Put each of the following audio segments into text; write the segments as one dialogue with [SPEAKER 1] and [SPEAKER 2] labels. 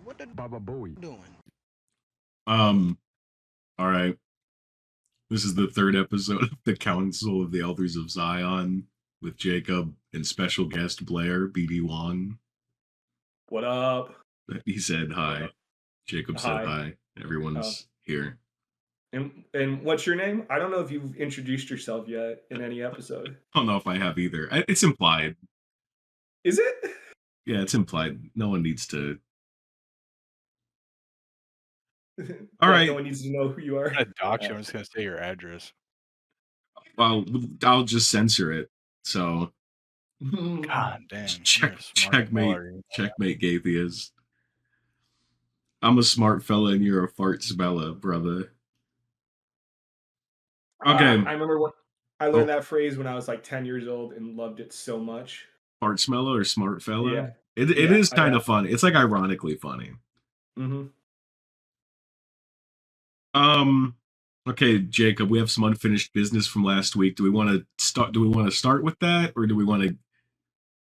[SPEAKER 1] What the Baba Booey doing?
[SPEAKER 2] All right. This is the third episode of the Council of the Elders of Zion with Jacob and special guest Blair, BD Wong.
[SPEAKER 3] What up?
[SPEAKER 2] He said hi. Jacob said hi. Everyone's here.
[SPEAKER 3] And what's your name? I don't know if you've introduced yourself yet in any episode.
[SPEAKER 2] I don't know if I have either. It's implied.
[SPEAKER 3] Is it?
[SPEAKER 2] Yeah, it's implied. No one needs to. All right.
[SPEAKER 3] No one needs to know who you are.
[SPEAKER 4] I'm gonna dox you. I'm just gonna say your address.
[SPEAKER 2] Well, I'll just censor it. So.
[SPEAKER 4] God damn.
[SPEAKER 2] Checkmate, Gaithias. I'm a smart fella and you're a fart smella, brother. Okay.
[SPEAKER 3] I remember when I learned that phrase when I was like 10 years old and loved it so much.
[SPEAKER 2] Fart smella or smart fella?
[SPEAKER 3] Yeah.
[SPEAKER 2] It is kind of funny. It's like ironically funny.
[SPEAKER 3] Mm-hmm.
[SPEAKER 2] Okay, Jacob, we have some unfinished business from last week. Do we want to start with that, or do we want to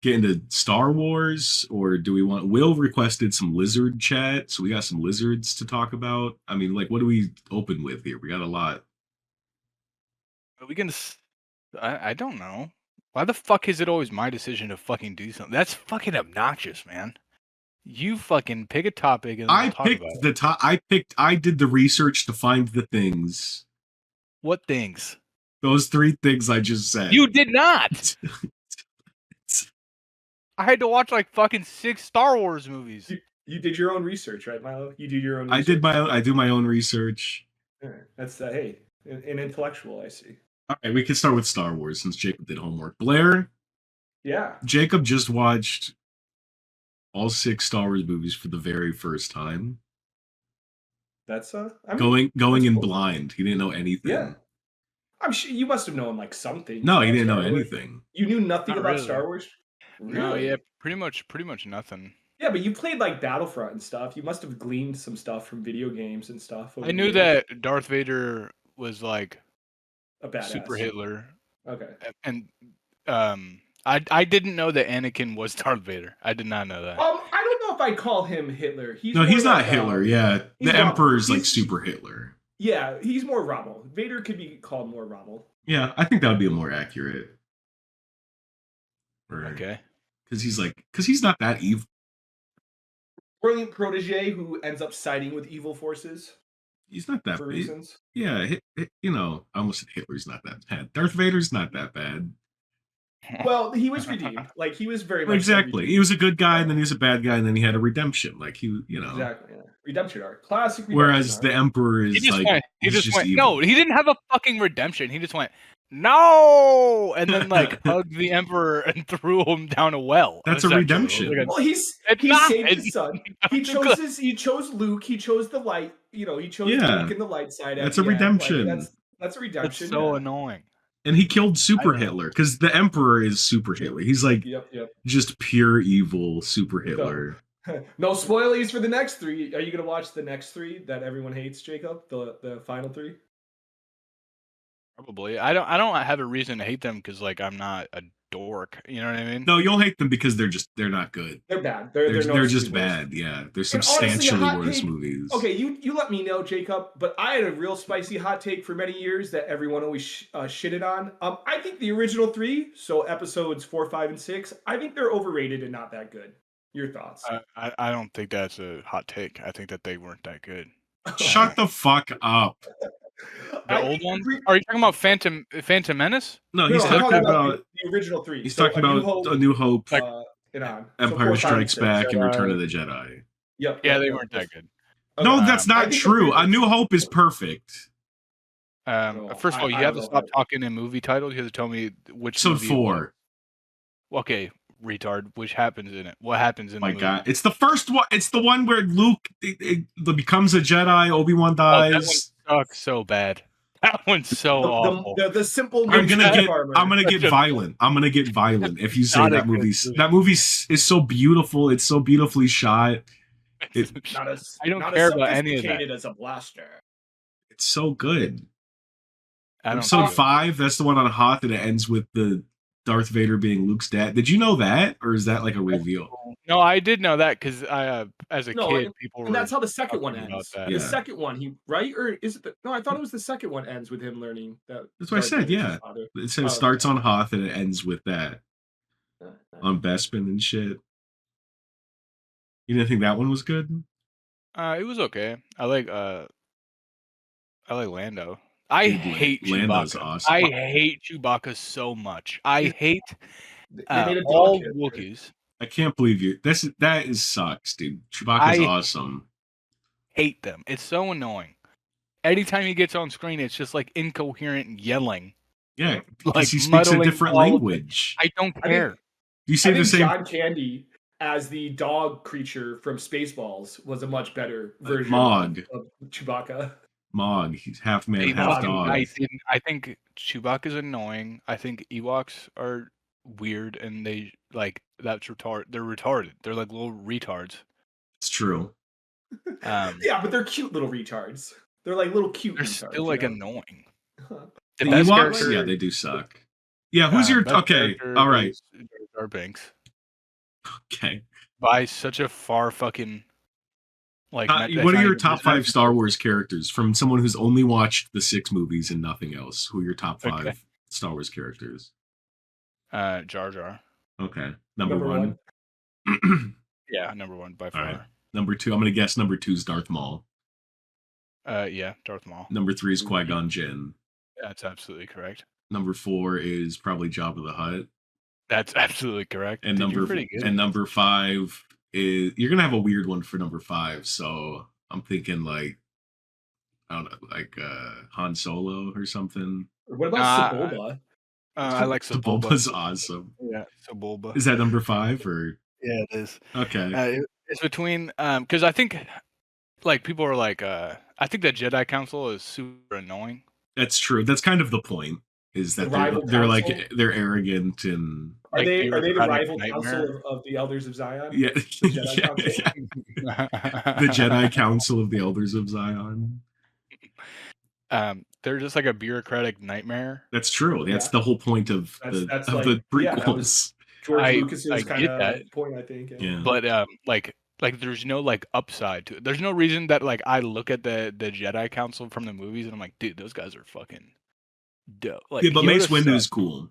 [SPEAKER 2] get into Star Wars, or do we want? Will requested some lizard chat, so we got some lizards to talk about. I mean, like, what do we open with here? We got a lot.
[SPEAKER 4] Are we gonna? I don't know. Why the fuck is it always my decision to fucking do something? That's fucking obnoxious, man. You fucking pick a topic and
[SPEAKER 2] I did the research to find the things.
[SPEAKER 4] What things?
[SPEAKER 2] Those three things I just said.
[SPEAKER 4] You did not. I had to watch like fucking 6 Star Wars movies.
[SPEAKER 3] You did your own research, right, Milo? You do your own research.
[SPEAKER 2] I do my own research.
[SPEAKER 3] That's hey, an intellectual, I see.
[SPEAKER 2] All right, we can start with Star Wars since Jacob did homework. Blair?
[SPEAKER 3] Yeah.
[SPEAKER 2] Jacob just watched all 6 Star Wars movies for the very first time.
[SPEAKER 3] That's
[SPEAKER 2] going in blind. He didn't know anything.
[SPEAKER 3] Yeah. I'm sure you must have known like something.
[SPEAKER 2] No, he didn't know anything.
[SPEAKER 3] You knew nothing
[SPEAKER 4] Not
[SPEAKER 3] about
[SPEAKER 4] really.
[SPEAKER 3] Star Wars? Really?
[SPEAKER 4] No, yeah, pretty much nothing.
[SPEAKER 3] Yeah, but you played like Battlefront and stuff. You must have gleaned some stuff from video games and stuff.
[SPEAKER 4] I knew that Darth Vader was like
[SPEAKER 3] a badass.
[SPEAKER 4] Super Hitler.
[SPEAKER 3] Okay.
[SPEAKER 4] And I didn't know that Anakin was Darth Vader. I did not know that.
[SPEAKER 3] I don't know if I'd call him Hitler.
[SPEAKER 2] He's not Hitler. Yeah, the Emperor's like Super Hitler.
[SPEAKER 3] Yeah, he's more Rommel. Vader could be called more Rommel.
[SPEAKER 2] Yeah, I think that would be more accurate.
[SPEAKER 4] Okay.
[SPEAKER 2] Because he's not that evil.
[SPEAKER 3] Brilliant protege who ends up siding with evil forces.
[SPEAKER 2] He's not that
[SPEAKER 3] for
[SPEAKER 2] bad.
[SPEAKER 3] Reasons.
[SPEAKER 2] Yeah, I almost said Hitler's not that bad. Darth Vader's not that bad.
[SPEAKER 3] Well, he was redeemed. Like he was very much
[SPEAKER 2] exactly. He was a good guy, and then he was a bad guy, and then he had a redemption. Like
[SPEAKER 3] exactly. Yeah. Redemption arc, classic. Redemption
[SPEAKER 2] Whereas
[SPEAKER 3] arc.
[SPEAKER 2] the Emperor is
[SPEAKER 4] he just went.
[SPEAKER 2] evil.
[SPEAKER 4] No, he didn't have a fucking redemption. He just went no, and then like hugged the Emperor and threw him down a well.
[SPEAKER 2] That's a redemption.
[SPEAKER 3] Well, he saved his son. He chose Luke. He chose the light. He chose Luke in the light side.
[SPEAKER 2] That's a redemption.
[SPEAKER 3] Like, that's a redemption.
[SPEAKER 4] That's so annoying.
[SPEAKER 2] And he killed Super Hitler because the Emperor is Super Hitler. He's like just pure evil Super Hitler.
[SPEAKER 3] No spoilies for the next 3. Are you going to watch the next 3 that everyone hates, Jacob? The final 3?
[SPEAKER 4] Probably. I don't have a reason to hate them because like I'm not a dork. You know what I mean?
[SPEAKER 2] No, you'll hate them because they're not good.
[SPEAKER 3] They're bad.
[SPEAKER 2] They're just bad. Yeah, they're substantially worse movies.
[SPEAKER 3] Okay, you let me know, Jacob. But I had a real spicy hot take for many years that everyone always shitted on. I think the original 3, so episodes 4, 5, and 6, I think they're overrated and not that good. Your thoughts?
[SPEAKER 4] I don't think that's a hot take. I think that they weren't that good.
[SPEAKER 2] Shut the fuck up.
[SPEAKER 4] The old ones? Are you talking about Phantom Menace?
[SPEAKER 2] No, he's talking about
[SPEAKER 3] the original 3.
[SPEAKER 2] He's talking about A New Hope, Empire Strikes Back, and Return of the Jedi.
[SPEAKER 3] Yep.
[SPEAKER 4] Yeah, they weren't that good.
[SPEAKER 2] No, that's not true. A New Hope is perfect.
[SPEAKER 4] First of all, you have to stop talking in movie titles. You have to tell me which.
[SPEAKER 2] Episode 4.
[SPEAKER 4] Okay, retard. Which happens in it? What happens in the movie?
[SPEAKER 2] My God, it's the first one. It's the one where Luke becomes a Jedi. Obi-Wan dies.
[SPEAKER 4] That one sucks so bad. That one's so awful.
[SPEAKER 3] The simple.
[SPEAKER 2] I'm gonna get violent. I'm gonna get violent if you say that movie. That movie is so beautiful. It's so beautifully shot.
[SPEAKER 4] I don't care about any of that.
[SPEAKER 3] As a blaster.
[SPEAKER 2] It's so good. Episode 5. That's the one on Hoth, and it ends with the Darth Vader being Luke's dad. Did you know that, or is that like a reveal?
[SPEAKER 4] No, I did know that because I, as a
[SPEAKER 3] No,
[SPEAKER 4] kid, people
[SPEAKER 3] and
[SPEAKER 4] were
[SPEAKER 3] that's how the second one
[SPEAKER 4] talking about
[SPEAKER 3] ends.
[SPEAKER 4] that.
[SPEAKER 3] The
[SPEAKER 2] Yeah.
[SPEAKER 3] second one, he right or is it? No, I thought it was the second one ends with him learning that.
[SPEAKER 2] That's what I
[SPEAKER 3] Darth
[SPEAKER 2] said.
[SPEAKER 3] Vader's his
[SPEAKER 2] Yeah,
[SPEAKER 3] father.
[SPEAKER 2] it says
[SPEAKER 3] Oh,
[SPEAKER 2] starts
[SPEAKER 3] okay.
[SPEAKER 2] on Hoth and it ends with that on Bespin and shit. You didn't think that one was good?
[SPEAKER 4] It was okay. I like Lando. I
[SPEAKER 2] Dude,
[SPEAKER 4] hate
[SPEAKER 2] Lando's
[SPEAKER 4] Chewbacca.
[SPEAKER 2] awesome.
[SPEAKER 4] I hate Chewbacca so much. I hate
[SPEAKER 3] They made a dog
[SPEAKER 4] all
[SPEAKER 3] character.
[SPEAKER 4] Wookiees.
[SPEAKER 2] I can't believe you. That is sucks, dude. Chewbacca's
[SPEAKER 4] I
[SPEAKER 2] awesome.
[SPEAKER 4] hate them. It's so annoying. Anytime he gets on screen, it's just like incoherent yelling,
[SPEAKER 2] Yeah, because
[SPEAKER 4] like
[SPEAKER 2] he speaks a
[SPEAKER 4] muddling
[SPEAKER 2] different
[SPEAKER 4] all of it.
[SPEAKER 2] language.
[SPEAKER 4] I don't
[SPEAKER 3] I
[SPEAKER 4] care.
[SPEAKER 3] think
[SPEAKER 2] You say
[SPEAKER 3] I
[SPEAKER 2] the
[SPEAKER 3] think
[SPEAKER 2] same.
[SPEAKER 3] John Candy as the dog creature from Spaceballs was a much better version
[SPEAKER 2] Mog.
[SPEAKER 3] of Chewbacca.
[SPEAKER 2] Mog. He's half man,
[SPEAKER 4] I
[SPEAKER 2] half
[SPEAKER 3] Mog.
[SPEAKER 2] dog.
[SPEAKER 4] didn't. I think Chewbacca's annoying. I think Ewoks are weird, and they like that's retard. They're retarded. They're like little retards.
[SPEAKER 2] It's true.
[SPEAKER 3] Yeah, but they're cute little retards. They're like little cute
[SPEAKER 4] They're
[SPEAKER 3] retards.
[SPEAKER 4] still like
[SPEAKER 3] you know?
[SPEAKER 4] annoying.
[SPEAKER 3] Huh.
[SPEAKER 4] The
[SPEAKER 2] The
[SPEAKER 4] best
[SPEAKER 2] Ewoks,
[SPEAKER 4] character,
[SPEAKER 2] yeah, they do suck. Yeah, who's your
[SPEAKER 4] best
[SPEAKER 2] okay?
[SPEAKER 4] character
[SPEAKER 2] All right,
[SPEAKER 4] is Jar Jar Binks
[SPEAKER 2] okay.
[SPEAKER 4] by such a far fucking like. That's
[SPEAKER 2] What are
[SPEAKER 4] not
[SPEAKER 2] your
[SPEAKER 4] even,
[SPEAKER 2] top
[SPEAKER 4] it's not
[SPEAKER 2] 5
[SPEAKER 4] even
[SPEAKER 2] Star
[SPEAKER 4] close.
[SPEAKER 2] Wars characters from someone who's only watched the 6 movies and nothing else? Who are your top 5
[SPEAKER 4] Okay.
[SPEAKER 2] Star Wars characters?
[SPEAKER 4] Jar Jar.
[SPEAKER 2] Okay, number
[SPEAKER 3] Number
[SPEAKER 2] one.
[SPEAKER 4] Yeah, number one by
[SPEAKER 2] All right,
[SPEAKER 4] far.
[SPEAKER 2] number 2. I'm gonna guess number 2 is Darth Maul.
[SPEAKER 4] Yeah, Darth Maul.
[SPEAKER 2] Number 3 is
[SPEAKER 3] Mhm.
[SPEAKER 2] Qui-Gon Jinn.
[SPEAKER 4] That's absolutely correct.
[SPEAKER 2] Number 4 is probably Jabba the Hutt.
[SPEAKER 4] That's absolutely correct.
[SPEAKER 2] And
[SPEAKER 4] Dude, you're pretty good.
[SPEAKER 2] number 5 is you're gonna have a weird one for number 5. So I'm thinking like I don't know, like Han Solo or something.
[SPEAKER 3] What about Sebulba?
[SPEAKER 4] I like Sebulba.
[SPEAKER 2] Sebulba's awesome.
[SPEAKER 4] Yeah, Sebulba.
[SPEAKER 2] Is that number 5 or
[SPEAKER 4] Yeah, it is.
[SPEAKER 2] okay?
[SPEAKER 4] It's between because I think like people are like I think the Jedi Council is super annoying.
[SPEAKER 2] That's true. That's kind of the point. Is that
[SPEAKER 3] The rival
[SPEAKER 2] they're like
[SPEAKER 3] council?
[SPEAKER 2] they're arrogant and
[SPEAKER 3] Are
[SPEAKER 4] Like
[SPEAKER 3] they the
[SPEAKER 4] bureaucratic
[SPEAKER 3] rival
[SPEAKER 4] nightmare.
[SPEAKER 3] council of the Elders of Zion?
[SPEAKER 2] yeah,
[SPEAKER 3] The Jedi
[SPEAKER 2] yeah,
[SPEAKER 3] Council?
[SPEAKER 2] yeah. The Jedi Council of the Elders of Zion.
[SPEAKER 4] They're just like a bureaucratic nightmare.
[SPEAKER 2] That's true. That's
[SPEAKER 3] Yeah.
[SPEAKER 2] the whole point of
[SPEAKER 3] That's
[SPEAKER 2] the
[SPEAKER 3] like yeah, that
[SPEAKER 2] prequels.
[SPEAKER 3] was George
[SPEAKER 4] I
[SPEAKER 3] Lucas's
[SPEAKER 4] get
[SPEAKER 3] kind
[SPEAKER 4] that.
[SPEAKER 3] of point, I think.
[SPEAKER 2] Yeah.
[SPEAKER 4] But like there's no like upside to it. There's no reason that like I look at the Jedi Council from the movies and I'm like, dude, those guys are fucking dope. Like
[SPEAKER 2] Yeah, but Mace
[SPEAKER 4] Yoda
[SPEAKER 2] Windu's
[SPEAKER 4] sucks.
[SPEAKER 2] cool.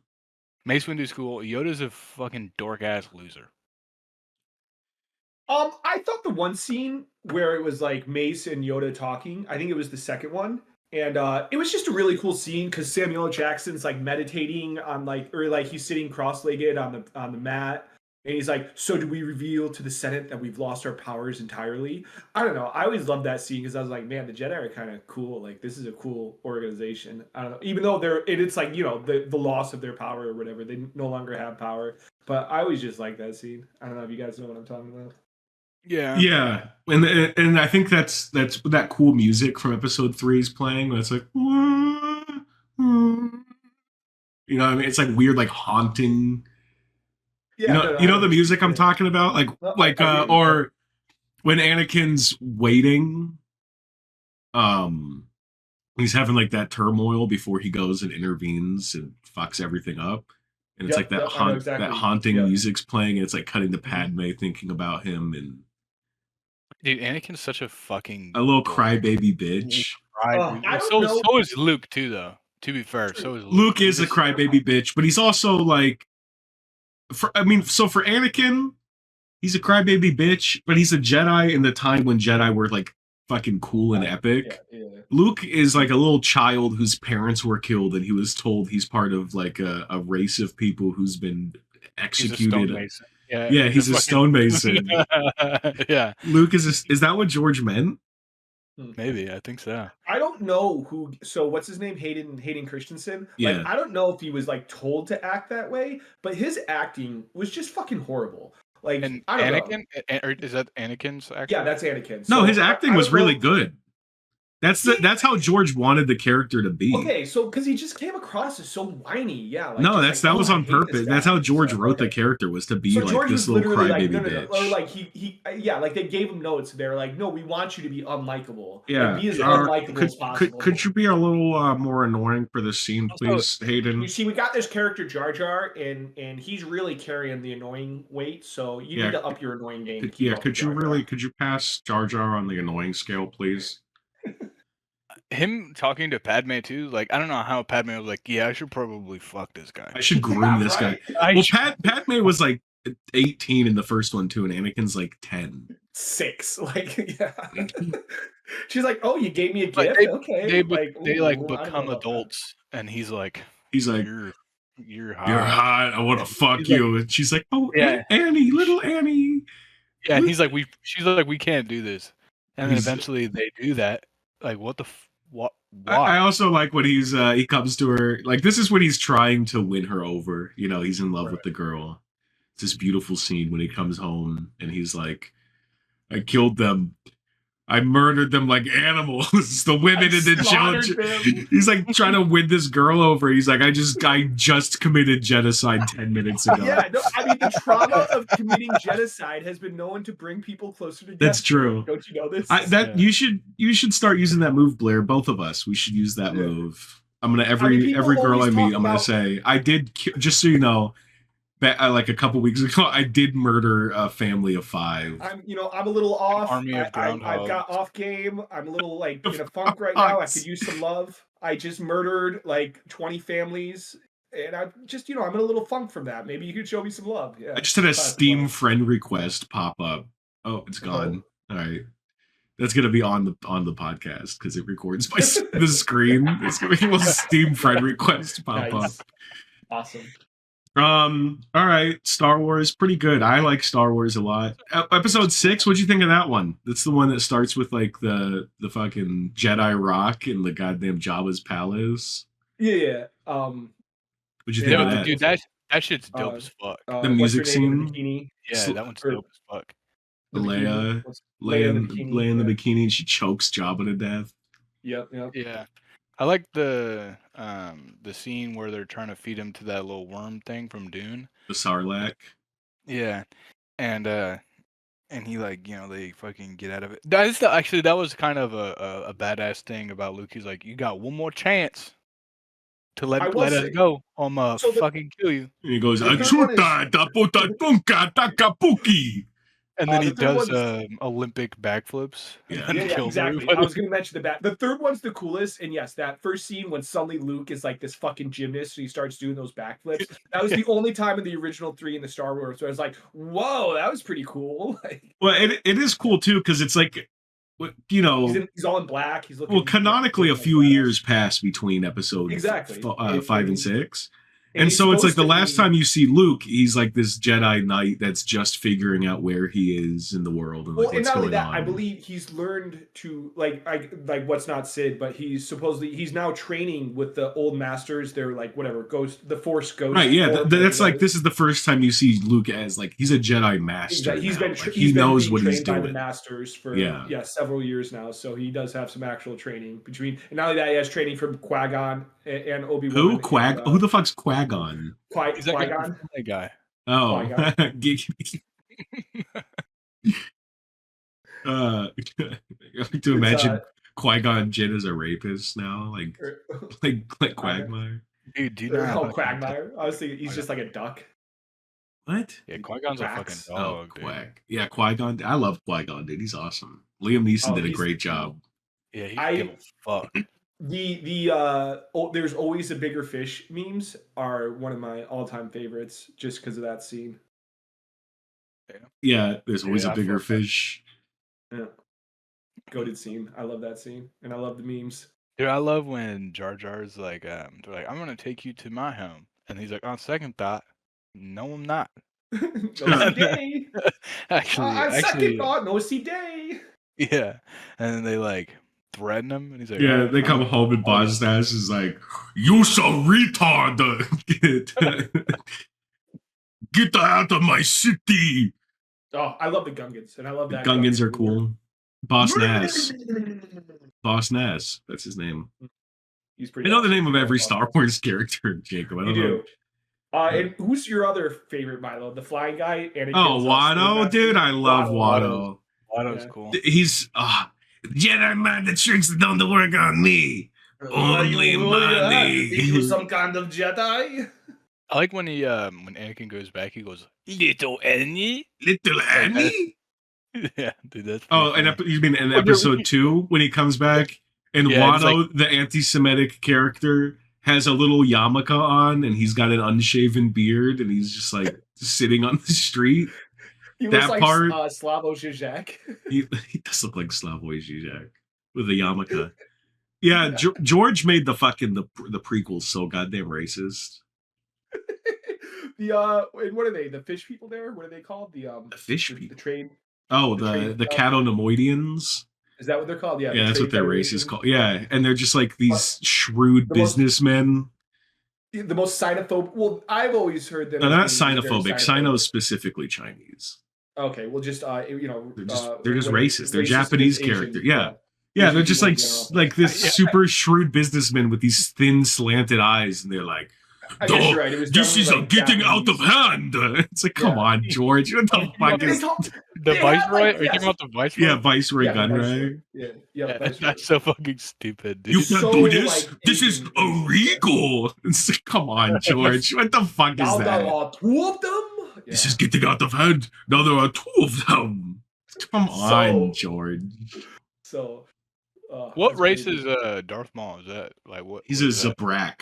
[SPEAKER 4] Mace Windu's cool. Yoda's a fucking dork ass loser.
[SPEAKER 3] I thought the one scene where it was like Mace and Yoda talking, I think it was the second one, and it was just a really cool scene because Samuel L. Jackson's like meditating on or like he's sitting cross-legged on the mat, and he's like, "So do we reveal to the Senate that we've lost our powers entirely?" I don't know. I always loved that scene because I was like, "Man, the Jedi are kind of cool. Like this is a cool organization." I don't know, even though it's like the loss of their power or whatever, they no longer have power. But I always just like that scene. I don't know if you guys know what I'm talking about.
[SPEAKER 4] Yeah.
[SPEAKER 2] Yeah, and I think that's that cool music from Episode 3 is playing. When it's like, you know what I mean? It's like weird, like haunting.
[SPEAKER 3] Yeah,
[SPEAKER 2] You know the music I'm talking about,
[SPEAKER 3] No, I do.
[SPEAKER 2] or when Anakin's waiting, he's having like that turmoil before he goes and intervenes and fucks everything up, and it's
[SPEAKER 3] Yep,
[SPEAKER 2] like
[SPEAKER 3] I know exactly.
[SPEAKER 2] that haunting
[SPEAKER 3] Yep.
[SPEAKER 2] music's playing, and it's like cutting to Padme thinking about him and
[SPEAKER 4] Dude, Anakin's such a fucking
[SPEAKER 2] a little
[SPEAKER 4] dork.
[SPEAKER 2] crybaby bitch.
[SPEAKER 3] I don't know.
[SPEAKER 4] So is Luke too, though. To be fair, so is Luke.
[SPEAKER 2] Luke is a crybaby bitch, but he's also like, for Anakin, he's a crybaby bitch, but he's a Jedi in the time when Jedi were like fucking cool and epic.
[SPEAKER 3] Yeah.
[SPEAKER 2] Luke is like a little child whose parents were killed, and he was told he's part of like a race of people who's been executed.
[SPEAKER 4] Yeah,
[SPEAKER 2] he's a stonemason.
[SPEAKER 4] Yeah.
[SPEAKER 2] Luke is that what George meant?
[SPEAKER 4] Maybe, I think so.
[SPEAKER 3] I don't know who. So what's his name? Hayden Christensen.
[SPEAKER 2] Yeah.
[SPEAKER 3] Like I don't know if he was like told to act that way, but his acting was just fucking horrible. Like
[SPEAKER 4] And
[SPEAKER 3] I don't
[SPEAKER 4] Anakin,
[SPEAKER 3] know.
[SPEAKER 4] or is that Anakin's acting?
[SPEAKER 3] Yeah, that's Anakin.
[SPEAKER 2] No,
[SPEAKER 3] So,
[SPEAKER 2] his acting
[SPEAKER 3] I
[SPEAKER 2] was
[SPEAKER 3] don't
[SPEAKER 2] really
[SPEAKER 3] know-
[SPEAKER 2] good. That's how George wanted the character to be.
[SPEAKER 3] Okay, so because he just came across as so whiny, yeah. Like,
[SPEAKER 2] No,
[SPEAKER 3] just
[SPEAKER 2] that
[SPEAKER 3] like,
[SPEAKER 2] was
[SPEAKER 3] I
[SPEAKER 2] on
[SPEAKER 3] hate this
[SPEAKER 2] purpose. That's
[SPEAKER 3] guy.
[SPEAKER 2] how George
[SPEAKER 3] So,
[SPEAKER 2] wrote the
[SPEAKER 3] okay.
[SPEAKER 2] character, was to be
[SPEAKER 3] So
[SPEAKER 2] like
[SPEAKER 3] George
[SPEAKER 2] this
[SPEAKER 3] was
[SPEAKER 2] little
[SPEAKER 3] literally like,
[SPEAKER 2] crybaby
[SPEAKER 3] no, or
[SPEAKER 2] bitch.
[SPEAKER 3] like yeah, like they gave him notes. They're like, no, we want you to be unlikable.
[SPEAKER 2] Yeah.
[SPEAKER 3] Like, be as unlikable as possible.
[SPEAKER 2] Could you be a little more annoying for this scene,
[SPEAKER 4] Also,
[SPEAKER 2] please, Hayden?
[SPEAKER 3] You see, we got this character Jar Jar, and he's really carrying the annoying weight. So you need to up your annoying game to keep up with Jar Jar.
[SPEAKER 2] Could you pass Jar Jar on the annoying scale, please?
[SPEAKER 4] him talking to Padme too, like I don't know how Padme was like, yeah, I should probably fuck this guy.
[SPEAKER 2] I should groom this guy.
[SPEAKER 4] I
[SPEAKER 2] Well,
[SPEAKER 4] should-
[SPEAKER 2] Padme was like 18 in the first one too, and Anakin's like 10.
[SPEAKER 3] 6, like, yeah. She's like, oh, you gave me a
[SPEAKER 4] But
[SPEAKER 3] gift, okay.
[SPEAKER 4] they
[SPEAKER 3] ooh, I don't know
[SPEAKER 4] become
[SPEAKER 3] about that.
[SPEAKER 4] adults, and he's like, you're hot.
[SPEAKER 2] You're hot. I want to fuck
[SPEAKER 4] He's
[SPEAKER 2] you. And she's like, oh,
[SPEAKER 4] Yeah.
[SPEAKER 2] Annie, little Annie.
[SPEAKER 4] Yeah, and she's like, we can't do this, and then
[SPEAKER 2] He's-
[SPEAKER 4] eventually they do that. Like, what the what?
[SPEAKER 2] I
[SPEAKER 4] Why?
[SPEAKER 2] also like when he comes to her, like this is when he's trying to win her over. You know, he's in love with the girl. It's this beautiful scene when he comes home and he's like, I killed them. I murdered them like animals, the women and the children. He's like trying to win this girl over. He's like, I just committed genocide 10 minutes ago.
[SPEAKER 3] Yeah, no, I mean, the trauma of committing genocide has been known to bring people closer together.
[SPEAKER 2] That's true.
[SPEAKER 3] Don't you know this?
[SPEAKER 2] You should start using that move, Blair. Both of us, we should use that move. I'm gonna every girl I meet, I'm gonna say, I did. Just so you know, like a couple weeks ago, I did murder a family of 5.
[SPEAKER 3] I'm a little off.
[SPEAKER 4] Army of
[SPEAKER 3] I've
[SPEAKER 4] groundhogs.
[SPEAKER 3] got off game. I'm a little like in a funk right now. I could use some love. I just murdered like 20 families, and I'm just I'm in a little funk from that. Maybe you could show me some love. Yeah.
[SPEAKER 2] I just had a Steam friend request pop up. Oh, it's gone. All right. That's gonna be on the podcast because it records by the screen. It's gonna be a Steam friend request pop up.
[SPEAKER 3] Awesome.
[SPEAKER 2] All right, Star Wars, pretty good. I like Star Wars a lot. Episode 6, what'd you think of that one? That's the one that starts with like the fucking Jedi rock in the goddamn Jabba's palace.
[SPEAKER 3] Yeah.
[SPEAKER 2] What'd you think of that?
[SPEAKER 4] Dude, that shit's dope as fuck.
[SPEAKER 2] The music scene.
[SPEAKER 4] Yeah, that one's dope as fuck.
[SPEAKER 2] Leia in the bikini, and she chokes Jabba to death.
[SPEAKER 3] Yep.
[SPEAKER 4] Yeah. I like the scene where they're trying to feed him to that little worm thing from Dune.
[SPEAKER 2] The Sarlacc.
[SPEAKER 4] Yeah. And he like, they fucking get out of it. That was kind of a badass thing about Luke. He's like, you got one more chance to let us go. I'm fucking kill you.
[SPEAKER 2] And he goes, Achuta da puta tunka takapuki.
[SPEAKER 4] And then he does Olympic backflips.
[SPEAKER 3] Yeah, exactly. I was going to mention the third one's the coolest. And yes, that first scene when suddenly Luke is like this fucking gymnast and he starts doing those backflips. That was the only time in the original 3 in the Star Wars where I was like, whoa, that was pretty cool.
[SPEAKER 2] Well, it is cool too because it's like,
[SPEAKER 3] he's all in black. He's looking.
[SPEAKER 2] Well, canonically, a few years pass between episodes 5 and 6. And so it's like the last time you see Luke, he's like this Jedi Knight that's just figuring out where he is in the world and like what's going on.
[SPEAKER 3] I believe he's learned to like what's not Sid, but he's now training with the old masters. They're like whatever the Force ghost.
[SPEAKER 2] Right? Yeah, that's like this is the first time you see Luke as like he's a Jedi master.
[SPEAKER 3] Exactly.
[SPEAKER 2] He knows what he's doing.
[SPEAKER 3] By the masters for several years now, so he does have some actual training between. And not only that, he has training from Qui-Gon and Obi-Wan.
[SPEAKER 2] Who the fuck's Qui-Gon?
[SPEAKER 3] Qui-Gon?
[SPEAKER 4] That guy.
[SPEAKER 2] Oh. I like to imagine Qui-Gon Jinn as a rapist now, like Quagmire.
[SPEAKER 4] Dude, do you know how
[SPEAKER 3] Quagmire? I was thinking he's just like a duck.
[SPEAKER 2] What?
[SPEAKER 4] Yeah, Qui-Gon's a fucking dog.
[SPEAKER 2] Oh, Quag. Yeah, Qui-Gon. I love Qui-Gon, dude. He's awesome. Liam Neeson did a great job.
[SPEAKER 4] Yeah, he didn't give a fuck.
[SPEAKER 3] There's always a bigger fish memes are one of my all-time favorites just because of that scene.
[SPEAKER 2] Yeah, there's always a bigger fish.
[SPEAKER 3] Yeah. Goated scene. I love that scene. And I love the memes.
[SPEAKER 4] Dude, I love when Jar Jar's like, they're like, I'm gonna take you to my home. And he's like, on second thought, no, I'm not.
[SPEAKER 3] No day.
[SPEAKER 4] Actually,
[SPEAKER 3] second thought, no see day.
[SPEAKER 4] Yeah. And then they like threaten him, and he's like,
[SPEAKER 2] yeah, they come home and Boss Nash is like, you so retard. Get the out of my city.
[SPEAKER 3] Oh, I love the Gungans, and I love that.
[SPEAKER 2] Gungans are cool. Boss Nass. Boss Nass. That's his name.
[SPEAKER 3] He's
[SPEAKER 2] I
[SPEAKER 3] pretty.
[SPEAKER 2] know the
[SPEAKER 3] awesome.
[SPEAKER 2] name of every
[SPEAKER 3] Boss
[SPEAKER 2] Star
[SPEAKER 3] Nass.
[SPEAKER 2] Wars character, Jacob. I
[SPEAKER 3] You
[SPEAKER 2] don't know.
[SPEAKER 3] do. And who's your other favorite Milo? The flying guy? Anakin's,
[SPEAKER 2] Oh, Watto,
[SPEAKER 3] Schoolmaster?
[SPEAKER 2] dude, I love
[SPEAKER 3] Watto.
[SPEAKER 2] Watto.
[SPEAKER 4] Watto's
[SPEAKER 3] Yeah.
[SPEAKER 4] cool.
[SPEAKER 2] He's Jedi mind the tricks that don't work on me. Only money.
[SPEAKER 3] Think you some kind of Jedi?
[SPEAKER 4] I like when he when Anakin goes back, he goes, "Little Annie."
[SPEAKER 2] Little Annie.
[SPEAKER 4] Yeah, dude, that's.
[SPEAKER 2] Oh,
[SPEAKER 4] Funny.
[SPEAKER 2] and you mean in
[SPEAKER 4] When you're-
[SPEAKER 2] episode 2 when he comes back and
[SPEAKER 4] Yeah, it's
[SPEAKER 2] Watto, the anti-Semitic character, has a little yarmulke on and he's got an unshaven beard and he's just like sitting on the street.
[SPEAKER 3] He
[SPEAKER 2] That
[SPEAKER 3] looks like
[SPEAKER 2] part-
[SPEAKER 3] Slavoj Žižek.
[SPEAKER 2] He does look like Slavoj Žižek with a yarmulke. Yeah, George made the prequels so goddamn racist.
[SPEAKER 3] And what are they? The fish people there? What are they called? The
[SPEAKER 2] fish
[SPEAKER 3] the
[SPEAKER 2] people.
[SPEAKER 3] trade.
[SPEAKER 2] Oh,
[SPEAKER 3] the trade-
[SPEAKER 2] the Catonemoidians.
[SPEAKER 3] Is that what they're called? Yeah,
[SPEAKER 2] Yeah,
[SPEAKER 3] the
[SPEAKER 2] that's
[SPEAKER 3] trade
[SPEAKER 2] what their race is
[SPEAKER 3] federation.
[SPEAKER 2] called. Yeah, and they're just like these shrewd
[SPEAKER 3] the most-
[SPEAKER 2] businessmen.
[SPEAKER 3] The most xenophobic. Well, I've always heard them.
[SPEAKER 2] No, they're not
[SPEAKER 3] as being very
[SPEAKER 2] xenophobic. Sino's specifically Chinese.
[SPEAKER 3] Okay, well, just
[SPEAKER 2] They're just racist. They're
[SPEAKER 3] racist
[SPEAKER 2] Japanese
[SPEAKER 3] against
[SPEAKER 2] character.
[SPEAKER 3] Asians,
[SPEAKER 2] Yeah. Yeah,
[SPEAKER 3] Asian
[SPEAKER 2] they're just
[SPEAKER 3] people
[SPEAKER 2] like
[SPEAKER 3] in general.
[SPEAKER 2] like this
[SPEAKER 4] Yeah.
[SPEAKER 2] super shrewd businessmen with these thin slanted eyes, and they're like,
[SPEAKER 3] I guess
[SPEAKER 2] "Oh,
[SPEAKER 3] you're right. It was
[SPEAKER 2] this is
[SPEAKER 3] definitely, like,
[SPEAKER 2] getting out of
[SPEAKER 3] Japanese.
[SPEAKER 2] hand." It's like, come
[SPEAKER 3] Yeah.
[SPEAKER 2] on, George. What the fuck
[SPEAKER 3] They
[SPEAKER 2] is?
[SPEAKER 3] talk-
[SPEAKER 4] The
[SPEAKER 3] they have,
[SPEAKER 4] Viceroy?
[SPEAKER 3] like,
[SPEAKER 4] Are you talking about the Viceroy?
[SPEAKER 2] Yeah, Viceroy Gunray.
[SPEAKER 3] Yeah,
[SPEAKER 4] Yeah,
[SPEAKER 3] Viceroy.
[SPEAKER 4] that's so fucking stupid, dude.
[SPEAKER 2] You can't
[SPEAKER 3] so,
[SPEAKER 2] do this.
[SPEAKER 3] like,
[SPEAKER 2] This is
[SPEAKER 3] Asian-
[SPEAKER 2] illegal. It's like, come on, George. What the fuck is
[SPEAKER 3] Now there
[SPEAKER 2] that?
[SPEAKER 3] are two of them.
[SPEAKER 2] This
[SPEAKER 3] Yeah.
[SPEAKER 2] is getting out of hand. Now there are 2 of them. Come on, George.
[SPEAKER 3] So.
[SPEAKER 4] What
[SPEAKER 3] that's
[SPEAKER 4] race
[SPEAKER 3] crazy.
[SPEAKER 4] is Darth Maul? Is that like what?
[SPEAKER 2] He's
[SPEAKER 4] what
[SPEAKER 2] a
[SPEAKER 4] is that?
[SPEAKER 2] Zabrak.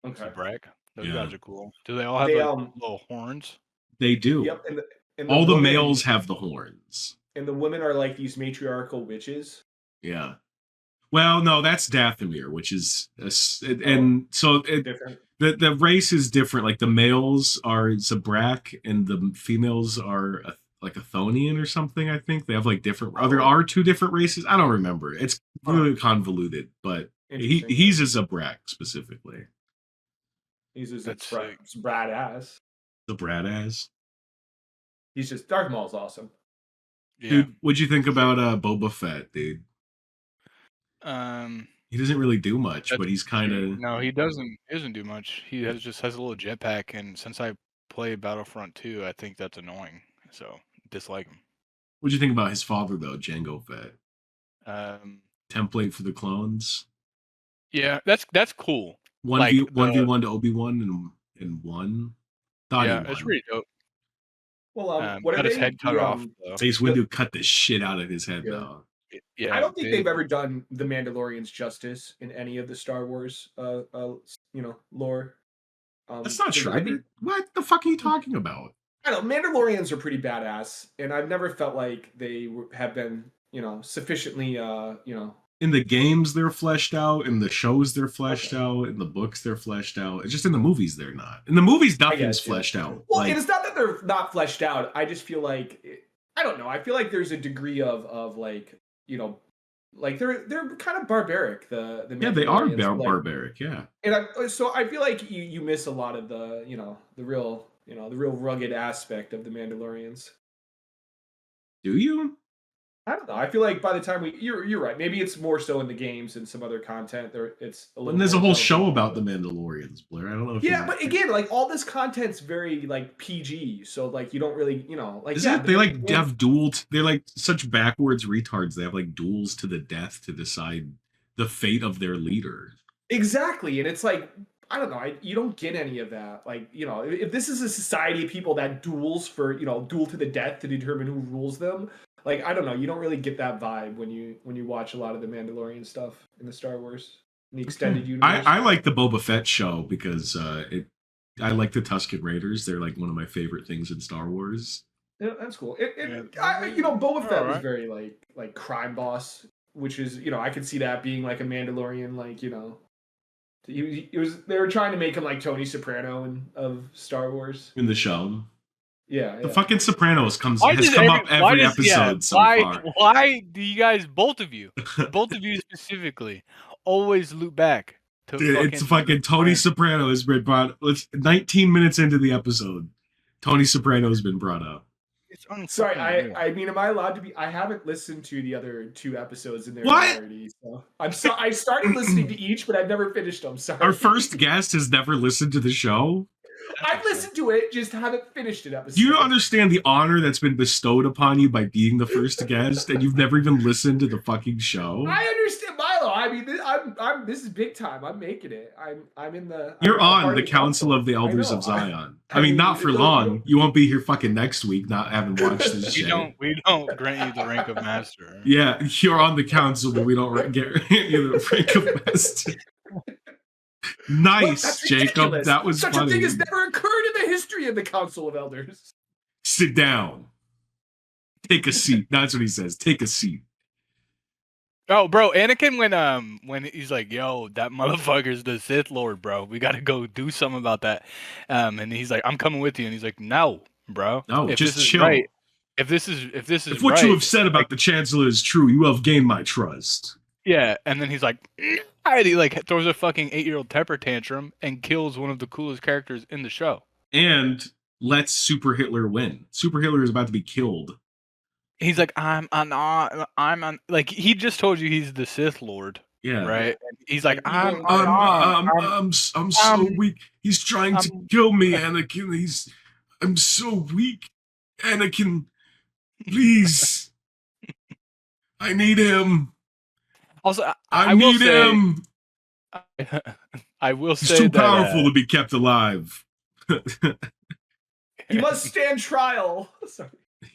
[SPEAKER 3] Okay.
[SPEAKER 4] Zabrak? Those
[SPEAKER 2] Yeah.
[SPEAKER 4] guys are cool. Do they all have
[SPEAKER 3] They,
[SPEAKER 4] like, little horns?
[SPEAKER 2] They do.
[SPEAKER 3] Yep. And
[SPEAKER 2] All the
[SPEAKER 3] women-
[SPEAKER 2] males have the horns.
[SPEAKER 3] and the women are like these matriarchal witches.
[SPEAKER 2] Yeah. Well, no, that's Dathomir, which is and so
[SPEAKER 3] Different.
[SPEAKER 2] the race is different. Like the males are Zabrak and the females are like a Thonian or something. I think they have like different. There are 2 different races. I don't remember. It's really convoluted, but
[SPEAKER 3] Interesting,
[SPEAKER 2] he's a Zabrak specifically.
[SPEAKER 3] He's just
[SPEAKER 4] That's
[SPEAKER 3] a brat ass.
[SPEAKER 2] The Brad ass.
[SPEAKER 3] He's just Darth Maul's awesome.
[SPEAKER 4] Yeah.
[SPEAKER 2] Dude, what'd you think about Boba Fett, dude? He doesn't really do much,
[SPEAKER 4] That's
[SPEAKER 2] but he's kind of
[SPEAKER 4] No, he doesn't. He doesn't do much. He just has a little jetpack, and since I play Battlefront 2, I think that's annoying. So dislike him.
[SPEAKER 2] What'd you think about his father though, Jango Fett? Template for the clones.
[SPEAKER 4] Yeah, that's cool.
[SPEAKER 2] 1v1 to Obi-Wan and 1. Thought
[SPEAKER 4] Yeah,
[SPEAKER 2] he
[SPEAKER 4] it's
[SPEAKER 2] won.
[SPEAKER 4] pretty dope.
[SPEAKER 3] Well, what
[SPEAKER 4] Got
[SPEAKER 3] are
[SPEAKER 2] Oh,
[SPEAKER 4] his
[SPEAKER 3] they?
[SPEAKER 4] head cut off. Though.
[SPEAKER 2] Ace Windu cut the shit out of his head
[SPEAKER 3] Yeah.
[SPEAKER 2] though.
[SPEAKER 4] Yeah,
[SPEAKER 3] I don't think they've ever done the Mandalorians justice in any of the Star Wars, lore.
[SPEAKER 2] That's not
[SPEAKER 3] 'cause
[SPEAKER 2] true.
[SPEAKER 3] I think
[SPEAKER 2] What the fuck are you talking about?
[SPEAKER 3] I don't know. Mandalorians are pretty badass, and I've never felt like they have been, sufficiently,
[SPEAKER 2] In the games they're fleshed out, in the shows they're fleshed out, in the books they're fleshed out. It's just in the movies they're not. In the movies nothing's
[SPEAKER 3] guess, yeah.
[SPEAKER 2] fleshed out.
[SPEAKER 3] Well,
[SPEAKER 2] Like,
[SPEAKER 3] and it's not that they're not fleshed out. I just feel like I don't know. I feel like there's a degree of like like they're kind of barbaric. The
[SPEAKER 2] yeah, they are
[SPEAKER 3] Mandalorians, like,
[SPEAKER 2] barbaric. Yeah.
[SPEAKER 3] and so I feel like you miss a lot of the the real rugged aspect of the Mandalorians.
[SPEAKER 2] Do you?
[SPEAKER 3] I don't know. I feel like by the time you're right. Maybe it's more so in the games and some other content. It's a little.
[SPEAKER 2] And there's a
[SPEAKER 3] more
[SPEAKER 2] whole
[SPEAKER 3] delicate.
[SPEAKER 2] show about the Mandalorians, Blair. I don't know if
[SPEAKER 3] Yeah,
[SPEAKER 2] you-
[SPEAKER 3] but again, like all this content's very like PG, so like you don't really, like
[SPEAKER 2] Isn't
[SPEAKER 3] yeah,
[SPEAKER 2] it? They like have they're like such backwards retards. They have like duels to the death to decide the fate of their leader.
[SPEAKER 3] Exactly, and it's like I don't know. You don't get any of that. Like if this is a society of people that duels for duel to the death to determine who rules them. Like I don't know. You don't really get that vibe when you watch a lot of the Mandalorian stuff in the Star Wars, in the extended universe.
[SPEAKER 2] I like the Boba Fett show because I like the Tusken Raiders. They're like one of my favorite things in Star Wars.
[SPEAKER 3] Yeah, that's cool. Boba
[SPEAKER 4] All
[SPEAKER 3] Fett was
[SPEAKER 4] right.
[SPEAKER 3] very like crime boss, which is I could see that being like a Mandalorian, they were trying to make him like Tony Soprano of Star Wars.
[SPEAKER 2] In the show.
[SPEAKER 3] Yeah,
[SPEAKER 2] The fucking Sopranos has come up
[SPEAKER 4] why
[SPEAKER 2] every
[SPEAKER 4] does- yeah,
[SPEAKER 2] episode so
[SPEAKER 4] why,
[SPEAKER 2] far.
[SPEAKER 4] Why do you guys, both of you specifically, always loop back to
[SPEAKER 2] Dude, it's fucking Tony Soprano has been brought. 19 minutes into the episode, Tony Soprano has been brought up.
[SPEAKER 4] It's
[SPEAKER 3] Sorry,
[SPEAKER 4] unfucking.
[SPEAKER 3] I mean, am I allowed to be? I haven't listened to the other 2 episodes in their
[SPEAKER 2] What?
[SPEAKER 3] entirety, so I started listening to each, but I've never finished them. Sorry.
[SPEAKER 2] Our first guest has never listened to the show.
[SPEAKER 3] I've listened to it, just haven't finished an episode.
[SPEAKER 2] Do you understand the honor that's been bestowed upon you by being the first guest, and you've never even listened to the fucking show?
[SPEAKER 3] I understand, Milo. I mean, I'm this is big time. I'm making it. I'm in the.
[SPEAKER 2] You're
[SPEAKER 3] I'm a
[SPEAKER 2] on
[SPEAKER 3] part
[SPEAKER 2] the
[SPEAKER 3] of
[SPEAKER 2] Council of the
[SPEAKER 3] I
[SPEAKER 2] Elders
[SPEAKER 3] know.
[SPEAKER 2] of Zion.
[SPEAKER 3] I
[SPEAKER 2] I mean,
[SPEAKER 3] mean,
[SPEAKER 2] not for
[SPEAKER 3] you don't-
[SPEAKER 2] long. You won't be here fucking next week, not having watched this
[SPEAKER 4] We
[SPEAKER 2] shit.
[SPEAKER 4] don't grant you the rank of master.
[SPEAKER 2] Yeah, you're on the council, but we don't get you the rank of master. Nice,
[SPEAKER 3] That's
[SPEAKER 2] Jacob.
[SPEAKER 3] ridiculous.
[SPEAKER 2] That was
[SPEAKER 3] Such
[SPEAKER 2] funny.
[SPEAKER 3] a thing has never occurred in the history of the Council of Elders.
[SPEAKER 2] Sit down. Take a seat. That's what he says. Take a seat.
[SPEAKER 4] Oh, bro, Anakin when he's like, "Yo, that motherfucker's the Sith Lord, bro. We gotta go do something about that." And he's like, "I'm coming with you," and he's like, "No, bro.
[SPEAKER 2] No,
[SPEAKER 4] if
[SPEAKER 2] just
[SPEAKER 4] this is
[SPEAKER 2] chill.
[SPEAKER 4] right, if this is
[SPEAKER 2] If what
[SPEAKER 4] right,
[SPEAKER 2] you have said about
[SPEAKER 4] like,
[SPEAKER 2] the Chancellor is true, you have gained my trust."
[SPEAKER 4] yeah." And then he's like, and he like throws a fucking 8-year-old temper tantrum and kills one of the coolest characters in the show.
[SPEAKER 2] And lets Super Hitler win. Super Hitler is about to be killed.
[SPEAKER 4] He's like, I'm on. Like he just told you he's the Sith Lord,
[SPEAKER 2] Yeah.
[SPEAKER 4] right? And he's like,
[SPEAKER 3] Like,
[SPEAKER 2] I'm so weak. He's trying to kill me, Anakin. I'm so weak. Anakin, please. I need him.
[SPEAKER 4] Also,
[SPEAKER 2] I
[SPEAKER 4] will
[SPEAKER 2] need
[SPEAKER 4] say,
[SPEAKER 2] him.
[SPEAKER 4] I will
[SPEAKER 2] He's
[SPEAKER 4] say
[SPEAKER 2] too
[SPEAKER 4] that,
[SPEAKER 2] powerful to be kept alive.
[SPEAKER 3] He must stand trial. Sorry.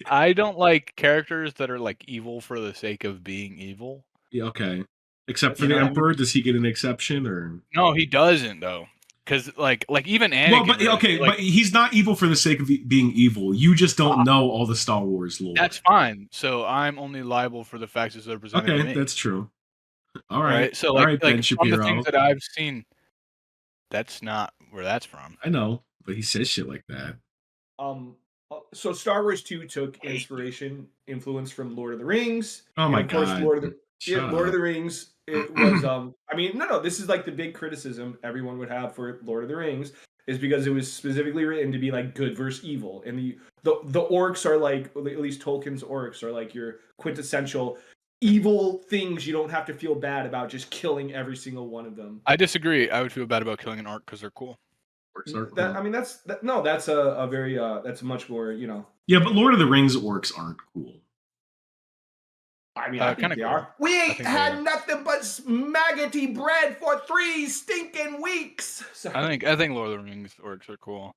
[SPEAKER 4] I don't like characters that are like evil for the sake of being evil.
[SPEAKER 2] Yeah, okay. Except for
[SPEAKER 4] You
[SPEAKER 2] the
[SPEAKER 4] know what I
[SPEAKER 2] Emperor, does he get an exception or?
[SPEAKER 4] No, he doesn't though, because like even Anakin.
[SPEAKER 2] Well, but
[SPEAKER 4] really,
[SPEAKER 2] okay,
[SPEAKER 4] like,
[SPEAKER 2] but he's not evil for the sake of being evil. You just don't know all the Star Wars lore.
[SPEAKER 4] that's fine. So I'm only liable for the facts that are presented to
[SPEAKER 2] Okay,
[SPEAKER 4] me.
[SPEAKER 2] that's true. All right.
[SPEAKER 4] Right. So
[SPEAKER 2] all right, Ben
[SPEAKER 4] from
[SPEAKER 2] Shapiro.
[SPEAKER 4] the things that I've seen, that's not where that's from.
[SPEAKER 2] I know, but he says shit like that.
[SPEAKER 3] So Star Wars 2 took influence from Lord of the Rings.
[SPEAKER 2] Oh my
[SPEAKER 3] and of course,
[SPEAKER 2] god.
[SPEAKER 3] Lord of
[SPEAKER 2] Shut
[SPEAKER 3] the Rings. It was I mean, no, this is like the big criticism everyone would have for Lord of the Rings is because it was specifically written to be like good versus evil, and the orcs are like, at least Tolkien's orcs are like your quintessential evil things you don't have to feel bad about just killing every single one of them.
[SPEAKER 4] I disagree. I would feel bad about killing an orc because they're cool.
[SPEAKER 2] Orcs are cool.
[SPEAKER 3] I mean, that's a very that's much more,
[SPEAKER 2] Yeah, but Lord of the Rings orcs aren't cool.
[SPEAKER 3] I mean, I think they
[SPEAKER 4] cool.
[SPEAKER 3] are. We ain't
[SPEAKER 4] think
[SPEAKER 3] had
[SPEAKER 4] they are.
[SPEAKER 3] nothing but maggoty bread for 3 stinking weeks. Sorry.
[SPEAKER 4] I think Lord of the Rings orcs are cool.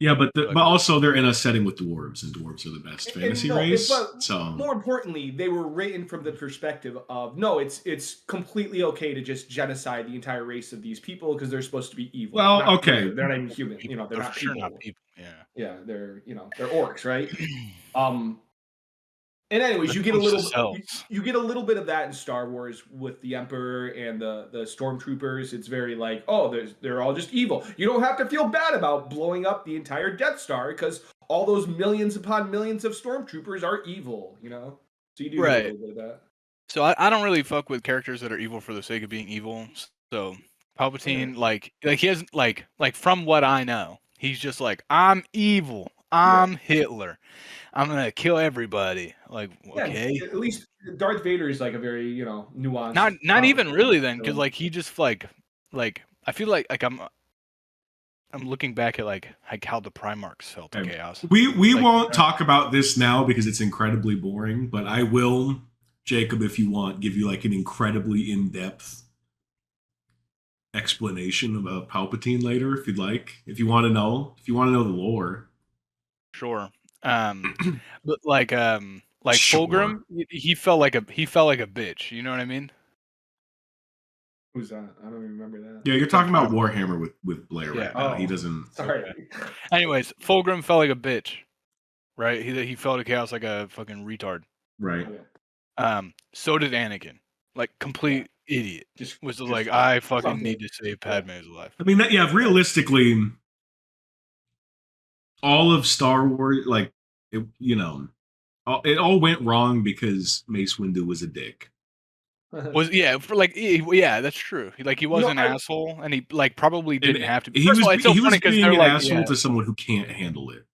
[SPEAKER 2] Yeah, but also they're in a setting with dwarves, and dwarves are the best fantasy race.
[SPEAKER 3] But
[SPEAKER 2] so
[SPEAKER 3] more importantly, they were written from the perspective of no, it's completely okay to just genocide the entire race of these people because they're supposed to be evil.
[SPEAKER 2] Well, okay,
[SPEAKER 3] they're not even human. They're not
[SPEAKER 4] sure
[SPEAKER 3] people.
[SPEAKER 4] not people. Yeah.
[SPEAKER 3] Yeah, they're orcs, right? And anyways, you get a little bit of that in Star Wars with the Emperor and the stormtroopers. It's very like, oh, they're all just evil. You don't have to feel bad about blowing up the entire Death Star because all those millions upon millions of stormtroopers are evil. So you do get a little bit of that.
[SPEAKER 4] So I don't really fuck with characters that are evil for the sake of being evil. So Palpatine, like he has like from what I know, he's just like, I'm evil. I'm Hitler. I'm gonna kill everybody. Like, okay.
[SPEAKER 3] At least Darth Vader is like a very nuanced.
[SPEAKER 4] Not even really then, because like he just like I feel like I'm looking back at like how the Primarchs felt in chaos.
[SPEAKER 2] We won't talk about this now because it's incredibly boring, but I will, Jacob, if you want, give you like an incredibly in-depth explanation about Palpatine later, if you'd like. If you want to know the lore.
[SPEAKER 4] Sure. But like
[SPEAKER 2] Sure.
[SPEAKER 4] Fulgrim, he felt like a bitch. You know what I mean?
[SPEAKER 3] Who's that? I don't even remember that.
[SPEAKER 2] Yeah, you're talking about Warhammer with Blair right now. He doesn't.
[SPEAKER 3] Sorry.
[SPEAKER 4] Okay. Anyways, Fulgrim felt like a bitch, right? He fell to chaos like a fucking retard.
[SPEAKER 2] Right.
[SPEAKER 4] So did Anakin, like complete idiot. Was like, I fucking need to save Padme's life.
[SPEAKER 2] I mean, realistically, all of Star Wars, like, it all went wrong because Mace Windu was a dick.
[SPEAKER 4] That's true. He was an asshole, and he like probably didn't have to be.
[SPEAKER 2] He was
[SPEAKER 4] it's so funny
[SPEAKER 2] being an
[SPEAKER 4] like,
[SPEAKER 2] asshole to someone who can't handle it.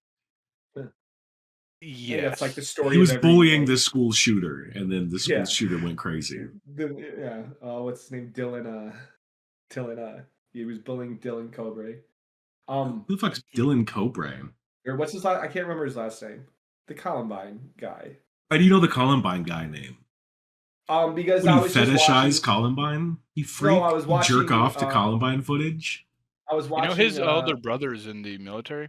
[SPEAKER 3] And that's like the
[SPEAKER 4] Yes.
[SPEAKER 3] story
[SPEAKER 2] He was
[SPEAKER 3] of every,
[SPEAKER 2] bullying the school shooter, and then the school
[SPEAKER 3] yeah.
[SPEAKER 2] shooter went crazy.
[SPEAKER 3] Yeah. What's his name? Dylan. He was bullying Dylan Cobre.
[SPEAKER 2] Who the fuck's Dylan Cobrain?
[SPEAKER 3] Or what's his last? I can't remember his last name. The Columbine guy.
[SPEAKER 2] Why do you know the Columbine guy name?
[SPEAKER 3] Because
[SPEAKER 2] What
[SPEAKER 3] I
[SPEAKER 2] do you
[SPEAKER 3] was just watching.
[SPEAKER 2] fetishize Columbine? You
[SPEAKER 3] No,
[SPEAKER 2] freak?
[SPEAKER 3] I was
[SPEAKER 2] You jerk
[SPEAKER 3] watching.
[SPEAKER 2] off to Columbine footage?
[SPEAKER 3] I was
[SPEAKER 4] You know
[SPEAKER 3] watching.
[SPEAKER 4] his older brother's in the military?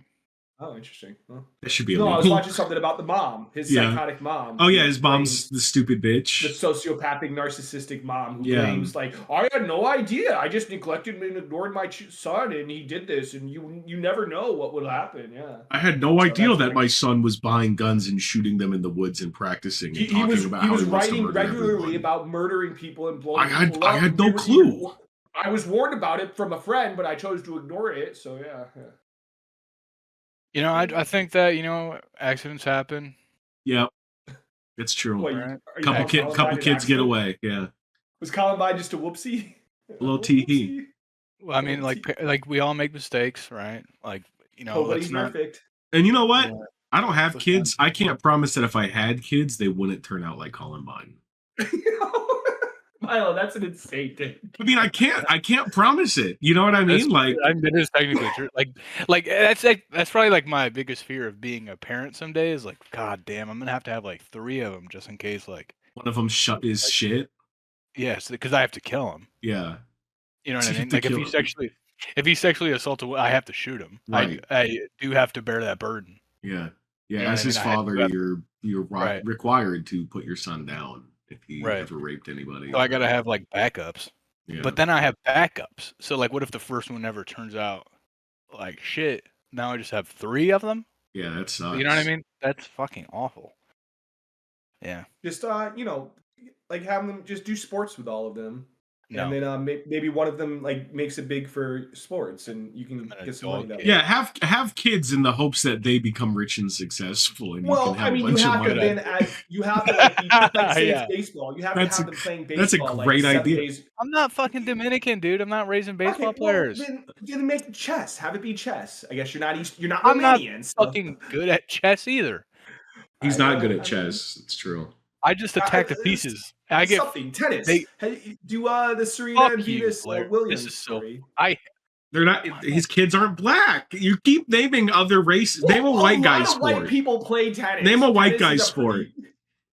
[SPEAKER 3] Oh, interesting. Well,
[SPEAKER 2] That should be
[SPEAKER 3] no, I was
[SPEAKER 2] illegal.
[SPEAKER 3] watching something about the mom, his
[SPEAKER 2] Yeah.
[SPEAKER 3] psychotic mom.
[SPEAKER 2] Oh yeah,
[SPEAKER 3] who
[SPEAKER 2] his mom's
[SPEAKER 3] blames
[SPEAKER 2] the stupid
[SPEAKER 3] the
[SPEAKER 2] bitch.
[SPEAKER 3] sociopathic, narcissistic mom who
[SPEAKER 2] Yeah.
[SPEAKER 3] blames like, I had no idea. I just neglected and ignored my son, and he did this, and you never know what will happen. Yeah.
[SPEAKER 2] I had no
[SPEAKER 3] So
[SPEAKER 2] idea
[SPEAKER 3] that's
[SPEAKER 2] that
[SPEAKER 3] like-
[SPEAKER 2] my son was buying guns and shooting them in the woods and practicing and
[SPEAKER 3] He
[SPEAKER 2] talking
[SPEAKER 3] was
[SPEAKER 2] about
[SPEAKER 3] he
[SPEAKER 2] how
[SPEAKER 3] was
[SPEAKER 2] he wants to
[SPEAKER 3] writing
[SPEAKER 2] murder
[SPEAKER 3] regularly
[SPEAKER 2] everyone.
[SPEAKER 3] about murdering people and blowing people
[SPEAKER 2] I
[SPEAKER 3] up.
[SPEAKER 2] had no
[SPEAKER 3] We were
[SPEAKER 2] clue.
[SPEAKER 3] even- I was warned about it from a friend, but I chose to ignore it. So yeah.
[SPEAKER 4] You know, I think that, you know, accidents happen.
[SPEAKER 2] Yeah, it's true.
[SPEAKER 3] What,
[SPEAKER 4] Right.
[SPEAKER 3] are you calling
[SPEAKER 2] Couple
[SPEAKER 3] Columbine an
[SPEAKER 2] kids get
[SPEAKER 3] accident?
[SPEAKER 2] away. Yeah,
[SPEAKER 3] Was Columbine just a whoopsie?
[SPEAKER 2] a little tee.
[SPEAKER 3] Whoopsie.
[SPEAKER 4] Well, I mean, like we all make mistakes, right? Like, you know,
[SPEAKER 3] Nobody's
[SPEAKER 4] let's not.
[SPEAKER 3] perfect.
[SPEAKER 2] And you know what?
[SPEAKER 4] Yeah.
[SPEAKER 2] I don't have
[SPEAKER 4] Let's
[SPEAKER 2] kids. I can't promise that if I had kids, they wouldn't turn out like Columbine.
[SPEAKER 3] Milo, that's an insane thing.
[SPEAKER 2] I mean, I can't promise it. You know what I mean? Like,
[SPEAKER 4] That is technically true. Like that's probably like my biggest fear of being a parent someday is like, God damn, I'm gonna have to have like 3 of them just in case, like,
[SPEAKER 2] one of them shut his shit.
[SPEAKER 4] yes, because I have to kill him.
[SPEAKER 2] Yeah,
[SPEAKER 4] You know what
[SPEAKER 2] So
[SPEAKER 4] I
[SPEAKER 2] you have
[SPEAKER 4] mean?
[SPEAKER 2] to
[SPEAKER 4] Like
[SPEAKER 2] kill him.
[SPEAKER 4] if he sexually assaulted, I have to shoot him.
[SPEAKER 2] Right.
[SPEAKER 4] I do have to bear that burden.
[SPEAKER 2] Yeah.
[SPEAKER 4] You know
[SPEAKER 2] As
[SPEAKER 4] what I
[SPEAKER 2] his
[SPEAKER 4] mean? I
[SPEAKER 2] father,
[SPEAKER 4] have
[SPEAKER 2] you're
[SPEAKER 4] Right.
[SPEAKER 2] required to put your son down if he
[SPEAKER 4] Right.
[SPEAKER 2] ever raped anybody.
[SPEAKER 4] So I gotta have like backups.
[SPEAKER 2] Yeah.
[SPEAKER 4] But then I have backups. So like, what if the first one never turns out like shit? Now I just have 3 of them.
[SPEAKER 2] Yeah, that sucks.
[SPEAKER 4] You know what I mean? That's fucking awful. Yeah.
[SPEAKER 3] Just like have them just do sports with all of them,
[SPEAKER 4] No.
[SPEAKER 3] and then maybe one of them like makes it big for sports, and you can
[SPEAKER 4] And then a
[SPEAKER 3] get some money
[SPEAKER 4] dog
[SPEAKER 3] that way.
[SPEAKER 4] kid.
[SPEAKER 2] Yeah, have kids in the hopes that they become rich and successful, and you
[SPEAKER 3] Well,
[SPEAKER 2] can have
[SPEAKER 3] I mean,
[SPEAKER 2] a bunch
[SPEAKER 3] you
[SPEAKER 2] of
[SPEAKER 3] have to
[SPEAKER 2] money.
[SPEAKER 3] then you have to like, like say
[SPEAKER 4] Yeah.
[SPEAKER 3] it's baseball. You have
[SPEAKER 2] That's
[SPEAKER 3] to
[SPEAKER 2] a-
[SPEAKER 3] have them playing
[SPEAKER 2] that's a
[SPEAKER 3] baseball.
[SPEAKER 2] great
[SPEAKER 3] like 7
[SPEAKER 2] idea.
[SPEAKER 3] days.
[SPEAKER 4] I'm not fucking Dominican, dude. I'm not raising baseball
[SPEAKER 3] Okay, well,
[SPEAKER 4] players.
[SPEAKER 3] then make chess. Have it be chess. I guess you're not
[SPEAKER 4] I'm not
[SPEAKER 3] Romanian. So.
[SPEAKER 4] fucking good at chess either.
[SPEAKER 2] He's
[SPEAKER 3] I
[SPEAKER 2] not
[SPEAKER 3] know,
[SPEAKER 2] good
[SPEAKER 3] I
[SPEAKER 2] at
[SPEAKER 3] mean-
[SPEAKER 2] chess. It's true.
[SPEAKER 4] I just attack the pieces. I get
[SPEAKER 3] something tennis.
[SPEAKER 4] they-
[SPEAKER 3] Hey, do the Serena
[SPEAKER 4] Fuck
[SPEAKER 3] and
[SPEAKER 4] you,
[SPEAKER 3] Venus
[SPEAKER 4] Blair.
[SPEAKER 3] Williams
[SPEAKER 4] This is so-
[SPEAKER 3] story.
[SPEAKER 2] They're not. His kids aren't black. You keep naming other races. Name a
[SPEAKER 3] Well,
[SPEAKER 2] white guy
[SPEAKER 3] lot of white
[SPEAKER 2] sport.
[SPEAKER 3] people play tennis.
[SPEAKER 2] Name a white
[SPEAKER 3] Tennis
[SPEAKER 2] guy
[SPEAKER 3] is a
[SPEAKER 2] sport.
[SPEAKER 3] pretty-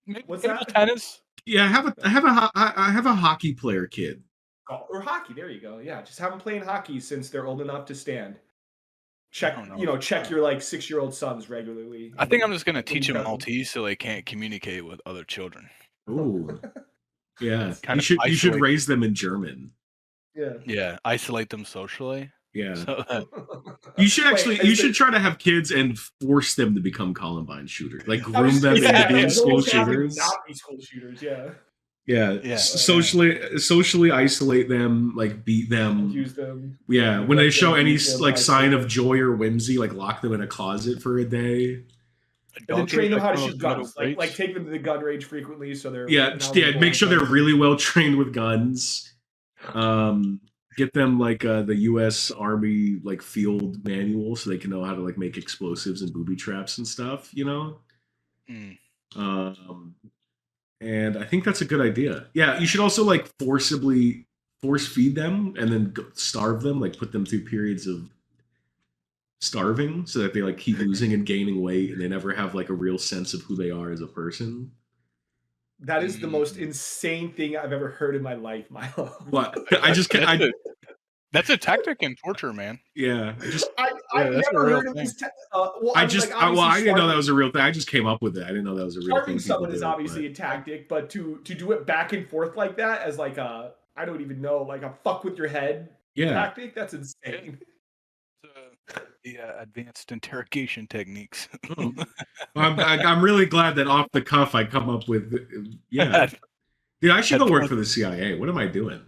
[SPEAKER 4] maybe
[SPEAKER 3] What's
[SPEAKER 4] table
[SPEAKER 3] that?
[SPEAKER 4] tennis.
[SPEAKER 2] Yeah, I have a hockey player kid.
[SPEAKER 3] Or hockey. There you go. Yeah, just have them playing hockey since they're old enough to stand. Check,
[SPEAKER 4] I don't know.
[SPEAKER 3] check your like 6-year-old sons regularly.
[SPEAKER 4] I think I'm just gonna teach them
[SPEAKER 3] Incredible.
[SPEAKER 4] Maltese so they can't communicate with other children.
[SPEAKER 2] Ooh, yeah.
[SPEAKER 4] Kind
[SPEAKER 2] You
[SPEAKER 4] of
[SPEAKER 2] should
[SPEAKER 4] isolate-
[SPEAKER 2] raise them in German.
[SPEAKER 3] Yeah.
[SPEAKER 4] Yeah, isolate them socially.
[SPEAKER 2] Yeah.
[SPEAKER 4] So that,
[SPEAKER 2] You should
[SPEAKER 3] Wait,
[SPEAKER 2] actually
[SPEAKER 3] is
[SPEAKER 2] should
[SPEAKER 3] the-
[SPEAKER 2] try to have kids and force them to become Columbine shooters. Like
[SPEAKER 3] I was
[SPEAKER 2] groom them
[SPEAKER 3] just
[SPEAKER 2] into
[SPEAKER 3] gonna say,
[SPEAKER 2] being
[SPEAKER 3] yeah,
[SPEAKER 2] school
[SPEAKER 3] don't have them
[SPEAKER 2] shooters.
[SPEAKER 3] Not be school shooters. Yeah.
[SPEAKER 2] Yeah.
[SPEAKER 4] Yeah.
[SPEAKER 2] Socially isolate them, like beat them.
[SPEAKER 3] Use them.
[SPEAKER 2] Yeah, when they
[SPEAKER 3] Neglect
[SPEAKER 2] show
[SPEAKER 3] them,
[SPEAKER 2] any
[SPEAKER 3] use them,
[SPEAKER 2] like sign
[SPEAKER 3] isolate
[SPEAKER 2] of joy or whimsy, like lock them in a closet for a day.
[SPEAKER 3] And then train them how to
[SPEAKER 4] Like
[SPEAKER 3] shoot
[SPEAKER 4] metal
[SPEAKER 3] guns. Like
[SPEAKER 4] weights.
[SPEAKER 3] take them to the gun range frequently, so they're
[SPEAKER 2] Yeah,
[SPEAKER 3] knowledgeable
[SPEAKER 2] make
[SPEAKER 3] on
[SPEAKER 2] sure they're
[SPEAKER 3] guns.
[SPEAKER 2] really well trained with guns. Get them like the U.S. Army like field manual so they can know how to like make explosives and booby traps and stuff. You know.
[SPEAKER 4] Mm.
[SPEAKER 2] And I think that's a good idea. Yeah, you should also like force feed them and then starve them, like put them through periods of starving so that they like keep losing and gaining weight and they never have like a real sense of who they are as a person.
[SPEAKER 3] That is the most insane thing I've ever heard in my life, Milo.
[SPEAKER 2] What? I just can't.
[SPEAKER 4] That's a tactic in torture, man.
[SPEAKER 2] Yeah, I just.
[SPEAKER 3] I've
[SPEAKER 4] that's a
[SPEAKER 3] never
[SPEAKER 4] real
[SPEAKER 3] heard of
[SPEAKER 4] thing.
[SPEAKER 3] this.
[SPEAKER 2] I just. Well, I didn't know that was a real thing. I just came up with it. I didn't know that was a real
[SPEAKER 3] Starving
[SPEAKER 2] thing. people
[SPEAKER 3] someone is
[SPEAKER 2] do,
[SPEAKER 3] obviously a tactic, but to do it back and forth like that as like a I don't even know like a fuck with your head
[SPEAKER 2] Yeah.
[SPEAKER 3] tactic. That's insane.
[SPEAKER 4] Yeah, advanced interrogation techniques.
[SPEAKER 2] Oh. I'm really glad that off the cuff I come up with. Yeah, dude, I should go work for the CIA. What am I doing?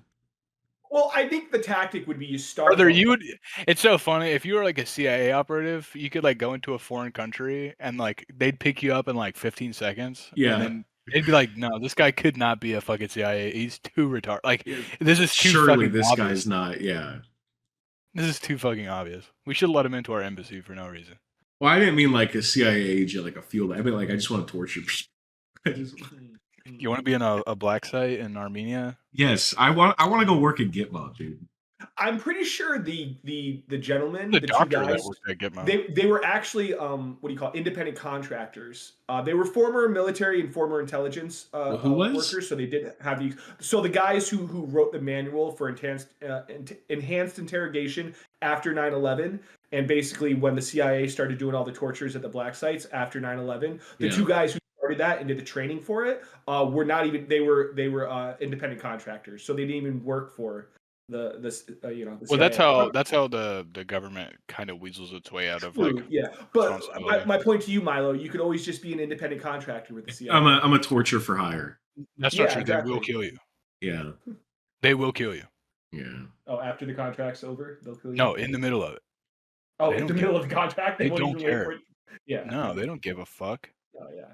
[SPEAKER 3] Well, I think the tactic would be you start.
[SPEAKER 4] Brother, you would. It's so funny. If you were like a CIA operative, you could like go into a foreign country and like they'd pick you up in like 15 seconds.
[SPEAKER 2] Yeah.
[SPEAKER 4] And then they'd be like, "No, this guy could not be a fucking CIA. He's too retarded. Like this is too
[SPEAKER 2] Surely
[SPEAKER 4] fucking
[SPEAKER 2] this
[SPEAKER 4] obvious.
[SPEAKER 2] guy's not. Yeah.
[SPEAKER 4] This is too fucking obvious. We should let him into our embassy for no reason."
[SPEAKER 2] Well, I didn't mean like a CIA agent, like a field. I mean like I just want to torture people. I just,
[SPEAKER 4] You want to be in a black site in Armenia?
[SPEAKER 2] yes, I want to go work at Gitmo, dude.
[SPEAKER 3] I'm pretty sure the gentlemen,
[SPEAKER 4] The
[SPEAKER 3] the two
[SPEAKER 4] doctor that
[SPEAKER 3] guys,
[SPEAKER 4] worked at Gitmo.
[SPEAKER 3] they were actually what do you call it, independent contractors. They were former military and former intelligence
[SPEAKER 2] Who was?
[SPEAKER 3] workers, so they did have these. So the guys who wrote the manual for enhanced interrogation after 9/11, and basically when the CIA started doing all the tortures at the black sites after 9/11, the
[SPEAKER 2] Yeah.
[SPEAKER 3] two guys who started that and did the training for it were not even they were independent contractors, so they didn't even work for the the
[SPEAKER 4] Well, that's
[SPEAKER 3] CIA.
[SPEAKER 4] how the government kind of weasels its way out of
[SPEAKER 3] True,
[SPEAKER 4] like
[SPEAKER 3] yeah. But
[SPEAKER 4] responsibility.
[SPEAKER 3] my point to you, Milo, you could always just be an independent contractor with the CIA.
[SPEAKER 2] I'm a torture for hire.
[SPEAKER 4] That's not
[SPEAKER 3] Yeah,
[SPEAKER 4] true. They will
[SPEAKER 3] exactly.
[SPEAKER 4] kill you.
[SPEAKER 2] Yeah,
[SPEAKER 4] They will kill you.
[SPEAKER 2] yeah.
[SPEAKER 3] Oh, after the contract's over, they'll kill you.
[SPEAKER 4] No, in the middle of it.
[SPEAKER 3] Oh,
[SPEAKER 4] they
[SPEAKER 3] in
[SPEAKER 4] don't
[SPEAKER 3] the
[SPEAKER 4] care.
[SPEAKER 3] middle of the contract,
[SPEAKER 4] They
[SPEAKER 3] won't
[SPEAKER 4] don't
[SPEAKER 3] even
[SPEAKER 4] care.
[SPEAKER 3] wait for it. Yeah.
[SPEAKER 4] No, they don't give a fuck.
[SPEAKER 3] Oh yeah.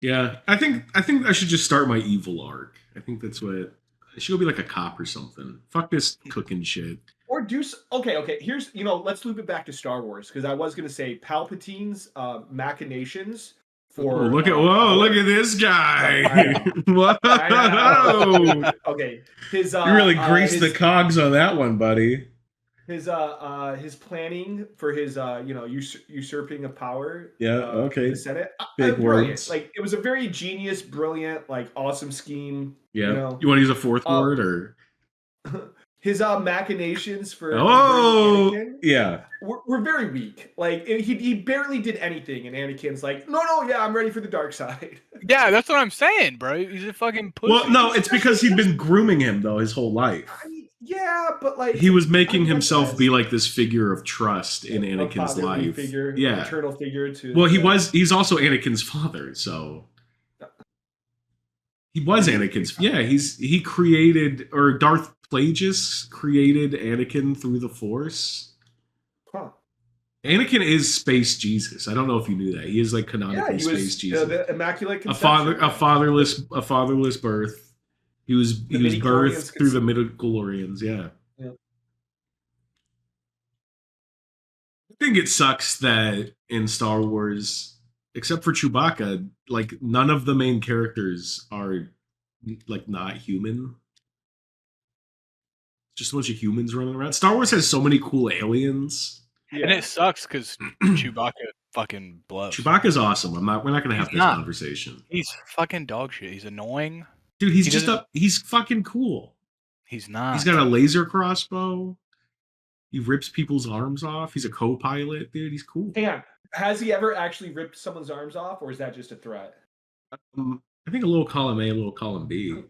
[SPEAKER 2] Yeah, I think I should just start my evil arc. I think that's what I should go be like a cop or something. Fuck this cooking shit.
[SPEAKER 3] Or okay. Here's let's loop it back to Star Wars because I was gonna say Palpatine's machinations for.
[SPEAKER 2] Oh, look at this guy!
[SPEAKER 3] I know.
[SPEAKER 2] Whoa!
[SPEAKER 3] Okay, his
[SPEAKER 2] You really greased the cogs on that one, buddy.
[SPEAKER 3] his planning for his usurping of power.
[SPEAKER 2] Yeah, okay.
[SPEAKER 3] The Senate.
[SPEAKER 2] Big
[SPEAKER 3] Brilliant.
[SPEAKER 2] words.
[SPEAKER 3] Like it was a very genius, brilliant, like awesome scheme.
[SPEAKER 2] Yeah.
[SPEAKER 3] You know?
[SPEAKER 2] You want to use a fourth word or?
[SPEAKER 3] His machinations for
[SPEAKER 2] Anakin, yeah,
[SPEAKER 3] were very weak. Like he barely did anything, and Anakin's like, no, yeah, I'm ready for the dark side.
[SPEAKER 4] Yeah, that's what I'm saying, bro. He's a fucking pussy.
[SPEAKER 2] Well, no, it's because he'd been grooming him though his whole life.
[SPEAKER 3] I mean, yeah, but like
[SPEAKER 2] he was making himself be like this figure of trust in Anakin's life.
[SPEAKER 3] Figure,
[SPEAKER 2] yeah,
[SPEAKER 3] maternal figure to.
[SPEAKER 2] Well, he's also Anakin's father, so. He was Anakin's. Yeah, he created, or Darth Plagueis created Anakin through the Force.
[SPEAKER 3] Huh.
[SPEAKER 2] Anakin is Space Jesus. I don't know if you knew that. He is like canonically Space Jesus.
[SPEAKER 3] The Immaculate Conception.
[SPEAKER 2] A fatherless birth. He was birthed through the midichlorians. Yeah. I think it sucks that in Star Wars, except for Chewbacca, like none of the main characters are like not human. Just a bunch of humans running around. Star Wars has so many cool aliens.
[SPEAKER 4] Yeah. And it sucks because Chewbacca fucking blows.
[SPEAKER 2] Chewbacca's awesome. We're not gonna have this conversation.
[SPEAKER 4] He's fucking dog shit. He's annoying.
[SPEAKER 2] Dude, he's fucking cool.
[SPEAKER 4] He's not.
[SPEAKER 2] He's got a laser crossbow. He rips people's arms off. He's a co-pilot, dude. He's cool.
[SPEAKER 3] Hang on. Has he ever actually ripped someone's arms off, or is that just a threat?
[SPEAKER 2] I think a little column A, a little column B.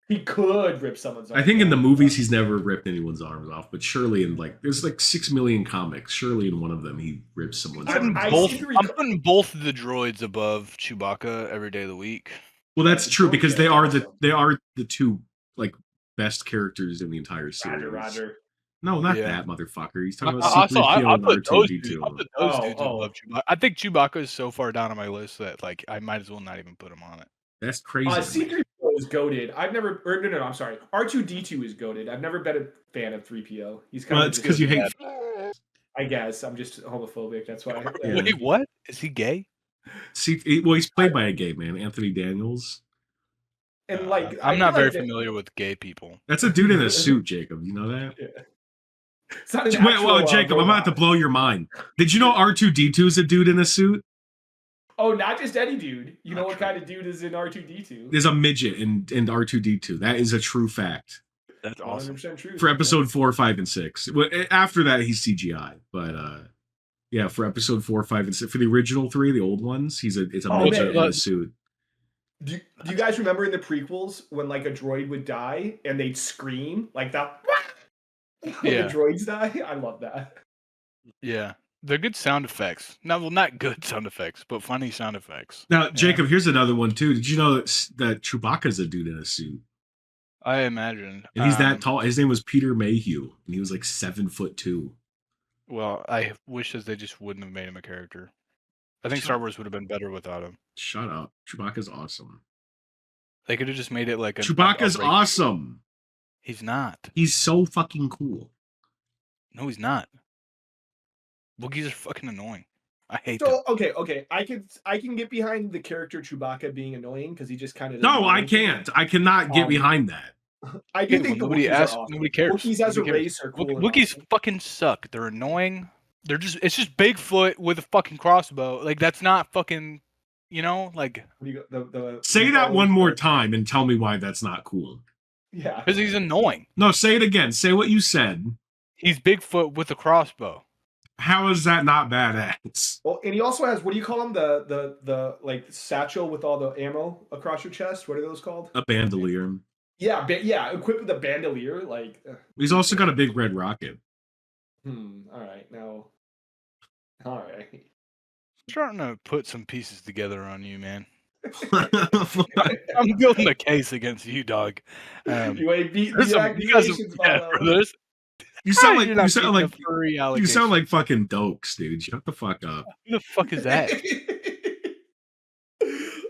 [SPEAKER 3] He could rip someone's arms off.
[SPEAKER 2] I think in the movies he's never ripped anyone's arms off, but surely in there's like 6 million comics. Surely in one of them he rips someone's arms off.
[SPEAKER 4] I'm putting both the droids above Chewbacca every day of the week.
[SPEAKER 2] Well, that's true because they are the two like best characters in the entire series.
[SPEAKER 3] Roger.
[SPEAKER 2] No, not that motherfucker. He's talking about
[SPEAKER 4] I'll put those dudes
[SPEAKER 3] Oh.
[SPEAKER 4] above Chewbacca. I think Chewbacca is so far down on my list that like I might as well not even put him on it.
[SPEAKER 2] That's crazy.
[SPEAKER 3] C3PO is goaded. I've never. No. I'm sorry. R2D2 is goaded. I've never been a fan of 3PO. He's kind of.
[SPEAKER 2] It's because you hate.
[SPEAKER 3] I guess I'm just homophobic. That's why.
[SPEAKER 4] Wait, what? Is he gay?
[SPEAKER 2] He's played by a gay man, Anthony Daniels.
[SPEAKER 3] And like,
[SPEAKER 4] I'm not very familiar with gay people.
[SPEAKER 2] That's a dude in a suit, Jacob. You know that?
[SPEAKER 3] Yeah. It's not an
[SPEAKER 2] Jacob, I'm about to blow your mind. Did you know R2D2 is a dude in a suit?
[SPEAKER 3] Oh, not just any dude. You know what kind of dude is in R2D2?
[SPEAKER 2] There's a midget in R2D2. That is a true fact.
[SPEAKER 4] That's awesome.
[SPEAKER 3] 100% true.
[SPEAKER 2] For episode 4, 5, and 6. After that, he's CGI. But yeah, for episode 4, 5, and 6, for the original 3, the old ones, it's a midget in a suit.
[SPEAKER 3] Do you guys remember in the prequels when like a droid would die and they'd scream like that? When the droids die? I love that.
[SPEAKER 4] Yeah. They're good sound effects. No, well, not good sound effects, but funny sound effects.
[SPEAKER 2] Now, Jacob, here's another one too. Did you know that Chewbacca's a dude in a suit?
[SPEAKER 4] I imagine.
[SPEAKER 2] And he's that tall. His name was Peter Mayhew, and he was like 7'2".
[SPEAKER 4] Well, I wish that they just wouldn't have made him a character. I think Star Wars would have been better without him.
[SPEAKER 2] Shut up. Chewbacca's awesome.
[SPEAKER 4] They could have just made it like
[SPEAKER 2] Chewbacca's awesome.
[SPEAKER 4] He's not.
[SPEAKER 2] He's so fucking cool.
[SPEAKER 4] No, he's not. Wookiees are fucking annoying. I hate them.
[SPEAKER 3] So okay, I can get behind the character Chewbacca being annoying because he just kind of
[SPEAKER 2] No, I can't. I cannot get behind that.
[SPEAKER 3] I do
[SPEAKER 4] Okay, well,
[SPEAKER 3] think the
[SPEAKER 4] nobody
[SPEAKER 3] Wookiees are
[SPEAKER 4] asks,
[SPEAKER 3] awesome.
[SPEAKER 4] nobody cares.
[SPEAKER 3] Wookiees as a
[SPEAKER 4] Nobody cares.
[SPEAKER 3] race are cool. and
[SPEAKER 4] Wookiees
[SPEAKER 3] awesome.
[SPEAKER 4] fucking suck. They're annoying. It's just Bigfoot with a fucking crossbow. Like that's not fucking, like
[SPEAKER 3] What do you go, the
[SPEAKER 2] Say that
[SPEAKER 3] meatballs,
[SPEAKER 2] one more time and tell me why that's not cool.
[SPEAKER 3] Yeah.
[SPEAKER 4] because he's annoying.
[SPEAKER 2] No, say it again. Say what you said.
[SPEAKER 4] He's Bigfoot with a crossbow.
[SPEAKER 2] How is that not badass?
[SPEAKER 3] Well, and he also has, what do you call them? The like satchel with all the ammo across your chest. What are those called?
[SPEAKER 2] A bandolier.
[SPEAKER 3] Yeah, equipped with a bandolier. Like
[SPEAKER 2] He's also got a big red rocket.
[SPEAKER 3] All right, now. All right.
[SPEAKER 4] I'm starting to put some pieces together on you, man. I'm building a case against you, dog.
[SPEAKER 3] You ain't beating
[SPEAKER 4] There's
[SPEAKER 3] the
[SPEAKER 4] some- you got some-
[SPEAKER 3] accusations,
[SPEAKER 4] yeah,
[SPEAKER 3] Milo.
[SPEAKER 4] bro, there's-
[SPEAKER 2] You sound
[SPEAKER 4] You're not getting a
[SPEAKER 2] like
[SPEAKER 4] furry
[SPEAKER 2] you
[SPEAKER 4] allegation.
[SPEAKER 2] sound like fucking Dokes, dude. Shut the fuck up.
[SPEAKER 4] Who the fuck is that?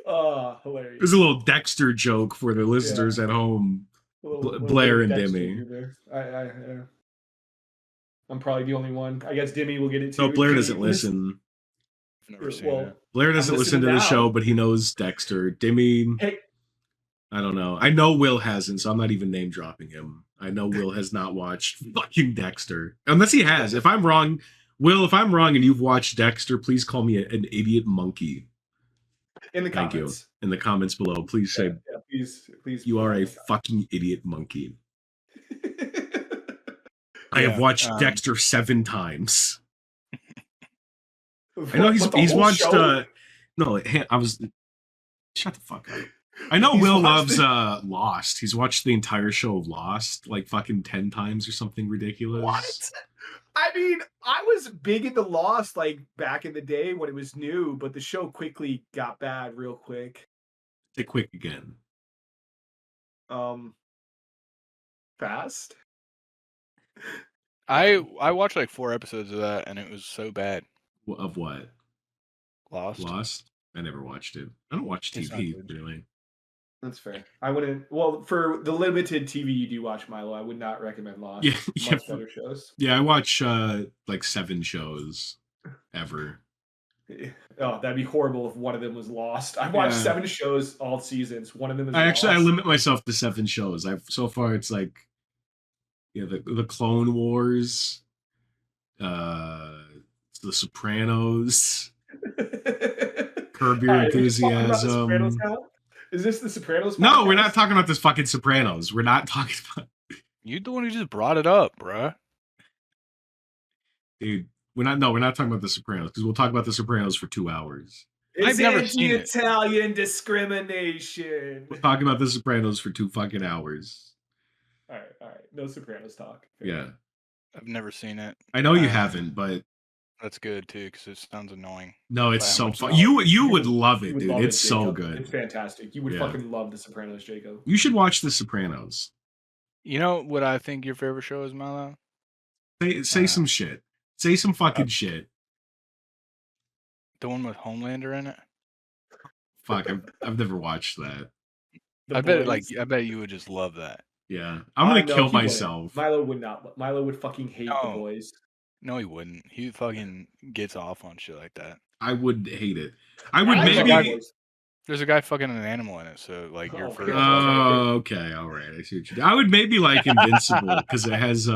[SPEAKER 3] Oh, hilarious.
[SPEAKER 2] There's a little Dexter joke for the listeners at home.
[SPEAKER 3] Little
[SPEAKER 2] Blair and
[SPEAKER 3] Dexter
[SPEAKER 2] Demi.
[SPEAKER 3] there. I'm probably the only one. I guess Demi will get it too.
[SPEAKER 2] No, Blair
[SPEAKER 3] Demi,
[SPEAKER 2] doesn't listen.
[SPEAKER 4] I've never seen
[SPEAKER 3] Well,
[SPEAKER 4] it.
[SPEAKER 2] Blair doesn't
[SPEAKER 3] I'm
[SPEAKER 2] listen to
[SPEAKER 3] listening
[SPEAKER 2] the
[SPEAKER 3] now.
[SPEAKER 2] show, but he knows Dexter. Demi,
[SPEAKER 3] Hey,
[SPEAKER 2] I don't know. I know Will hasn't, so I'm not even name dropping him. I know Will has not watched fucking Dexter. Unless he has. If I'm wrong, Will, if I'm wrong and you've watched Dexter, please call me an idiot monkey.
[SPEAKER 3] in the
[SPEAKER 2] Thank
[SPEAKER 3] comments.
[SPEAKER 2] you. In the comments below, please say
[SPEAKER 3] Yeah, please.
[SPEAKER 2] you are a
[SPEAKER 3] put
[SPEAKER 2] fucking idiot monkey.
[SPEAKER 3] it
[SPEAKER 2] I have
[SPEAKER 4] Yeah,
[SPEAKER 2] watched Dexter 7 times.
[SPEAKER 3] on.
[SPEAKER 2] I know
[SPEAKER 3] What, the
[SPEAKER 2] he's
[SPEAKER 3] whole
[SPEAKER 2] watched
[SPEAKER 3] show?
[SPEAKER 2] no, I was shut the fuck up. I know
[SPEAKER 3] He's
[SPEAKER 2] Will
[SPEAKER 3] watched
[SPEAKER 2] loves Lost. He's watched the entire show of Lost like fucking 10 times or something ridiculous.
[SPEAKER 3] What? I mean, I was big into Lost like back in the day when it was new, but the show quickly got bad real quick.
[SPEAKER 2] Say quick again.
[SPEAKER 3] Fast.
[SPEAKER 4] I watched like 4 episodes of that, and it was so bad.
[SPEAKER 2] Of what?
[SPEAKER 4] Lost.
[SPEAKER 2] Lost? I never watched it. I don't watch
[SPEAKER 4] It's not
[SPEAKER 2] TV
[SPEAKER 4] good.
[SPEAKER 2] really.
[SPEAKER 3] That's fair. I wouldn't. Well, for the limited TV you do watch, Milo, I would not recommend Lost.
[SPEAKER 2] Yeah,
[SPEAKER 3] Much better shows.
[SPEAKER 2] Yeah, I watch like 7 shows ever.
[SPEAKER 3] Oh, that'd be horrible if one of them was Lost. I've watched
[SPEAKER 2] Yeah.
[SPEAKER 3] 7 shows all seasons. One of them is
[SPEAKER 2] I
[SPEAKER 3] Lost.
[SPEAKER 2] limit myself to 7 shows. So far it's like the Clone Wars, The Sopranos, Curb Your
[SPEAKER 3] Alright, are we just talking about The Sopranos
[SPEAKER 2] Enthusiasm.
[SPEAKER 3] now? Is this the Sopranos?
[SPEAKER 2] No, we're not
[SPEAKER 3] podcast?
[SPEAKER 2] talking about this fucking Sopranos. We're not talking about
[SPEAKER 4] You the one who just brought it up, bruh.
[SPEAKER 2] dude. We're not talking about the Sopranos because we'll talk about the Sopranos for 2 hours.
[SPEAKER 3] It's
[SPEAKER 4] I've never seen it.
[SPEAKER 3] anti-Italian discrimination.
[SPEAKER 2] We'll talk about the Sopranos for 2 fucking hours.
[SPEAKER 3] All right. No Sopranos talk.
[SPEAKER 2] Yeah,
[SPEAKER 4] I've never seen it.
[SPEAKER 2] I know you haven't, but
[SPEAKER 4] That's good too, because it sounds annoying.
[SPEAKER 2] no, it's
[SPEAKER 4] Wow,
[SPEAKER 2] so
[SPEAKER 4] much
[SPEAKER 2] fun.
[SPEAKER 3] fun.
[SPEAKER 2] You would love
[SPEAKER 3] You
[SPEAKER 2] it,
[SPEAKER 3] would
[SPEAKER 2] dude.
[SPEAKER 3] love
[SPEAKER 2] It's
[SPEAKER 3] it,
[SPEAKER 2] so
[SPEAKER 3] Jacob.
[SPEAKER 2] good.
[SPEAKER 3] It's fantastic. You would
[SPEAKER 2] Yeah.
[SPEAKER 3] fucking love The Sopranos, Jacob.
[SPEAKER 2] You should watch the Sopranos.
[SPEAKER 4] You know what I think your favorite show is, Milo?
[SPEAKER 2] Say some shit. Say some fucking shit.
[SPEAKER 4] The one with Homelander in it.
[SPEAKER 2] Fuck, I've never watched that.
[SPEAKER 3] The
[SPEAKER 4] I bet
[SPEAKER 3] Boys.
[SPEAKER 4] I bet you would just love that.
[SPEAKER 2] Yeah, I'm gonna
[SPEAKER 3] No,
[SPEAKER 2] kill
[SPEAKER 3] he wouldn't.
[SPEAKER 2] myself.
[SPEAKER 3] Milo would not. Milo would fucking hate The
[SPEAKER 4] No.
[SPEAKER 3] Boys.
[SPEAKER 4] No, he wouldn't. He fucking gets off on shit like that.
[SPEAKER 2] I would hate it. I would
[SPEAKER 3] I love
[SPEAKER 2] maybe.
[SPEAKER 3] The Boys.
[SPEAKER 4] There's a guy fucking an animal in it, so like you're
[SPEAKER 3] Oh,
[SPEAKER 4] for
[SPEAKER 3] God.
[SPEAKER 2] Oh, okay, all right. I see what you do. I would maybe like Invincible because it has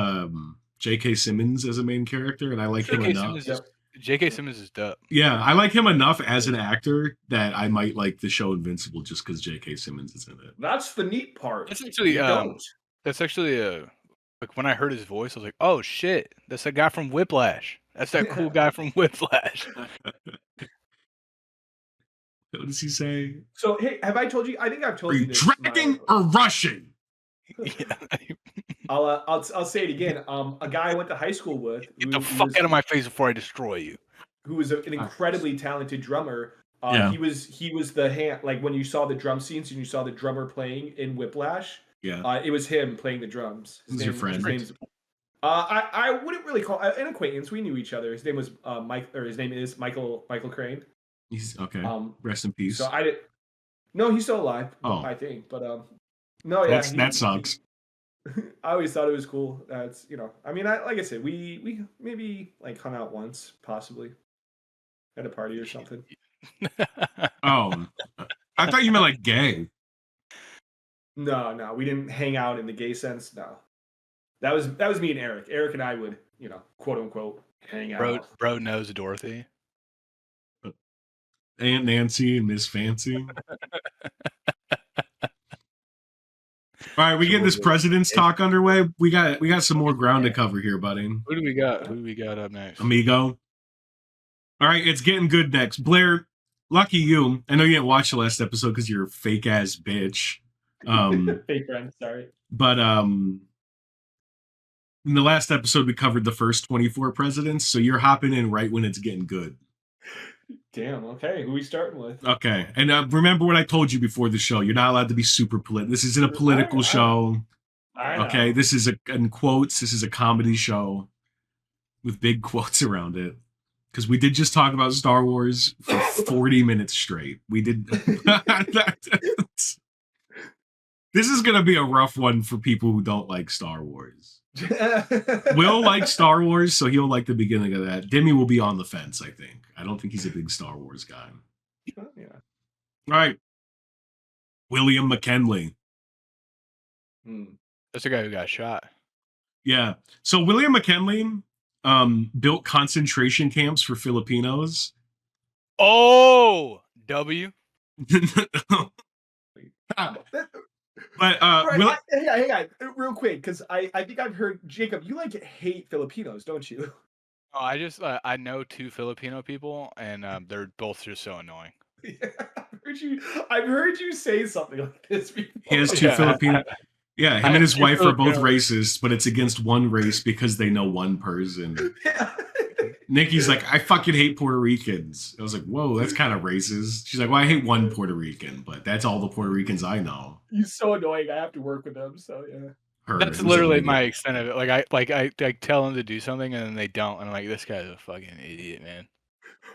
[SPEAKER 2] J.K. Simmons as a main character, and I like him
[SPEAKER 4] J.K.
[SPEAKER 2] enough.
[SPEAKER 4] Simmons is J.K. Simmons is dope.
[SPEAKER 2] Yeah, I like him enough as an actor that I might like the show Invincible just because J.K. Simmons is in it.
[SPEAKER 3] That's the neat part.
[SPEAKER 4] That's actually
[SPEAKER 3] You don't.
[SPEAKER 4] That's actually like when I heard his voice, I was like, oh shit, that's that guy from Whiplash. That's that cool guy from Whiplash.
[SPEAKER 2] What does he say?
[SPEAKER 3] So hey, have I told you? I think I've told
[SPEAKER 2] Are
[SPEAKER 3] you
[SPEAKER 2] you
[SPEAKER 3] this.
[SPEAKER 2] dragging or rushing?
[SPEAKER 4] Yeah.
[SPEAKER 3] I'll say it again. A guy I went to high school with.
[SPEAKER 4] Get the fuck out of my face before I destroy you.
[SPEAKER 3] Who was an incredibly talented drummer.
[SPEAKER 2] Yeah.
[SPEAKER 3] He was the hand, like when you saw the drum scenes and you saw the drummer playing in Whiplash.
[SPEAKER 2] Yeah.
[SPEAKER 3] It was him playing the drums.
[SPEAKER 2] Who's your friend?
[SPEAKER 3] His name's, I wouldn't really call an acquaintance. We knew each other. His name was Mike, or his name is Michael Crane.
[SPEAKER 2] He's okay.
[SPEAKER 3] Um,
[SPEAKER 2] Rest in peace.
[SPEAKER 3] So I did. No, he's still alive.
[SPEAKER 2] Oh.
[SPEAKER 3] I think, but no, yeah,
[SPEAKER 2] That sucks.
[SPEAKER 3] I always thought it was cool. That's I mean, like I said, we maybe like hung out once, possibly at a party or something.
[SPEAKER 2] Oh, I thought you meant like gay.
[SPEAKER 3] No, we didn't hang out in the gay sense. No, that was me and Eric. Eric and I would, quote unquote, hang out.
[SPEAKER 4] Bro knows Dorothy.
[SPEAKER 2] Aunt Nancy and Miss Fancy. All right, we get this president's talk underway. We got some more ground to cover here, buddy.
[SPEAKER 4] Who do we got? Who do we got up next?
[SPEAKER 2] Amigo. All right, it's getting good next. Blair, lucky you. I know you didn't watch the last episode because you're a fake ass bitch.
[SPEAKER 3] Fake friend, sorry.
[SPEAKER 2] But in the last episode we covered the first 24 presidents, so you're hopping in right when it's getting good.
[SPEAKER 3] Damn. Okay, who we starting with?
[SPEAKER 2] Okay, and remember what I told you before the show. You're not allowed to be super political. This isn't a political show. Okay, this is in quotes. This is a comedy show with big quotes around it. Because we did just talk about Star Wars for 40 minutes straight. We did. This is going to be a rough one for people who don't like Star Wars. Will likes Star Wars, so he'll like the beginning of that. Demi will be on the fence, I think. I don't think he's a big Star Wars guy.
[SPEAKER 3] Yeah.
[SPEAKER 2] All right. William McKinley.
[SPEAKER 4] That's the guy who got shot.
[SPEAKER 2] Yeah. So William McKinley built concentration camps for Filipinos.
[SPEAKER 4] Oh, W.
[SPEAKER 2] But
[SPEAKER 3] right, hang on, real quick, because I think I've heard Jacob. You like hate Filipinos, don't you?
[SPEAKER 4] Oh, I just I know 2 Filipino people, and they're both just so annoying.
[SPEAKER 3] Yeah, I've heard you say something like this before.
[SPEAKER 2] He has 2 Filipino. Yeah, him and his wife are both
[SPEAKER 4] Filipino.
[SPEAKER 2] racist, but it's against one race because they know one person. Nikki's like, I fucking hate Puerto Ricans. I was like, whoa, that's kind of racist. She's like, well, I hate one Puerto Rican, but that's all the Puerto Ricans I know.
[SPEAKER 3] He's so annoying. I have to work with him. So yeah.
[SPEAKER 4] That's literally my extent of it. I tell them to do something and then they don't, and I'm like, this guy's a fucking idiot, man.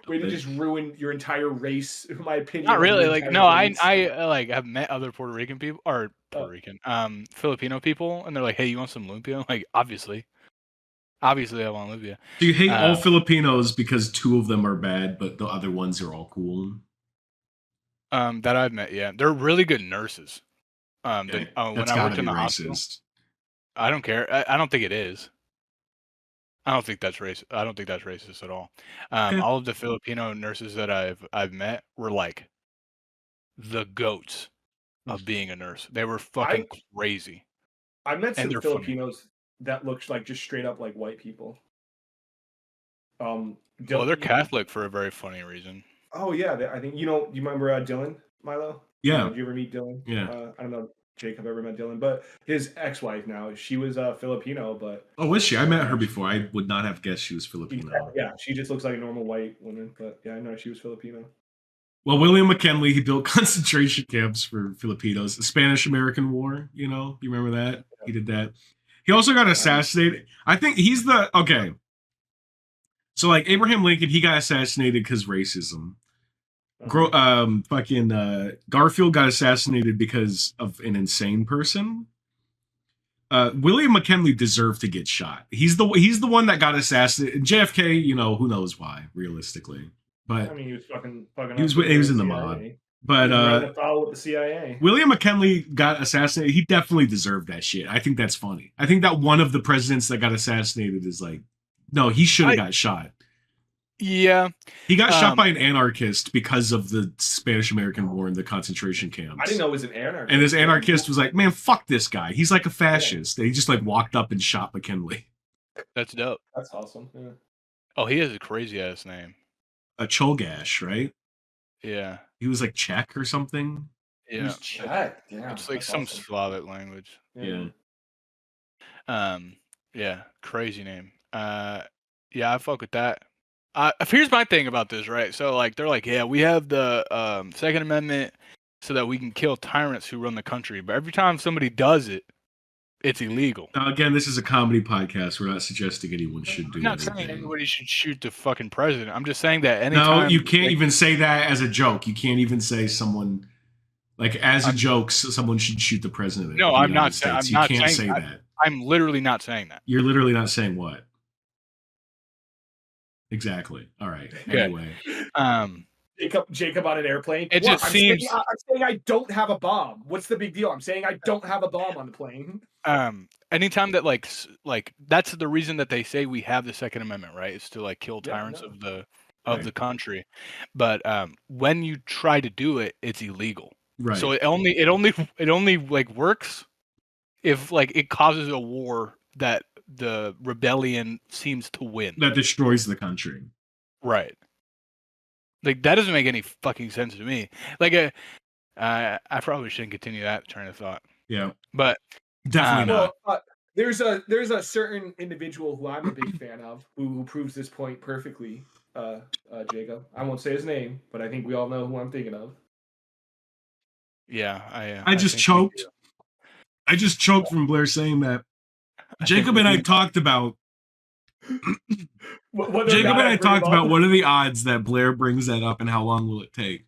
[SPEAKER 3] Way to just ruin your entire race, in my opinion.
[SPEAKER 4] Not really. Like, no, I like have met other Puerto Rican people or Filipino people, and they're like, hey, you want some lumpia? I'm like, obviously I want lumpia.
[SPEAKER 2] Do you hate all Filipinos because 2 of them are bad, but the other ones are all cool?
[SPEAKER 4] That I've met, yeah, they're really good nurses.
[SPEAKER 2] Okay.
[SPEAKER 4] When I worked in the hospital, I don't care. I don't think it is. I don't think that's racist. I don't think that's racist at all. All of the Filipino nurses that I've met were like the goats of being a nurse. They were fucking crazy.
[SPEAKER 3] I met some Filipinos that looked like just straight up like white people.
[SPEAKER 2] Oh,
[SPEAKER 4] Well, they're Catholic for a very funny reason.
[SPEAKER 3] Oh yeah, I think you remember Dylan Milo?
[SPEAKER 2] Yeah.
[SPEAKER 3] Did you ever meet Dylan?
[SPEAKER 2] Yeah.
[SPEAKER 3] I don't know if Jacob ever met Dylan, but his ex-wife now, she was Filipino, but
[SPEAKER 2] oh, was she? I met her before. I would not have guessed she was Filipino.
[SPEAKER 3] Yeah, she just looks like a normal white woman, but yeah, I know she was Filipino.
[SPEAKER 2] Well, William McKinley, he built concentration camps for Filipinos. The Spanish-American War, you remember that? He did that. He also got assassinated. I think he's okay. So like Abraham Lincoln, he got assassinated because racism. Garfield got assassinated because of an insane person. William McKinley deserved to get shot. He's the one that got assassinated. JFK, who knows why, realistically. But
[SPEAKER 3] I mean, he was fucking.
[SPEAKER 2] He was in the mob. But
[SPEAKER 3] foul with the CIA.
[SPEAKER 2] William McKinley got assassinated. He definitely deserved that shit. I think that's funny. I think that one of the presidents that got assassinated is like, no, he should have got shot.
[SPEAKER 4] Yeah.
[SPEAKER 2] He got shot by an anarchist because of the Spanish-American War and the concentration camps.
[SPEAKER 3] I didn't know it was an anarchist.
[SPEAKER 2] And this anarchist was like, man, fuck this guy. He's like a fascist. And he just like walked up and shot McKinley.
[SPEAKER 4] That's dope.
[SPEAKER 3] That's awesome. Yeah.
[SPEAKER 4] Oh, he has a crazy-ass name.
[SPEAKER 2] A Cholgash, right?
[SPEAKER 4] Yeah.
[SPEAKER 2] He was like Czech or something.
[SPEAKER 3] Yeah. He was Czech. Damn.
[SPEAKER 4] It's like some awesome Slavic language.
[SPEAKER 2] Yeah.
[SPEAKER 4] Yeah. Crazy name. Yeah, I fuck with that. Here's my thing about this, right? So, like, they're like, yeah, we have the Second Amendment so that we can kill tyrants who run the country. But every time somebody does it, it's illegal.
[SPEAKER 2] Now, again, this is a comedy podcast. We're not suggesting anyone should do it.
[SPEAKER 4] I'm not saying everybody should shoot the fucking president. I'm just saying that anytime...
[SPEAKER 2] No, you can't even say that as a joke. You can't even say someone... Like as a joke, someone should shoot the president
[SPEAKER 4] No,
[SPEAKER 2] of the
[SPEAKER 4] I'm
[SPEAKER 2] United
[SPEAKER 4] not.
[SPEAKER 2] States.
[SPEAKER 4] I'm
[SPEAKER 2] You
[SPEAKER 4] not
[SPEAKER 2] can't
[SPEAKER 4] saying.
[SPEAKER 2] say that.
[SPEAKER 4] I'm literally not saying that.
[SPEAKER 2] You're literally not saying what. Exactly. All right.
[SPEAKER 4] Okay.
[SPEAKER 2] Anyway,
[SPEAKER 3] Jacob on an airplane.
[SPEAKER 4] It
[SPEAKER 3] What?
[SPEAKER 4] just
[SPEAKER 3] I'm
[SPEAKER 4] seems.
[SPEAKER 3] saying I don't have a bomb. What's the big deal? I'm saying I don't have a bomb on the plane.
[SPEAKER 4] Anytime that like that's the reason that they say we have the Second Amendment, right? Is to like kill tyrants of the country. But when you try to do it, it's illegal.
[SPEAKER 2] right.
[SPEAKER 4] So it only like works if like it causes a war that the rebellion seems to win.
[SPEAKER 2] That destroys the country.
[SPEAKER 4] Right. Like that doesn't make any fucking sense to me. Like I probably shouldn't continue that train of thought.
[SPEAKER 2] Yeah.
[SPEAKER 4] But
[SPEAKER 2] definitely not.
[SPEAKER 3] Well, there's a certain individual who I'm a big fan of who proves this point perfectly. Jacob, I won't say his name, but I think we all know who I'm thinking of.
[SPEAKER 4] Yeah,
[SPEAKER 2] I just choked. I just choked from Blair saying that. Jacob and I talked about. Jacob and I talked about what are the odds that Blair brings that up and how long will it take.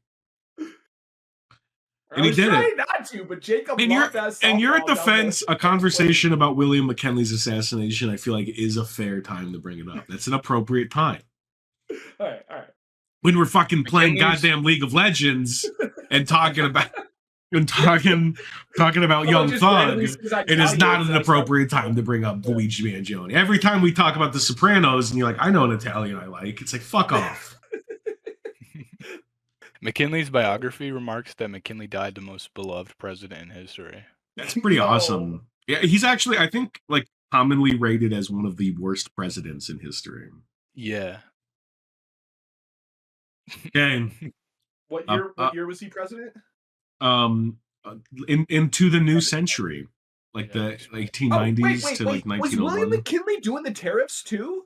[SPEAKER 3] And he did it. Not to, but Jacob
[SPEAKER 2] and you're at defense. A conversation about William McKinley's assassination, I feel like, is a fair time to bring it up. That's an appropriate time.
[SPEAKER 3] All right.
[SPEAKER 2] When we're fucking playing goddamn League of Legends and talking about Young Thug, it is not an appropriate time to bring up Luigi Mangione. Every time we talk about The Sopranos, and you're like, I know an Italian I like. It's like, fuck off.
[SPEAKER 4] McKinley's biography remarks that McKinley died the most beloved president in history.
[SPEAKER 2] That's pretty awesome. Yeah, he's actually, I think, like commonly rated as one of the worst presidents in history.
[SPEAKER 4] Yeah.
[SPEAKER 2] Okay.
[SPEAKER 3] What year was he president?
[SPEAKER 2] Into the new century, like the 1890s to like 1901.
[SPEAKER 3] Was William McKinley doing the tariffs too?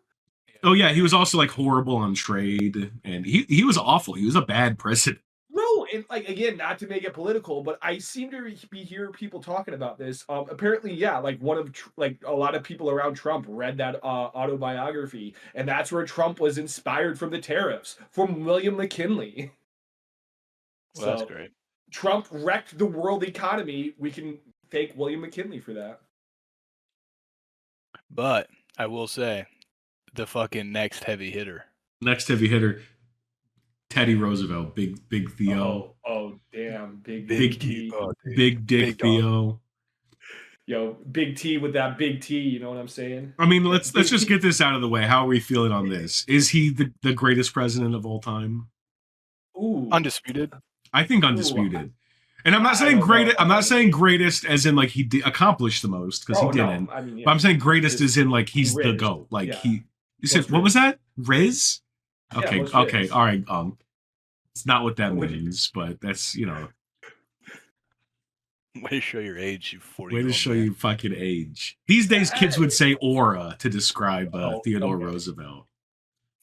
[SPEAKER 2] Oh yeah, he was also like horrible on trade, and he was awful. He was a bad president.
[SPEAKER 3] No, and like again, not to make it political, but I seem to be hearing people talking about this. Apparently, yeah, like a lot of people around Trump read that autobiography, and that's where Trump was inspired from the tariffs from William McKinley.
[SPEAKER 4] Well, so, that's great.
[SPEAKER 3] Trump wrecked the world economy. We can thank William McKinley for that.
[SPEAKER 4] But I will say, the fucking next heavy hitter,
[SPEAKER 2] Teddy Roosevelt, big Theo.
[SPEAKER 3] Oh damn, big
[SPEAKER 2] T, big Dick
[SPEAKER 4] big
[SPEAKER 2] Theo.
[SPEAKER 3] Yo, big T with that big T. You know what I'm saying?
[SPEAKER 2] I mean, let's just get this out of the way. How are we feeling on this? Is he the greatest president of all time?
[SPEAKER 3] Ooh,
[SPEAKER 4] undisputed.
[SPEAKER 2] I think undisputed. Ooh. And I'm not saying greatest. I'm not saying greatest as in like he accomplished the most because he didn't. No. I mean, yeah. But I'm saying greatest as in like he's the GOAT. Like he. You said what was that? Riz? Okay.
[SPEAKER 3] Yeah,
[SPEAKER 2] okay.
[SPEAKER 3] Riz?
[SPEAKER 2] All right. It's not what that means, but that's
[SPEAKER 4] Way to show your age, you 40.
[SPEAKER 2] Way to show you fucking age. These days, kids would say aura to describe Theodore Roosevelt.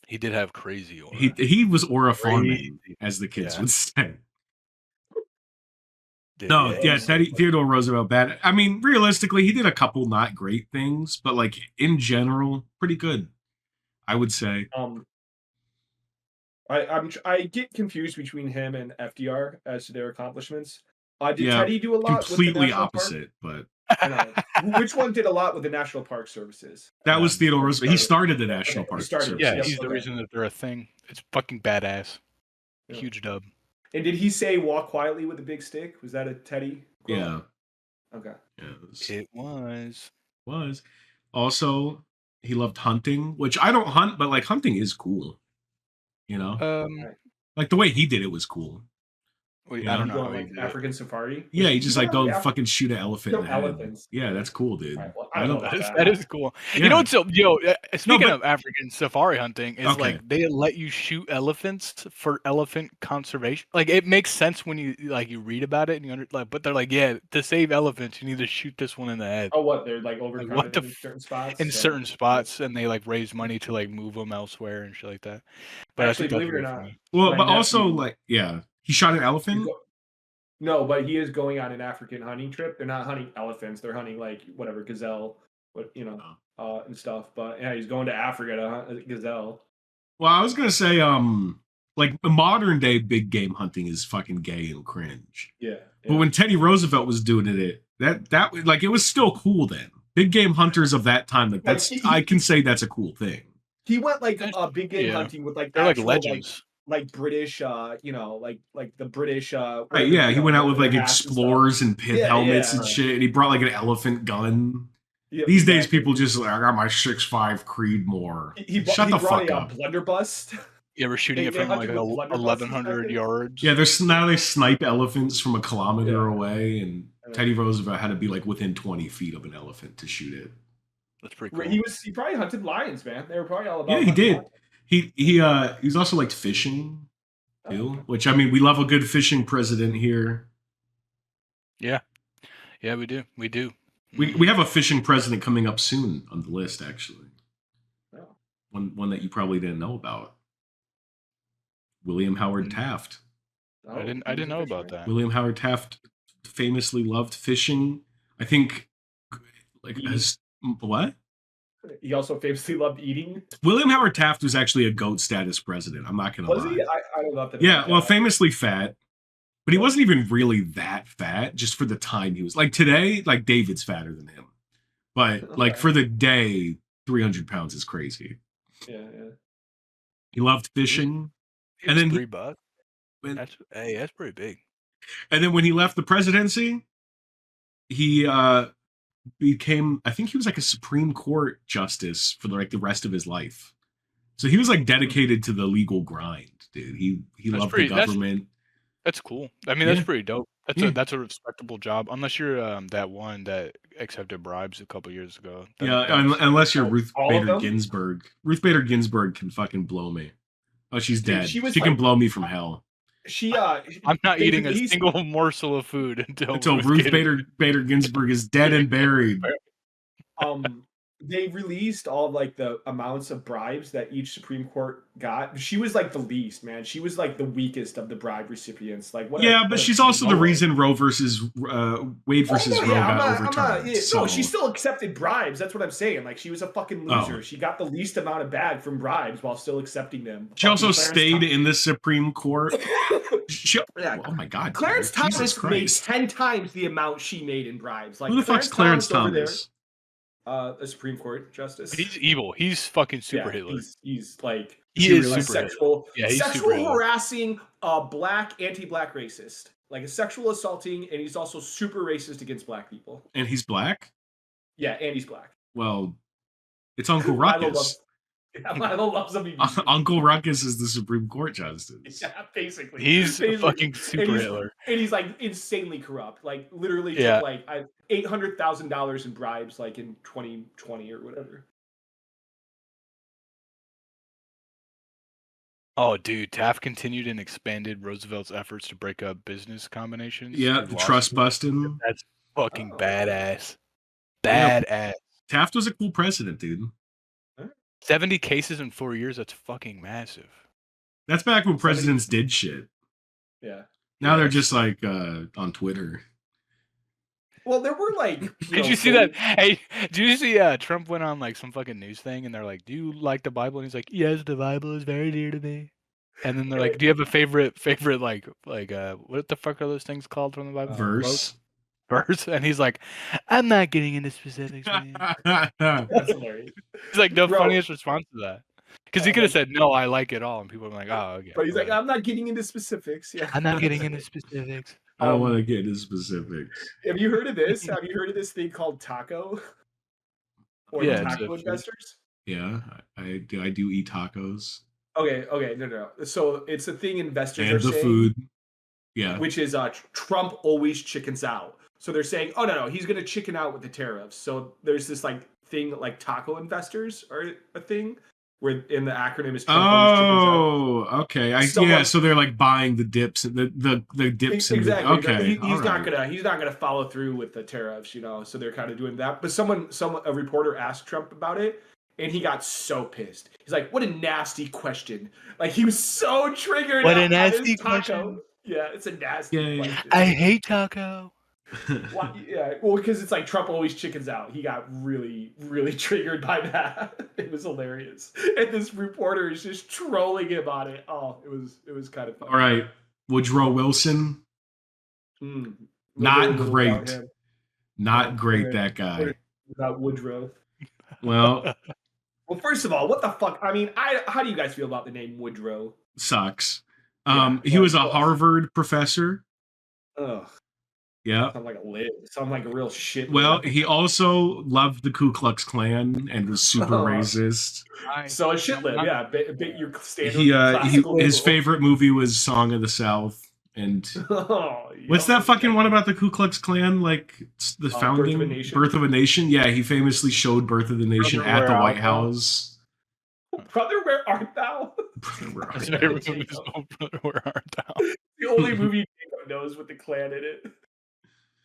[SPEAKER 4] He did have crazy aura.
[SPEAKER 2] He was aura farming, as the kids would say. Theodore Roosevelt, bad. I mean, realistically, he did a couple not great things, but like in general, pretty good, I would say.
[SPEAKER 3] I get confused between him and FDR as to their accomplishments. Did Teddy do a lot?
[SPEAKER 2] Completely opposite, but
[SPEAKER 3] which one did a lot with the National Park Services?
[SPEAKER 2] That was Theodore Roosevelt. He started the National Park Services.
[SPEAKER 4] Yeah, he's the reason that they're a thing. It's fucking badass. Yeah. Huge dub.
[SPEAKER 3] And did he say "walk quietly with a big stick"? Was that a Teddy quote?
[SPEAKER 2] Yeah.
[SPEAKER 3] Okay.
[SPEAKER 2] Yeah,
[SPEAKER 4] it was.
[SPEAKER 2] Also, he loved hunting, which I don't hunt, but like hunting is cool. You know, like the way he did it was cool.
[SPEAKER 4] Wait, I don't know.
[SPEAKER 3] Like African safari?
[SPEAKER 2] Yeah, you just like go fucking shoot an elephant in the head. Yeah, that's cool, dude.
[SPEAKER 3] Right, well, I know
[SPEAKER 4] that is cool. Yeah. You know what's speaking of African safari hunting, is like they let you shoot elephants for elephant conservation. Like it makes sense when you read about it and you but they're like, yeah, to save elephants, you need to shoot this one in the head.
[SPEAKER 3] Oh, what? They're like overcrowded in certain spots?
[SPEAKER 4] In certain spots, and they like raise money to like move them elsewhere and shit like that. But
[SPEAKER 3] actually, believe it or not.
[SPEAKER 2] Well, but also like, yeah. He shot an elephant?
[SPEAKER 3] No, but he is going on an African hunting trip. They're not hunting elephants. They're hunting like whatever gazelle, and stuff. But yeah, he's going to Africa to hunt a gazelle.
[SPEAKER 2] Well, I was gonna say, like modern day big game hunting is fucking gay and cringe.
[SPEAKER 3] Yeah.
[SPEAKER 2] But when Teddy Roosevelt was doing it, that like it was still cool then. Big game hunters of that time, like that's I can say that's a cool thing.
[SPEAKER 3] he went like
[SPEAKER 4] That's-
[SPEAKER 3] big game
[SPEAKER 4] yeah.
[SPEAKER 3] hunting with like
[SPEAKER 4] They're like
[SPEAKER 3] actual,
[SPEAKER 4] legends.
[SPEAKER 3] like British, like the British.
[SPEAKER 2] Right, yeah, he went out with like explorers and pith
[SPEAKER 3] Yeah,
[SPEAKER 2] helmets
[SPEAKER 3] yeah.
[SPEAKER 2] and shit, and he brought like an elephant gun.
[SPEAKER 3] Yeah,
[SPEAKER 2] These days,
[SPEAKER 3] exactly.
[SPEAKER 2] people just like, I got my 6.5 Creedmoor.
[SPEAKER 3] He
[SPEAKER 2] Shut the
[SPEAKER 3] brought
[SPEAKER 2] fuck
[SPEAKER 3] a
[SPEAKER 2] up.
[SPEAKER 3] blunderbuss.
[SPEAKER 4] Yeah, we're shooting
[SPEAKER 3] They
[SPEAKER 4] it from like
[SPEAKER 3] hunted with blunderbusses
[SPEAKER 4] 1,100
[SPEAKER 3] back then?
[SPEAKER 4] yards.
[SPEAKER 2] Yeah, there's now they snipe elephants from a kilometer
[SPEAKER 3] Yeah.
[SPEAKER 2] away, and Teddy Roosevelt had to be like within 20 feet of an elephant to shoot it.
[SPEAKER 4] That's pretty cool.
[SPEAKER 3] He probably hunted lions, man. They were probably all about.
[SPEAKER 2] Yeah, he
[SPEAKER 3] hunting
[SPEAKER 2] did.
[SPEAKER 3] lions.
[SPEAKER 2] He was also liked fishing too,
[SPEAKER 3] okay.
[SPEAKER 2] which I mean, we love a good fishing president here.
[SPEAKER 4] Yeah, we do.
[SPEAKER 2] We have a fishing president coming up soon on the list, actually.
[SPEAKER 3] Oh.
[SPEAKER 2] One that you probably didn't know about. William Howard Taft.
[SPEAKER 3] Oh,
[SPEAKER 4] I didn't know about that.
[SPEAKER 2] William Howard Taft famously loved fishing. I think, like, what?
[SPEAKER 3] He also famously loved eating.
[SPEAKER 2] William Howard Taft was actually a GOAT status president. I'm not gonna lie.
[SPEAKER 3] Was he? I don't know.
[SPEAKER 2] Yeah, well, famously fat, but he wasn't even really that fat. Just for the time he was like today, like David's fatter than him, but like for the day, 300 pounds is crazy.
[SPEAKER 3] Yeah.
[SPEAKER 2] He loved fishing, and then
[SPEAKER 4] $3. That's pretty big.
[SPEAKER 2] And then when he left the presidency, he became, I think he was like a Supreme Court justice for like the rest of his life. So he was like dedicated to the legal grind, dude. He loved the government.
[SPEAKER 4] That's cool. I mean, that's pretty dope. That's
[SPEAKER 2] Yeah.
[SPEAKER 4] a respectable job, unless you're that one that accepted bribes a couple years ago.
[SPEAKER 2] Unless you're Ruth
[SPEAKER 3] All of
[SPEAKER 2] Bader
[SPEAKER 3] them?
[SPEAKER 2] Ginsburg. Ruth Bader Ginsburg can fucking blow me. Oh, she's
[SPEAKER 3] Dude,
[SPEAKER 2] dead.
[SPEAKER 3] she was
[SPEAKER 2] She can
[SPEAKER 3] like-
[SPEAKER 2] blow me from hell.
[SPEAKER 4] I'm not eating a single morsel of food until
[SPEAKER 2] Ruth Bader Ginsburg is dead and buried.
[SPEAKER 3] They released all of like the amounts of bribes that each Supreme Court got. She was like the least, man. She was like the weakest of the bribe recipients. Like,
[SPEAKER 2] but she's also the reason Wade versus Roe got overturned.
[SPEAKER 3] No, she still accepted bribes. That's what I'm saying. Like, she was a fucking loser. She got the least amount of bag from bribes while still accepting them.
[SPEAKER 2] She also stayed in the Supreme Court. Oh my God,
[SPEAKER 3] Clarence
[SPEAKER 2] Claire.
[SPEAKER 3] Thomas made 10 times the amount she made in bribes. Like,
[SPEAKER 2] who the fuck's Clarence Thomas?
[SPEAKER 3] A Supreme Court justice.
[SPEAKER 4] He's evil. He's fucking super Hitler.
[SPEAKER 3] He's like
[SPEAKER 4] sexual
[SPEAKER 3] harassing, anti-black racist, like a sexual assaulting, and he's also super racist against black people.
[SPEAKER 2] And he's black.
[SPEAKER 3] Yeah, and he's black.
[SPEAKER 2] Well, it's Uncle Ruckus.
[SPEAKER 3] Milo loves him.
[SPEAKER 2] Uncle Ruckus is the Supreme Court justice.
[SPEAKER 3] Yeah, basically.
[SPEAKER 4] He's fucking super Hitler.
[SPEAKER 3] And he's like insanely corrupt. Like literally took like $800,000 in bribes like in 2020 or whatever.
[SPEAKER 4] Oh, dude, Taft continued and expanded Roosevelt's efforts to break up business combinations.
[SPEAKER 2] Yeah, the trust busting.
[SPEAKER 4] That's fucking badass. Badass.
[SPEAKER 2] Yeah. Taft was a cool president, dude.
[SPEAKER 4] 70 cases in 4 years, that's fucking massive.
[SPEAKER 2] That's back when presidents did shit.
[SPEAKER 3] Yeah.
[SPEAKER 2] Now they're just like on Twitter.
[SPEAKER 3] Well, there were like.
[SPEAKER 4] Did you see that? Hey, did you see Trump went on like some fucking news thing and they're like, "Do you like the Bible?" And he's like, "Yes, the Bible is very dear to me." And then they're like, "Do you have a favorite like what the fuck are those things called from the Bible?"
[SPEAKER 2] Verse.
[SPEAKER 4] And he's like, "I'm not getting into specifics, man."
[SPEAKER 3] That's hilarious.
[SPEAKER 4] He's like the funniest response to that. Because he could have said, "No, I like it all," and people are like, "Oh, okay."
[SPEAKER 3] But he's like, "I'm not getting into specifics." Yeah.
[SPEAKER 4] I'm not getting into specifics.
[SPEAKER 2] I don't want to get into specifics.
[SPEAKER 3] Have you heard of this? Have you heard of this thing called taco? Or taco investors?
[SPEAKER 2] Yeah, I do eat tacos.
[SPEAKER 3] Okay, no. So it's a thing investors
[SPEAKER 2] and
[SPEAKER 3] are
[SPEAKER 2] the
[SPEAKER 3] saying,
[SPEAKER 2] food. Yeah.
[SPEAKER 3] Which is Trump always chickens out. So they're saying, oh no, he's gonna chicken out with the tariffs. So there's this like thing like taco investors are a thing. Where in the acronym is Trump
[SPEAKER 2] okay. So they're like buying the dips and the dips.
[SPEAKER 3] Exactly. He's not gonna follow through with the tariffs, So they're kind of doing that. But a reporter asked Trump about it, and he got so pissed. He's like, "What a nasty question!" Like he was so triggered.
[SPEAKER 4] What a nasty question.
[SPEAKER 3] Yeah, it's a nasty question.
[SPEAKER 4] I hate taco.
[SPEAKER 3] Yeah, well, because it's like Trump always chickens out. He got really, really triggered by that. It was hilarious, and this reporter is just trolling him on it. Oh, it was kind of funny.
[SPEAKER 2] All right, Woodrow Wilson. Not
[SPEAKER 3] Little about
[SPEAKER 2] great.
[SPEAKER 3] him.
[SPEAKER 2] Not great. That
[SPEAKER 3] What
[SPEAKER 2] guy.
[SPEAKER 3] about Woodrow?
[SPEAKER 2] Well,
[SPEAKER 3] Well, first of all, what the fuck? I mean, how do you guys feel about the name Woodrow?
[SPEAKER 2] sucks.
[SPEAKER 3] Yeah,
[SPEAKER 2] He was a
[SPEAKER 3] well,
[SPEAKER 2] Harvard professor.
[SPEAKER 3] ugh,
[SPEAKER 2] Yeah.
[SPEAKER 3] sound like a real shit.
[SPEAKER 2] Well,
[SPEAKER 3] name.
[SPEAKER 2] he also loved the Ku Klux Klan and was super racist.
[SPEAKER 3] So a shit lib, yeah. Your standard
[SPEAKER 2] He
[SPEAKER 3] classical.
[SPEAKER 2] his favorite movie was Song of the South. And
[SPEAKER 3] Oh,
[SPEAKER 2] what's that fucking one about the Ku Klux Klan? Like the founding
[SPEAKER 3] Birth of a Nation?
[SPEAKER 2] Yeah, he famously showed Birth of the Nation
[SPEAKER 4] Brother,
[SPEAKER 2] at
[SPEAKER 4] Where
[SPEAKER 2] the
[SPEAKER 4] Art
[SPEAKER 2] White
[SPEAKER 4] Thou?
[SPEAKER 2] House.
[SPEAKER 3] Brother, where art thou?
[SPEAKER 2] Brother, where
[SPEAKER 4] His
[SPEAKER 2] art
[SPEAKER 4] favorite
[SPEAKER 3] thou?
[SPEAKER 4] movie is Oh Brother, Where Art Thou?
[SPEAKER 3] The only movie Jacob knows with the Klan in it.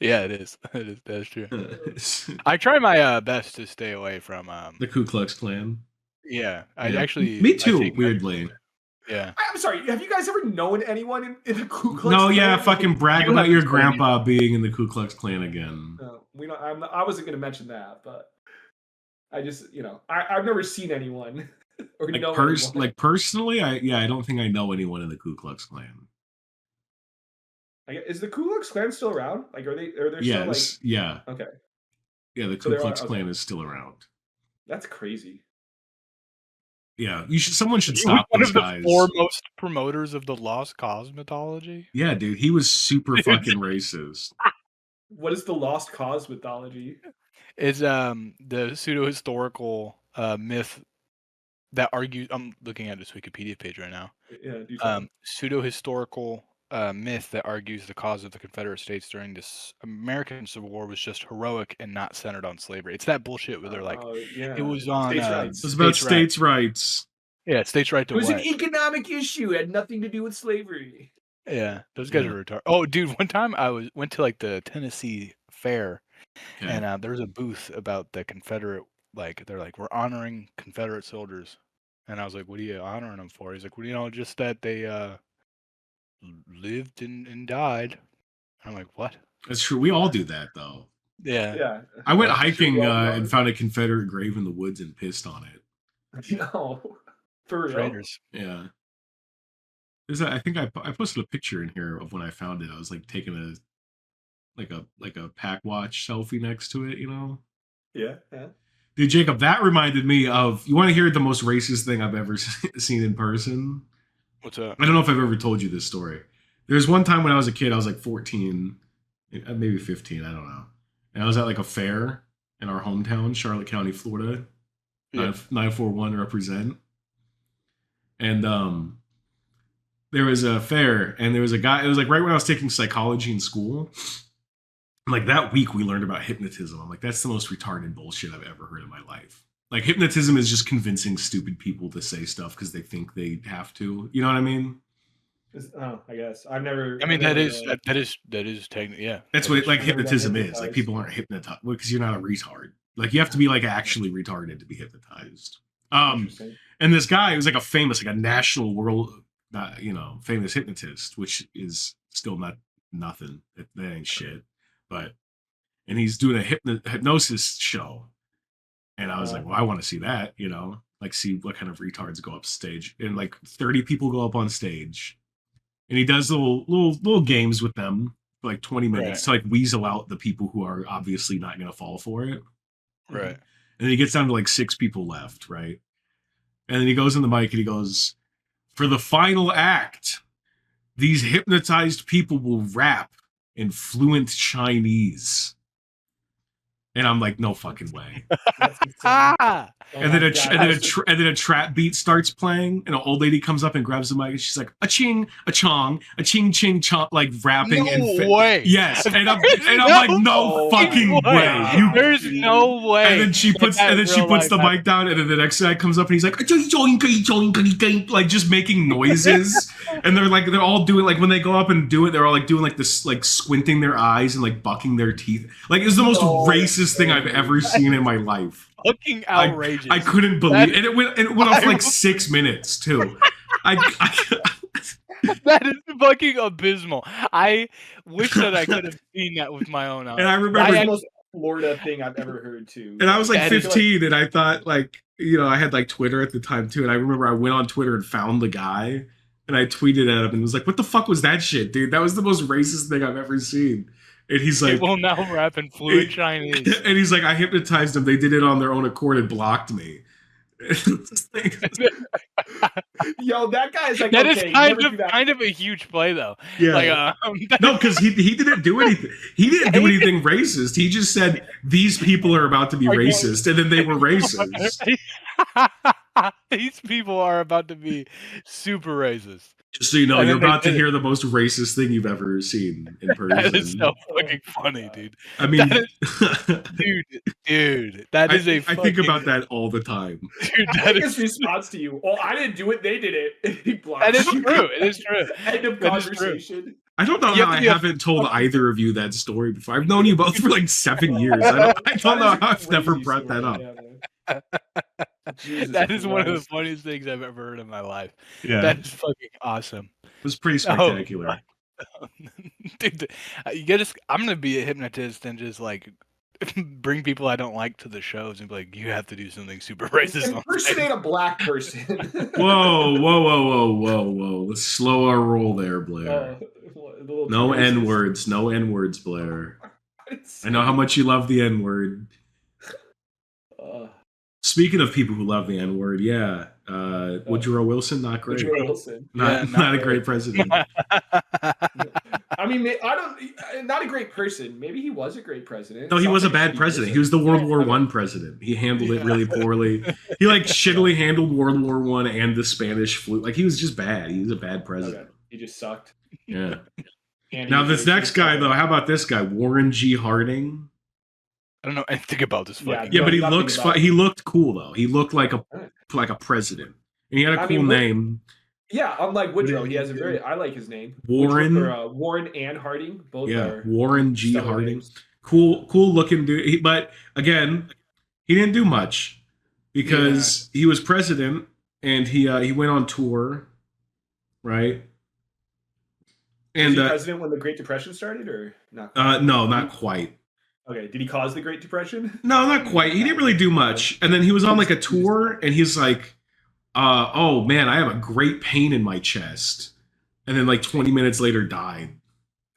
[SPEAKER 4] Yeah, it is. It is. That's true.
[SPEAKER 2] thou?
[SPEAKER 4] I try my best to stay away from.
[SPEAKER 2] The Ku Klux Klan.
[SPEAKER 4] Yeah, I
[SPEAKER 2] Yeah.
[SPEAKER 4] actually.
[SPEAKER 2] Me
[SPEAKER 4] I
[SPEAKER 2] too.
[SPEAKER 4] take
[SPEAKER 2] Weirdly.
[SPEAKER 4] Yeah.
[SPEAKER 3] I'm sorry. Have you guys ever known anyone in the Ku Klux
[SPEAKER 2] No,
[SPEAKER 3] Klan?
[SPEAKER 2] yeah, fucking brag
[SPEAKER 4] You
[SPEAKER 2] about
[SPEAKER 4] have
[SPEAKER 2] your
[SPEAKER 4] to tell me.
[SPEAKER 2] grandpa being in the Ku Klux Klan again.
[SPEAKER 3] No, I wasn't going to mention that, but I just, I've never seen anyone or
[SPEAKER 2] Like,
[SPEAKER 3] know anyone.
[SPEAKER 2] like personally, I don't think I know anyone in the Ku Klux Klan.
[SPEAKER 3] Is the Ku Klux Klan still around? Like, are they still
[SPEAKER 2] Yes, yeah,
[SPEAKER 3] okay?
[SPEAKER 2] yeah. The
[SPEAKER 3] So
[SPEAKER 2] Ku
[SPEAKER 3] there
[SPEAKER 2] Klux
[SPEAKER 3] are-
[SPEAKER 2] Klan
[SPEAKER 3] okay.
[SPEAKER 2] is still around.
[SPEAKER 3] That's crazy.
[SPEAKER 2] Yeah, someone should
[SPEAKER 4] He was
[SPEAKER 2] stop
[SPEAKER 4] one
[SPEAKER 2] those
[SPEAKER 4] of the
[SPEAKER 2] guys.
[SPEAKER 4] foremost promoters of the lost cause mythology.
[SPEAKER 2] Yeah, dude, he was super fucking racist.
[SPEAKER 3] What is the lost cause mythology?
[SPEAKER 4] Is the pseudo historical myth that argues. I'm looking at this Wikipedia page right now.
[SPEAKER 3] Yeah, do tell.
[SPEAKER 4] Pseudo historical myth that argues the cause of the Confederate States during this American Civil War was just heroic and not centered on slavery. It's that bullshit where they're like,
[SPEAKER 3] yeah,
[SPEAKER 4] it was on
[SPEAKER 3] states' rights.
[SPEAKER 2] It was about
[SPEAKER 4] states'
[SPEAKER 2] states' rights.
[SPEAKER 4] Yeah, states' right to
[SPEAKER 3] It was an
[SPEAKER 4] what?
[SPEAKER 3] economic issue. It had nothing to do with slavery.
[SPEAKER 4] Yeah, those guys
[SPEAKER 2] Yeah.
[SPEAKER 4] are retarded. Oh, dude, one time I went to like the Tennessee Fair,
[SPEAKER 2] Okay.
[SPEAKER 4] and there was a booth about the Confederate. Like they're like, we're honoring Confederate soldiers, and I was like, what are you honoring them for? He's like, well, just that they lived and died. I'm like, what?
[SPEAKER 2] That's true. We all do that, though.
[SPEAKER 4] Yeah.
[SPEAKER 3] Yeah.
[SPEAKER 2] I went
[SPEAKER 3] Sure,
[SPEAKER 2] hiking
[SPEAKER 3] well,
[SPEAKER 2] and found a Confederate grave in the woods and pissed on it.
[SPEAKER 3] No, for real.
[SPEAKER 4] Traitors.
[SPEAKER 2] Yeah. I think I posted a picture in here of when I found it. I was like taking a pack watch selfie next to it,
[SPEAKER 3] Yeah.
[SPEAKER 2] Dude, Jacob, that reminded me of. You want to hear the most racist thing I've ever seen in person?
[SPEAKER 4] What's up?
[SPEAKER 2] I don't know if I've ever told you this story. There's one time when I was a kid, I was like 14, maybe 15, I don't know. And I was at like a fair in our hometown, Charlotte County, Florida.
[SPEAKER 4] Yeah.
[SPEAKER 2] 941 represent. And there was a fair, and there was a guy. It was like right when I was taking psychology in school. And like that week, we learned about hypnotism. I'm like, that's the most retarded bullshit I've ever heard in my life. Like hypnotism is just convincing stupid people to say stuff because they think they have to. You know what I mean?
[SPEAKER 3] I guess I've never.
[SPEAKER 4] I mean,
[SPEAKER 3] I've
[SPEAKER 4] that
[SPEAKER 3] never,
[SPEAKER 4] is technically, yeah.
[SPEAKER 2] That's
[SPEAKER 4] that
[SPEAKER 2] what
[SPEAKER 4] is
[SPEAKER 2] like
[SPEAKER 3] I've never got
[SPEAKER 2] hypnotism is. Like
[SPEAKER 3] hypnotized.
[SPEAKER 2] people aren't hypnotized because you're not a retard. Like you have to be like actually retarded to be hypnotized.
[SPEAKER 3] Interesting.
[SPEAKER 2] And this guy was like a famous, like a national world, famous hypnotist, which is still nothing. That ain't shit. But and he's doing a hypnosis show, and I was like, well, I want to see that, like see what kind of retards go up stage, and like 30 people go up on stage, and he does little games with them for like 20 minutes to like weasel out the people who are obviously not going to fall for it.
[SPEAKER 4] Right.
[SPEAKER 2] And then he gets down to like 6 people left, right? And then he goes on the mic and he goes, for the final act, these hypnotized people will rap in fluent Chinese. And I'm like, no fucking way.
[SPEAKER 3] That's insane.
[SPEAKER 4] Ah!
[SPEAKER 3] Oh
[SPEAKER 2] And then
[SPEAKER 3] my
[SPEAKER 2] a
[SPEAKER 3] God.
[SPEAKER 2] and then a trap beat starts playing, and an old lady comes up and grabs the mic, and she's like, a ching, a chong, a ching ching chong, like rapping.
[SPEAKER 4] No way.
[SPEAKER 2] Yes, and I'm
[SPEAKER 4] No
[SPEAKER 2] like, no fucking
[SPEAKER 3] fucking
[SPEAKER 2] way.
[SPEAKER 3] way.
[SPEAKER 4] There's no way.
[SPEAKER 2] And then she puts the mic down, and then the next guy comes up and he's like, like just making noises. And they're all doing like when they go up and do it, they're all like doing like this, like squinting their eyes and like bucking their teeth. Like it's the most racist thing I've ever seen in my life.
[SPEAKER 4] Fucking outrageous.
[SPEAKER 2] I couldn't believe it. And it went on for like 6 minutes too.
[SPEAKER 4] That is fucking abysmal. I wish that I could have seen that with my own eyes.
[SPEAKER 2] And I
[SPEAKER 3] That's
[SPEAKER 2] remember,
[SPEAKER 3] the most Florida thing I've ever heard too.
[SPEAKER 2] and I was like
[SPEAKER 4] That is-
[SPEAKER 2] 15, and I thought like, I had like Twitter at the time too, and I remember I went on Twitter and found the guy, and I tweeted at him and was like, "What the fuck was that shit, dude? That was the most racist thing I've ever seen." And he's like,
[SPEAKER 4] People now rap in fluent Chinese.
[SPEAKER 2] and he's like, "I hypnotized them. They did it on their own accord and blocked me."
[SPEAKER 3] Yo, that guy's like,
[SPEAKER 4] That
[SPEAKER 3] okay,
[SPEAKER 4] is
[SPEAKER 3] never do that.
[SPEAKER 4] kind of a huge play though.
[SPEAKER 2] Yeah.
[SPEAKER 4] Like,
[SPEAKER 2] No, because he didn't do anything. He didn't do anything racist. He just said these people are about to be racist, and then they were racist.
[SPEAKER 4] These people are about to be super racist.
[SPEAKER 2] Just so you know,
[SPEAKER 4] And
[SPEAKER 2] you're
[SPEAKER 4] then they
[SPEAKER 2] about to
[SPEAKER 4] did
[SPEAKER 2] hear the most racist thing you've ever seen in person.
[SPEAKER 4] That is so fucking funny, dude.
[SPEAKER 2] I mean,
[SPEAKER 4] Dude, that is
[SPEAKER 2] I think about that all the time.
[SPEAKER 4] Dude,
[SPEAKER 3] I think his response to you, well, I didn't do it, they did it. He blocked
[SPEAKER 4] That is
[SPEAKER 3] you.
[SPEAKER 4] true. It is true.
[SPEAKER 3] End of
[SPEAKER 4] That is true.
[SPEAKER 3] conversation.
[SPEAKER 2] I don't know
[SPEAKER 4] You
[SPEAKER 2] how
[SPEAKER 4] have
[SPEAKER 2] I
[SPEAKER 4] to be a
[SPEAKER 2] haven't told either of you that story before. I've known you both for like 7 years. I don't know how I've never brought that up.
[SPEAKER 3] Jesus
[SPEAKER 4] That is one of the
[SPEAKER 3] Christ.
[SPEAKER 4] funniest things I've ever heard in my life.
[SPEAKER 2] Yeah,
[SPEAKER 4] That is fucking awesome.
[SPEAKER 2] it was pretty spectacular.
[SPEAKER 4] Dude, you get us. I'm gonna be a hypnotist and just like bring people I don't like to the shows and be like, you have to do something super racist. on stage."
[SPEAKER 3] Impersonate a black person.
[SPEAKER 2] Whoa. Let's slow our roll there, Blair. No N words. No N words, Blair. I know how much you love the N word. Speaking of people who love the N word, yeah. Woodrow Wilson, not great.
[SPEAKER 3] Woodrow Wilson.
[SPEAKER 2] Not a great president.
[SPEAKER 3] I mean, not a great person. Maybe he was a great president.
[SPEAKER 2] No, he was a
[SPEAKER 3] Sounds like
[SPEAKER 2] bad
[SPEAKER 3] shitty
[SPEAKER 2] president.
[SPEAKER 3] person.
[SPEAKER 2] He was the World War I president. He handled it really poorly. He like shittily handled World War I and the Spanish flu. Like he was just bad. He was a bad president.
[SPEAKER 3] Okay. He just sucked.
[SPEAKER 2] Yeah.
[SPEAKER 3] And
[SPEAKER 2] Now
[SPEAKER 3] he
[SPEAKER 2] this
[SPEAKER 3] was
[SPEAKER 2] next guy
[SPEAKER 3] racist.
[SPEAKER 2] though, how about this guy, Warren G. Harding?
[SPEAKER 4] I don't know anything about this fucking.
[SPEAKER 2] Yeah,
[SPEAKER 3] No,
[SPEAKER 2] but he
[SPEAKER 3] nothing
[SPEAKER 2] looks.
[SPEAKER 3] about it.
[SPEAKER 2] He looked cool though. He looked like a president, and he had a
[SPEAKER 3] I
[SPEAKER 2] cool
[SPEAKER 3] mean,
[SPEAKER 2] name.
[SPEAKER 3] Yeah, unlike Woodrow, he has a very. I like his name.
[SPEAKER 2] Warren.
[SPEAKER 3] Warren and Harding. Both are
[SPEAKER 2] Warren G.
[SPEAKER 3] stellar
[SPEAKER 2] Harding.
[SPEAKER 3] names.
[SPEAKER 2] Cool looking dude. But again, he didn't do much because he was president and he went on tour, right?
[SPEAKER 3] Was he president when the Great Depression started, or not?
[SPEAKER 2] No, not quite.
[SPEAKER 3] Okay, did he cause the Great Depression?
[SPEAKER 2] No, not quite. He didn't really do much. And then he was on like a tour, and he's like, "Oh man, I have a great pain in my chest," and then like 20 minutes later died.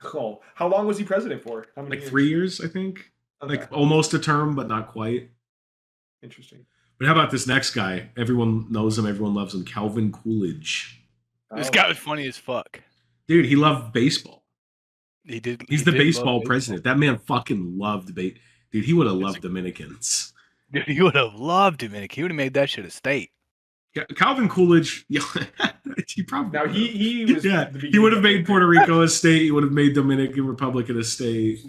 [SPEAKER 3] Oh, how long was he president for? How many
[SPEAKER 2] Like
[SPEAKER 3] years?
[SPEAKER 2] 3 years, I think.
[SPEAKER 3] Okay.
[SPEAKER 2] Like almost a term, but not quite.
[SPEAKER 3] Interesting.
[SPEAKER 2] But how about this next guy? Everyone knows him. Everyone loves him. Calvin Coolidge.
[SPEAKER 4] This guy was funny as fuck.
[SPEAKER 2] Dude, he loved baseball.
[SPEAKER 4] He did.
[SPEAKER 2] He's
[SPEAKER 4] he
[SPEAKER 2] the
[SPEAKER 4] did
[SPEAKER 2] baseball
[SPEAKER 4] love
[SPEAKER 2] president. That man fucking loved Dude, he would have loved Dominicans.
[SPEAKER 4] Dude, he would have loved Dominic. He would have made that shit a state.
[SPEAKER 2] Calvin Coolidge, yeah, he probably
[SPEAKER 3] Now
[SPEAKER 2] would've.
[SPEAKER 3] he was
[SPEAKER 2] Yeah,
[SPEAKER 3] the
[SPEAKER 2] he would have
[SPEAKER 3] beginning
[SPEAKER 2] made Puerto Rico a state. He would have made Dominican Republic a state.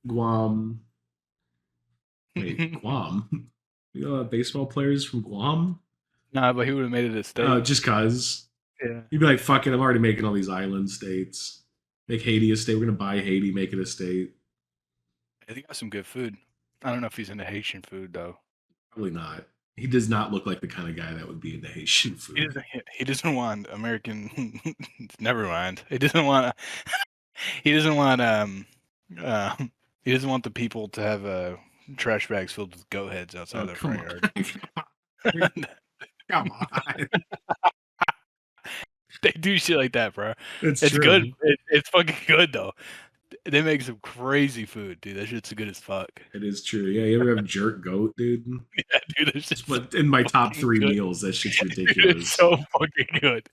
[SPEAKER 2] Guam. Wait, Guam? You know, baseball players from Guam?
[SPEAKER 4] Nah, but he would have made it a state.
[SPEAKER 2] Just cause.
[SPEAKER 4] Yeah.
[SPEAKER 2] He'd be like, fuck it, I'm already making all these island states. Make Haiti a state. We're gonna buy Haiti, make it a state.
[SPEAKER 4] I think he got some good food. I don't know if he's into Haitian food though.
[SPEAKER 2] Probably not. He does not look like the kind of guy that would be into Haitian food.
[SPEAKER 4] He doesn't want American. Never mind. He doesn't want. He doesn't want. He doesn't want the people to have trash bags filled with goat heads outside their front yard.
[SPEAKER 2] Come on.
[SPEAKER 4] They do shit like that, bro.
[SPEAKER 2] It's
[SPEAKER 4] It's
[SPEAKER 2] true.
[SPEAKER 4] good. It's fucking good though. They make some crazy food, dude. That shit's good as fuck.
[SPEAKER 2] It is true. Yeah, you ever have jerk goat, dude?
[SPEAKER 4] Yeah, dude. That's just
[SPEAKER 2] But in my top
[SPEAKER 4] fucking
[SPEAKER 2] 3
[SPEAKER 4] good.
[SPEAKER 2] meals, that shit's
[SPEAKER 4] Dude,
[SPEAKER 2] ridiculous.
[SPEAKER 4] it's so fucking good.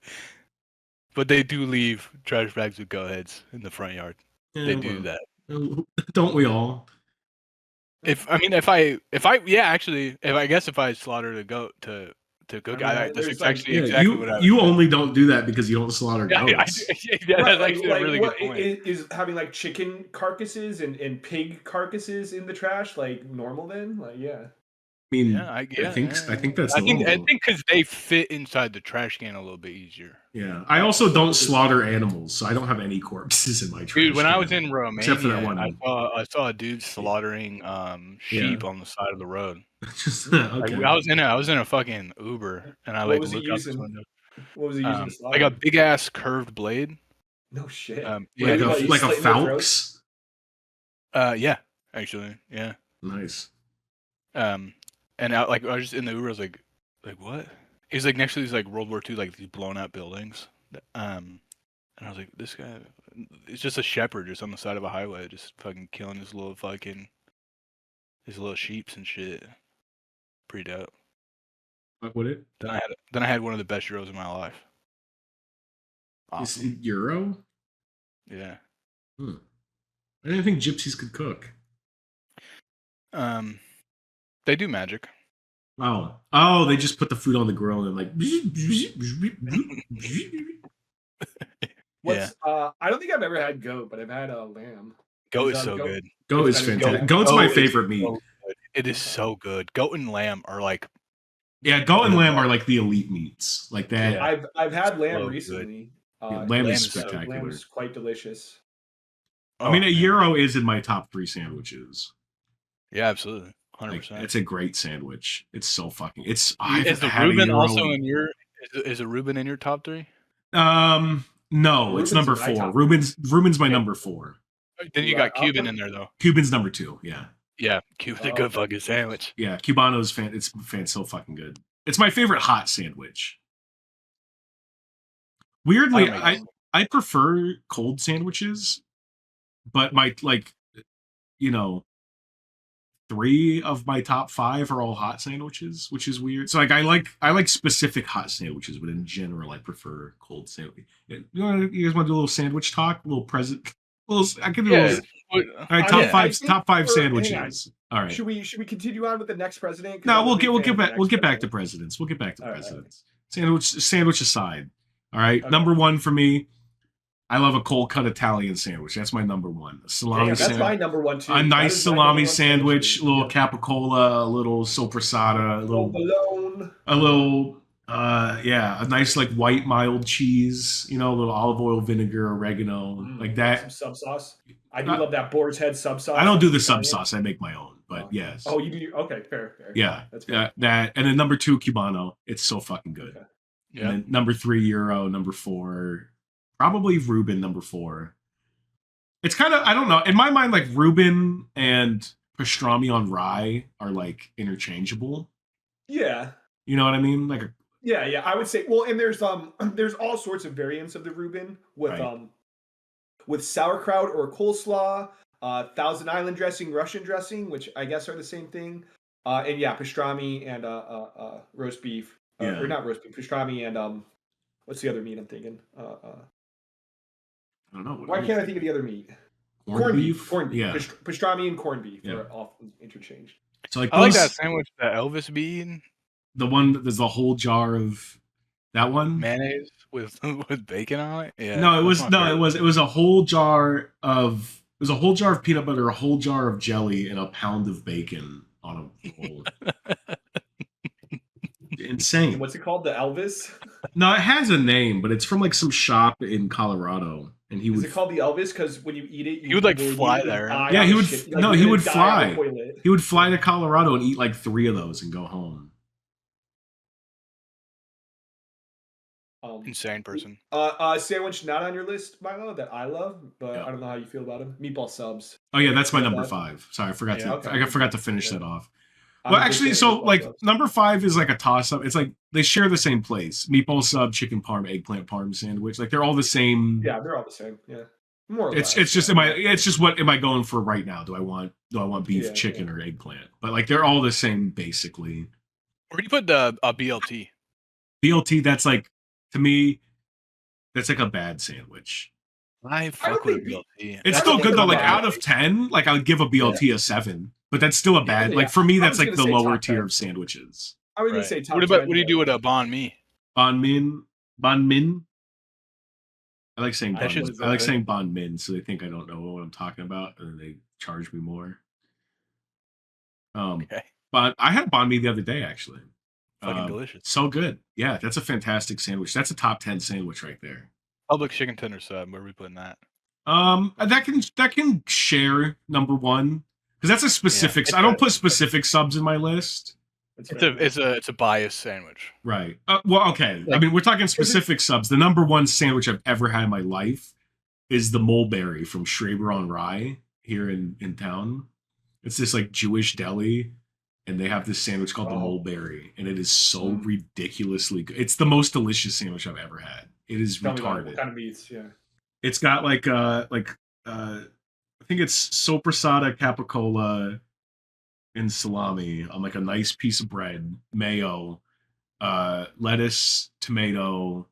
[SPEAKER 4] But they do leave trash bags with goat heads in the front yard.
[SPEAKER 2] Yeah,
[SPEAKER 4] They do
[SPEAKER 2] well,
[SPEAKER 4] that.
[SPEAKER 2] Don't we all?
[SPEAKER 4] If I guess if I slaughtered a goat to cook,
[SPEAKER 3] I mean,
[SPEAKER 4] that's
[SPEAKER 3] there's like-
[SPEAKER 4] exactly
[SPEAKER 2] Yeah,
[SPEAKER 4] exactly what I would
[SPEAKER 2] you
[SPEAKER 4] do.
[SPEAKER 2] only don't do that because you don't slaughter
[SPEAKER 4] Yeah,
[SPEAKER 2] goats.
[SPEAKER 4] yeah,
[SPEAKER 3] Right,
[SPEAKER 4] that's actually a really good
[SPEAKER 3] what,
[SPEAKER 4] point.
[SPEAKER 3] is having like chicken carcasses and pig carcasses in the trash like normal then? Like yeah.
[SPEAKER 2] I mean,
[SPEAKER 4] Yeah, I
[SPEAKER 2] think that's
[SPEAKER 4] I think
[SPEAKER 2] normal.
[SPEAKER 4] because they fit inside the trash can a little bit easier.
[SPEAKER 2] Yeah, I also don't slaughter animals, so I don't have any corpses in my trash.
[SPEAKER 4] Dude, when I was
[SPEAKER 2] can.
[SPEAKER 4] in Romania,
[SPEAKER 2] Except for that one.
[SPEAKER 4] I saw a dude slaughtering sheep on the side of the road.
[SPEAKER 2] Just,
[SPEAKER 4] Like,
[SPEAKER 2] okay.
[SPEAKER 4] I was in a fucking Uber, and I
[SPEAKER 3] What
[SPEAKER 4] like
[SPEAKER 3] was he
[SPEAKER 4] looked out the
[SPEAKER 3] using?
[SPEAKER 4] window.
[SPEAKER 3] What was he using to slaughter?
[SPEAKER 4] Like a big ass curved blade.
[SPEAKER 3] No shit.
[SPEAKER 4] Yeah,
[SPEAKER 3] What, you
[SPEAKER 2] like a
[SPEAKER 3] slit their throats?
[SPEAKER 2] Falx.
[SPEAKER 4] yeah, actually, yeah.
[SPEAKER 2] Nice.
[SPEAKER 4] And I was just in the Uber. I was like what? He's like next to these like World War II like these blown out buildings. And I was like, this guy, it's just a shepherd just on the side of a highway, just fucking killing his little sheeps and shit. Pretty dope.
[SPEAKER 2] What would it?
[SPEAKER 4] Then I had one of the best gyros in my life.
[SPEAKER 2] Is
[SPEAKER 4] Awesome.
[SPEAKER 2] it Euro?
[SPEAKER 4] Yeah.
[SPEAKER 2] I didn't think gypsies could cook.
[SPEAKER 4] They do magic.
[SPEAKER 2] Oh, they just put the food on the grill and like.
[SPEAKER 3] What's I don't think I've ever had goat, but I've had a lamb.
[SPEAKER 4] Goat is so good.
[SPEAKER 2] Goat is fantastic. Goat's my favorite meat.
[SPEAKER 4] It is so good. Goat and lamb are like.
[SPEAKER 2] Yeah, goat and lamb are like the elite meats. Like that.
[SPEAKER 3] Yeah. I've had lamb
[SPEAKER 4] so
[SPEAKER 3] recently.
[SPEAKER 2] Lamb is spectacular.
[SPEAKER 3] Lamb's quite delicious.
[SPEAKER 2] I mean, a gyro is in my top 3 sandwiches.
[SPEAKER 4] Yeah, absolutely, 100%.
[SPEAKER 2] Like, it's a great sandwich. It's so fucking. Is
[SPEAKER 4] the Reuben also in your? Is a Reuben in your top 3?
[SPEAKER 2] No,
[SPEAKER 3] Reuben's
[SPEAKER 2] it's number
[SPEAKER 3] in my
[SPEAKER 2] 4.
[SPEAKER 3] top
[SPEAKER 2] Reuben's my number 4.
[SPEAKER 4] Then you got Cuban in there though.
[SPEAKER 2] Cuban's number 2. Yeah.
[SPEAKER 4] Yeah, Cuban's a good fucking sandwich.
[SPEAKER 2] Yeah, Cubano's so fucking good. It's my favorite hot sandwich. Weirdly, I prefer cold sandwiches, but my 3 of my top 5 are all hot sandwiches, which is weird. So like I like specific hot sandwiches, but in general I prefer cold sandwich. You guys want to do a little sandwich talk, a little present? I can do a little. All right, top five sandwiches. All right.
[SPEAKER 3] Should we continue on with the next president?
[SPEAKER 2] No, we'll get back to presidents. We'll get back to presidents. Right. Sandwich aside. All right. Okay. Number 1 for me. I love a cold cut Italian sandwich. That's my number 1. A salami
[SPEAKER 3] sandwich. That's my number 1 too.
[SPEAKER 2] A nice salami sandwich, a little capicola, a little soppressata, a nice like white mild cheese, a little olive oil, vinegar, oregano, like that.
[SPEAKER 3] Some sub sauce. I do love that boar's head sub sauce.
[SPEAKER 2] I don't do the sub sauce. I make my own, but yes.
[SPEAKER 3] Oh, you do? Okay, fair.
[SPEAKER 2] Yeah, that's fair. That, and then number 2, Cubano. It's so fucking good. Okay. Yeah. And then number 3, Euro. Number 4, probably Reuben. Number 4. It's kind of, I don't know. In my mind, like Reuben and pastrami on rye are like interchangeable.
[SPEAKER 3] Yeah.
[SPEAKER 2] You know what I mean? Like
[SPEAKER 3] yeah. I would say. Well, and there's all sorts of variants of the Reuben with sauerkraut or coleslaw, Thousand Island dressing, Russian dressing, which I guess are the same thing. And yeah, pastrami and roast beef, or not roast beef, pastrami and what's the other meat I'm thinking?
[SPEAKER 2] I don't know.
[SPEAKER 3] Why can't I think of the other meat?
[SPEAKER 2] Corned beef.
[SPEAKER 3] Yeah. Pastrami and corned beef are often interchanged.
[SPEAKER 2] So like
[SPEAKER 4] I like that sandwich that Elvis bean.
[SPEAKER 2] The one there's a whole jar of that one
[SPEAKER 4] mayonnaise with bacon on it. Yeah.
[SPEAKER 2] No, it was a whole jar of peanut butter, a whole jar of jelly, and a pound of bacon on a roll. Insane.
[SPEAKER 3] What's it called? The Elvis?
[SPEAKER 2] No, it has a name, but it's from like some shop in Colorado. And
[SPEAKER 3] Is it called the Elvis? Because when you eat it,
[SPEAKER 4] he would like fly there.
[SPEAKER 2] Yeah, he would. He would fly. He would fly to Colorado and eat like 3 of those and go home.
[SPEAKER 4] Insane person.
[SPEAKER 3] Sandwich not on your list, Milo, that I love, but I don't know how you feel about them. Meatball subs.
[SPEAKER 2] Oh yeah, that's my number 5. Sorry, I forgot to finish that off. Well, actually, so like number 5 is like a toss up. It's like they share the same place: meatball sub, chicken parm, eggplant parm sandwich. Like they're all the same.
[SPEAKER 3] Yeah, they're all the same. Yeah, more or
[SPEAKER 2] less.
[SPEAKER 3] It's
[SPEAKER 2] just what am I going for right now? Do I want beef, chicken, or eggplant? But like they're all the same basically.
[SPEAKER 4] Where do you put the BLT?
[SPEAKER 2] BLT, that's like, to me, that's like a bad sandwich.
[SPEAKER 4] I fuck with BLT.
[SPEAKER 2] It's still good though. Like out of 10, like I would give a BLT a 7, but that's still a bad. Like for me, that's like the lower tier of sandwiches.
[SPEAKER 3] I was gonna say top.
[SPEAKER 4] What do you do with a banh mi?
[SPEAKER 2] Banh min. I like saying banh min, so they think I don't know what I'm talking about, and they charge me more. But I had banh mi the other day actually.
[SPEAKER 4] Fucking delicious.
[SPEAKER 2] So good. Yeah, that's a fantastic sandwich. That's a top 10 sandwich right there.
[SPEAKER 4] Public chicken tender sub. Where are we putting that?
[SPEAKER 2] That can share number 1 because that's a specific. I don't put specific subs in my list.
[SPEAKER 3] It's
[SPEAKER 4] It's
[SPEAKER 3] very
[SPEAKER 4] a
[SPEAKER 3] nice.
[SPEAKER 4] it's a biased sandwich.
[SPEAKER 2] Right. Well, okay. I
[SPEAKER 4] Like-
[SPEAKER 2] mean, we're talking specific subs. The number one sandwich I've ever had in my life is the mulberry from Schraber on Rye here in town. It's this like Jewish deli, and they have this sandwich called the mulberry, and it is so ridiculously good. It's the most delicious sandwich I've ever had. It is
[SPEAKER 3] Tell me about it. What
[SPEAKER 2] retarded.
[SPEAKER 3] kind of meats? Yeah.
[SPEAKER 2] It's got I think it's sopressata capicola and salami on like a nice piece of bread, mayo, lettuce, tomato,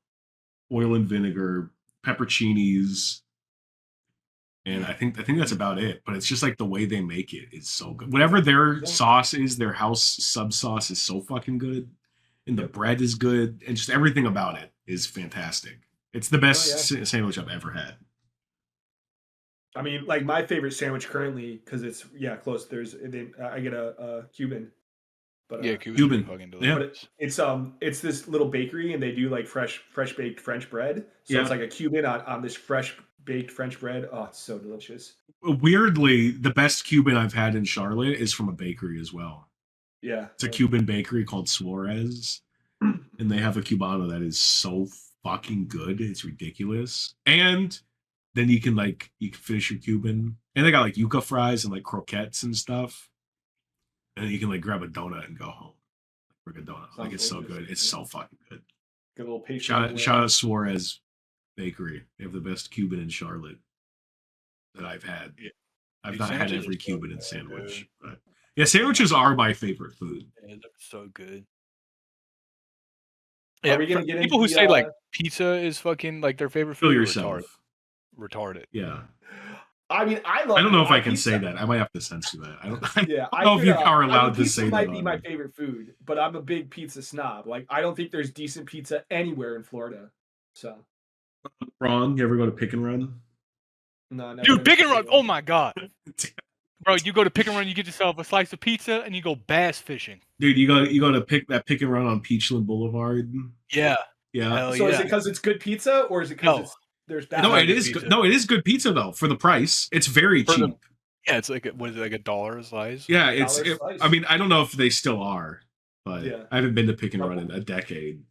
[SPEAKER 2] oil and vinegar, pepperoncinis, and I think that's about it. But it's just like the way they make it is so good. Whatever their sauce is, their house sub sauce is so fucking good, and the bread is good, and just everything about it is fantastic. It's the best sandwich I've ever had.
[SPEAKER 3] I mean, like my favorite sandwich currently, because it's close. I get a Cuban, but
[SPEAKER 4] Yeah,
[SPEAKER 2] Cuban.
[SPEAKER 4] fucking
[SPEAKER 2] Yeah.
[SPEAKER 4] delicious.
[SPEAKER 3] but it's this little bakery, and they do like fresh baked French bread. So it's like a Cuban on this fresh baked French bread. Oh, it's so delicious.
[SPEAKER 2] Weirdly, the best Cuban I've had in Charlotte is from a bakery as well.
[SPEAKER 3] Yeah,
[SPEAKER 2] It's a Cuban bakery called Suarez, and they have a Cubano that is so fucking good. It's ridiculous. And then you can finish your Cuban, and they got like yuca fries and like croquettes and stuff, and then you can like grab a donut and go home. Like a donut, like it's so good. It's so fucking good.
[SPEAKER 3] Good little pastry.
[SPEAKER 2] Shout out Suarez Bakery. They have the best Cuban in Charlotte that I've had.
[SPEAKER 4] Yeah.
[SPEAKER 2] I've
[SPEAKER 4] Dude,
[SPEAKER 2] not had
[SPEAKER 4] sandwiches
[SPEAKER 2] every
[SPEAKER 4] are so
[SPEAKER 2] Cuban
[SPEAKER 4] good,
[SPEAKER 2] sandwich,
[SPEAKER 4] dude.
[SPEAKER 2] but yeah, sandwiches are my favorite food.
[SPEAKER 4] Yeah, they're so good.
[SPEAKER 3] Are we gonna get
[SPEAKER 4] people
[SPEAKER 3] into
[SPEAKER 4] who say
[SPEAKER 3] the,
[SPEAKER 4] like pizza is fucking like their favorite
[SPEAKER 2] Feel
[SPEAKER 4] food? Are
[SPEAKER 2] yourself.
[SPEAKER 4] retarded.
[SPEAKER 2] Yeah.
[SPEAKER 3] I mean, I love.
[SPEAKER 2] I don't know if I can
[SPEAKER 3] pizza.
[SPEAKER 2] say that. I might have to censor that. I don't
[SPEAKER 3] Yeah,
[SPEAKER 2] I don't know if you are allowed to
[SPEAKER 3] pizza
[SPEAKER 2] say
[SPEAKER 3] might
[SPEAKER 2] that.
[SPEAKER 3] be my favorite food, but I'm a big pizza snob. Like, I don't think there's decent pizza anywhere in Florida. So,
[SPEAKER 2] Wrong. You ever go to Pick and Run?
[SPEAKER 3] no, never
[SPEAKER 4] Dude,
[SPEAKER 3] been to
[SPEAKER 4] Pick and Run. Oh my god, bro! You go to Pick and Run, you get yourself a slice of pizza, and you go bass fishing.
[SPEAKER 2] Dude, you go to Pick and Run on Peachland Boulevard.
[SPEAKER 4] Yeah.
[SPEAKER 2] Yeah.
[SPEAKER 4] Hell
[SPEAKER 3] So
[SPEAKER 4] yeah.
[SPEAKER 3] is it because it's good pizza, or is it because there's bad?
[SPEAKER 2] No,
[SPEAKER 4] not
[SPEAKER 2] it
[SPEAKER 4] good
[SPEAKER 2] is
[SPEAKER 4] pizza.
[SPEAKER 2] good. No, it is good pizza though for the price. It's very
[SPEAKER 4] For the-
[SPEAKER 2] cheap.
[SPEAKER 4] Yeah, it's like what is it, like $1 a slice?
[SPEAKER 2] Yeah,
[SPEAKER 3] $1 slice.
[SPEAKER 2] I mean, I don't know if they still are, but
[SPEAKER 3] Yeah.
[SPEAKER 2] I haven't been to Pick and Run in a decade.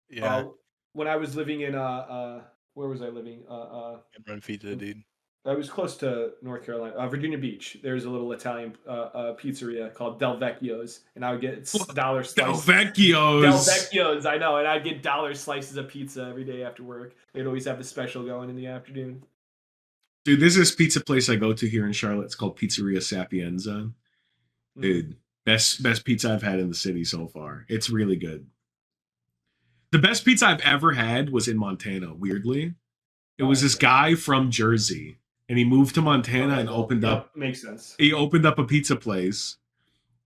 [SPEAKER 4] Yeah.
[SPEAKER 3] When I was living in where was I living?
[SPEAKER 4] Pick and Run pizza, dude.
[SPEAKER 3] I was close to North Carolina, Virginia Beach. There's a little Italian pizzeria called Del Vecchio's, and I would get dollar
[SPEAKER 2] Del
[SPEAKER 3] slices.
[SPEAKER 2] Vecchio's.
[SPEAKER 3] Del Vecchio's, I know, and I'd get dollar slices of pizza every day after work. They'd always have the special going in the afternoon.
[SPEAKER 2] Dude, there's this pizza place I go to here in Charlotte. It's called Pizzeria Sapienza. Dude, best pizza I've had in the city so far. It's really good. The best pizza I've ever had was in Montana, weirdly. It was this guy from Jersey, and he moved to Montana and opened up.
[SPEAKER 3] Makes sense.
[SPEAKER 2] He opened up a pizza place,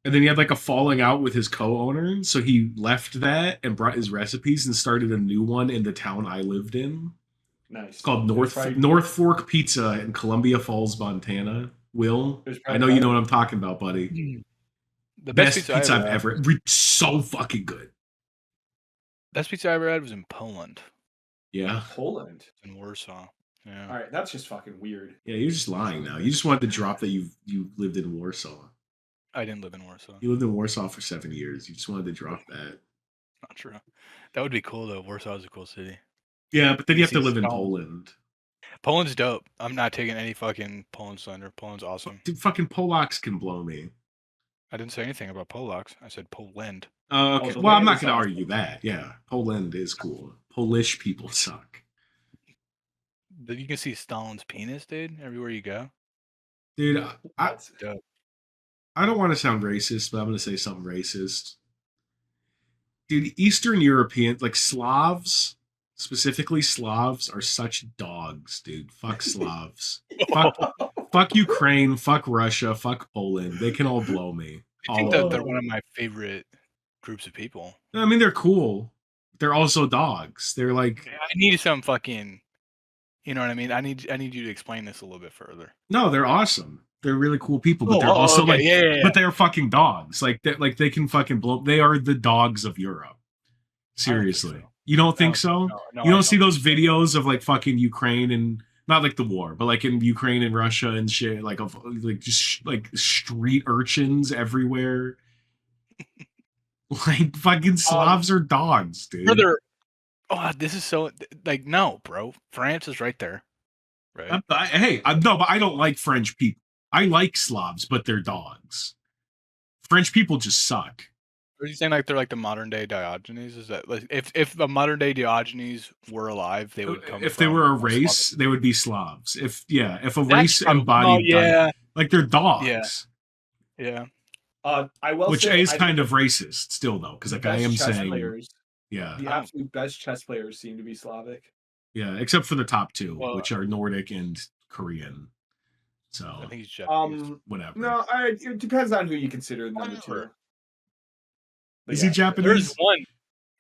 [SPEAKER 2] and then he had like a falling out with his co-owner, so he left that and brought his recipes and started a new one in the town I lived in.
[SPEAKER 3] Nice.
[SPEAKER 2] It's called North Fork Pizza in Columbia Falls, Montana. Will, I know you know what I'm talking about, buddy.
[SPEAKER 4] The
[SPEAKER 2] Best pizza I've ever. So fucking good.
[SPEAKER 4] Best pizza I ever had was in Poland,
[SPEAKER 2] Yeah.
[SPEAKER 3] Poland.
[SPEAKER 4] in Warsaw. Yeah.
[SPEAKER 3] All right, that's just fucking weird.
[SPEAKER 2] Yeah, you're just lying now. You just wanted to drop that you lived in Warsaw.
[SPEAKER 4] I didn't live in Warsaw.
[SPEAKER 2] You lived in Warsaw for 7 years. You just wanted to drop that.
[SPEAKER 4] Not true. That would be cool though. Warsaw is a cool city.
[SPEAKER 2] Yeah, but then you have to
[SPEAKER 4] see
[SPEAKER 2] live in
[SPEAKER 4] Stalin.
[SPEAKER 2] Poland.
[SPEAKER 4] Poland's dope. I'm not taking any fucking Poland slander. Poland's awesome.
[SPEAKER 2] Dude, fucking Polacks can blow me.
[SPEAKER 4] I didn't say anything about Polacks. I said Poland.
[SPEAKER 2] Okay.
[SPEAKER 3] the
[SPEAKER 2] Well, I'm
[SPEAKER 3] land
[SPEAKER 2] not
[SPEAKER 3] is
[SPEAKER 2] going to
[SPEAKER 3] awesome.
[SPEAKER 2] argue that. Yeah, Poland is cool. Polish people suck.
[SPEAKER 4] But you can see Stalin's penis, dude, everywhere you go.
[SPEAKER 2] Dude, I
[SPEAKER 3] That's
[SPEAKER 4] Dope.
[SPEAKER 2] don't want to sound racist, but I'm going to say something racist. Dude, Eastern Europeans, like Slavs, specifically Slavs, are such dogs, dude. Fuck Slavs. Fuck Ukraine. Fuck Russia. Fuck Poland. They can all blow me.
[SPEAKER 4] I think
[SPEAKER 2] All
[SPEAKER 4] that
[SPEAKER 2] of
[SPEAKER 4] they're
[SPEAKER 2] them.
[SPEAKER 4] one of my favorite groups of people.
[SPEAKER 2] I mean, they're cool. They're also dogs. They're like,
[SPEAKER 4] I need some fucking, you know what I mean? I need you to explain this a little bit further.
[SPEAKER 2] no, they're awesome. They're really cool people, but
[SPEAKER 4] Oh,
[SPEAKER 2] they're also
[SPEAKER 4] okay.
[SPEAKER 2] like,
[SPEAKER 4] Yeah.
[SPEAKER 2] but they're fucking dogs. Like they can fucking blow. They are the dogs of Europe. Seriously,
[SPEAKER 4] so.
[SPEAKER 2] you don't think so?
[SPEAKER 4] No,
[SPEAKER 2] You
[SPEAKER 4] I
[SPEAKER 2] don't see those
[SPEAKER 4] think so.
[SPEAKER 2] videos of like fucking Ukraine and not like the war, but like in Ukraine and Russia and shit, like of like just like street urchins everywhere. Like fucking Slavs are dogs, dude.
[SPEAKER 4] Further, this is so like no, bro. France is right there, right?
[SPEAKER 2] No, but I don't like French people. I like Slavs, but they're dogs. French people just suck.
[SPEAKER 4] Are you saying like they're like the modern day Diogenes? Is that like if the modern day Diogenes were alive, they would come
[SPEAKER 2] If
[SPEAKER 4] from
[SPEAKER 2] they were a
[SPEAKER 4] Slavic-
[SPEAKER 2] race, they would be Slavs. If a
[SPEAKER 4] That's
[SPEAKER 2] race
[SPEAKER 4] probably-
[SPEAKER 2] embodied,
[SPEAKER 4] yeah,
[SPEAKER 2] like they're dogs.
[SPEAKER 4] yeah.
[SPEAKER 3] I will
[SPEAKER 2] Which
[SPEAKER 3] say,
[SPEAKER 2] is
[SPEAKER 3] I
[SPEAKER 2] kind
[SPEAKER 3] think
[SPEAKER 2] of racist still, though, because
[SPEAKER 3] the
[SPEAKER 2] like I
[SPEAKER 3] best
[SPEAKER 2] am
[SPEAKER 3] chess
[SPEAKER 2] saying,
[SPEAKER 3] players,
[SPEAKER 2] yeah,
[SPEAKER 3] the
[SPEAKER 4] I don't-
[SPEAKER 3] absolute best chess players seem to be Slavic.
[SPEAKER 2] yeah, except for the top two,
[SPEAKER 4] Well,
[SPEAKER 2] which are Nordic and Korean.
[SPEAKER 4] I
[SPEAKER 2] So
[SPEAKER 4] think he's Japanese.
[SPEAKER 2] whatever.
[SPEAKER 3] No, it depends on who you consider number two. But
[SPEAKER 2] Is he Japanese?
[SPEAKER 4] There's one.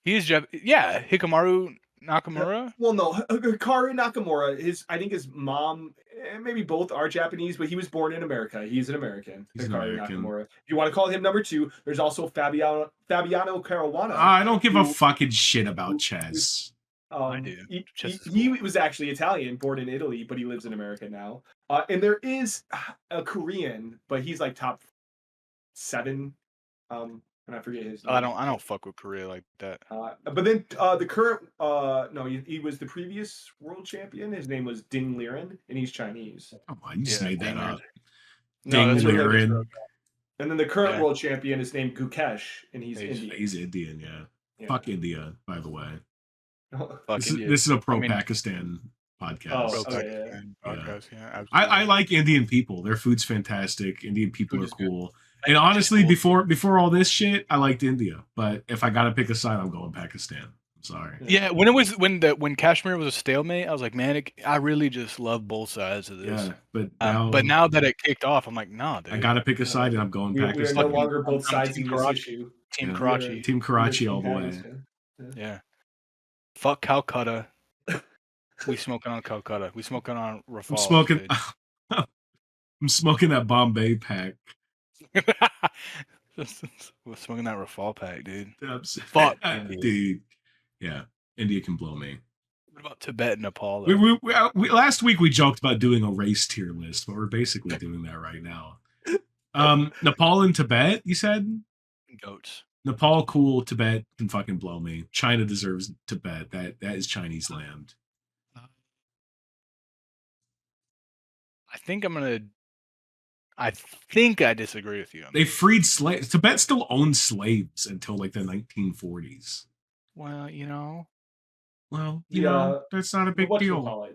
[SPEAKER 4] He's yeah, Hikamaru Nakamura.
[SPEAKER 3] Well, no, Hikaru Nakamura. I think his mom, maybe both are Japanese, but he was born in America. He's an American.
[SPEAKER 2] He's an
[SPEAKER 3] Hikaru
[SPEAKER 2] American.
[SPEAKER 3] Nakamura. If you want to call him number two, there's also Fabiano Caruana.
[SPEAKER 2] I don't give a fucking shit about chess.
[SPEAKER 4] I do.
[SPEAKER 3] He was actually Italian, born in Italy, but he lives in America now. And there is a Korean, but he's like top 7. And I forget his name.
[SPEAKER 4] I don't fuck with Korea like that.
[SPEAKER 3] But then the current no, he was the previous world champion. His name was Ding Liren, and he's Chinese.
[SPEAKER 2] Come on, you just made that up.
[SPEAKER 3] No,
[SPEAKER 2] Ding
[SPEAKER 3] that's what they-
[SPEAKER 2] Liren.
[SPEAKER 3] And then the current world champion is named Gukesh, and he's Indian.
[SPEAKER 2] He's Indian, yeah. Fuck India, by the way. This is a pro-Pakistan podcast.
[SPEAKER 4] Podcast, yeah.
[SPEAKER 2] I like Indian people. Their food's fantastic. Indian people are cool. And honestly, before all this shit, I liked India. But if I gotta pick a side, I'm going Pakistan. I'm sorry.
[SPEAKER 4] Yeah, when Kashmir was a stalemate, I was like, man, I really just love both sides of this.
[SPEAKER 2] Yeah,
[SPEAKER 4] but now that it kicked off, I'm like, nah, dude.
[SPEAKER 2] I gotta pick a side, and I'm going Pakistan.
[SPEAKER 3] We are no longer both sides in this issue.
[SPEAKER 4] Team Karachi.
[SPEAKER 2] Team Karachi all the way.
[SPEAKER 4] Yeah. Fuck Calcutta. We smoking on Calcutta. We smoking on Rafal.
[SPEAKER 2] I'm smoking. I'm smoking that Bombay pack.
[SPEAKER 4] We're smoking that Rafal pack, dude.
[SPEAKER 2] Fuck, dude. Yeah, India can blow me.
[SPEAKER 4] What about Tibet and Nepal?
[SPEAKER 2] We last week we joked about doing a race tier list, but we're basically doing that right now. Nepal and Tibet, you said?
[SPEAKER 4] Goats.
[SPEAKER 2] Nepal, cool. Tibet can fucking blow me. China deserves Tibet. That is Chinese land.
[SPEAKER 4] I think I disagree with you.
[SPEAKER 2] They freed slaves. Tibet still owned slaves until like the 1940s.
[SPEAKER 4] Well, you know,
[SPEAKER 2] that's not a big deal.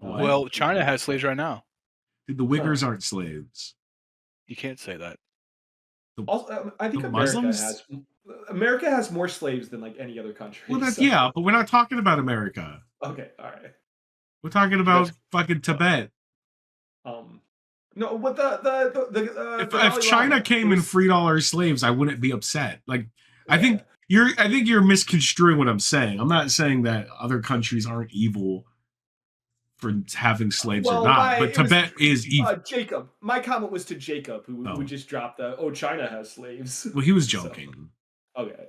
[SPEAKER 4] Well, China has slaves right now.
[SPEAKER 2] The Uyghurs aren't slaves.
[SPEAKER 4] You can't say that.
[SPEAKER 3] Also, I think
[SPEAKER 2] Muslims?
[SPEAKER 3] America has more slaves than like any other country.
[SPEAKER 2] Well, yeah, but we're not talking about America.
[SPEAKER 3] Okay, all right.
[SPEAKER 2] We're talking about fucking Tibet.
[SPEAKER 3] No, what
[SPEAKER 2] if China came and freed all our slaves, I wouldn't be upset. Like, I think you're misconstruing what I'm saying. I'm not saying that other countries aren't evil for having slaves or not, but Tibet is evil.
[SPEAKER 3] Jacob, my comment was to Jacob, who just dropped China has slaves.
[SPEAKER 2] Well, he was joking.
[SPEAKER 3] So, okay.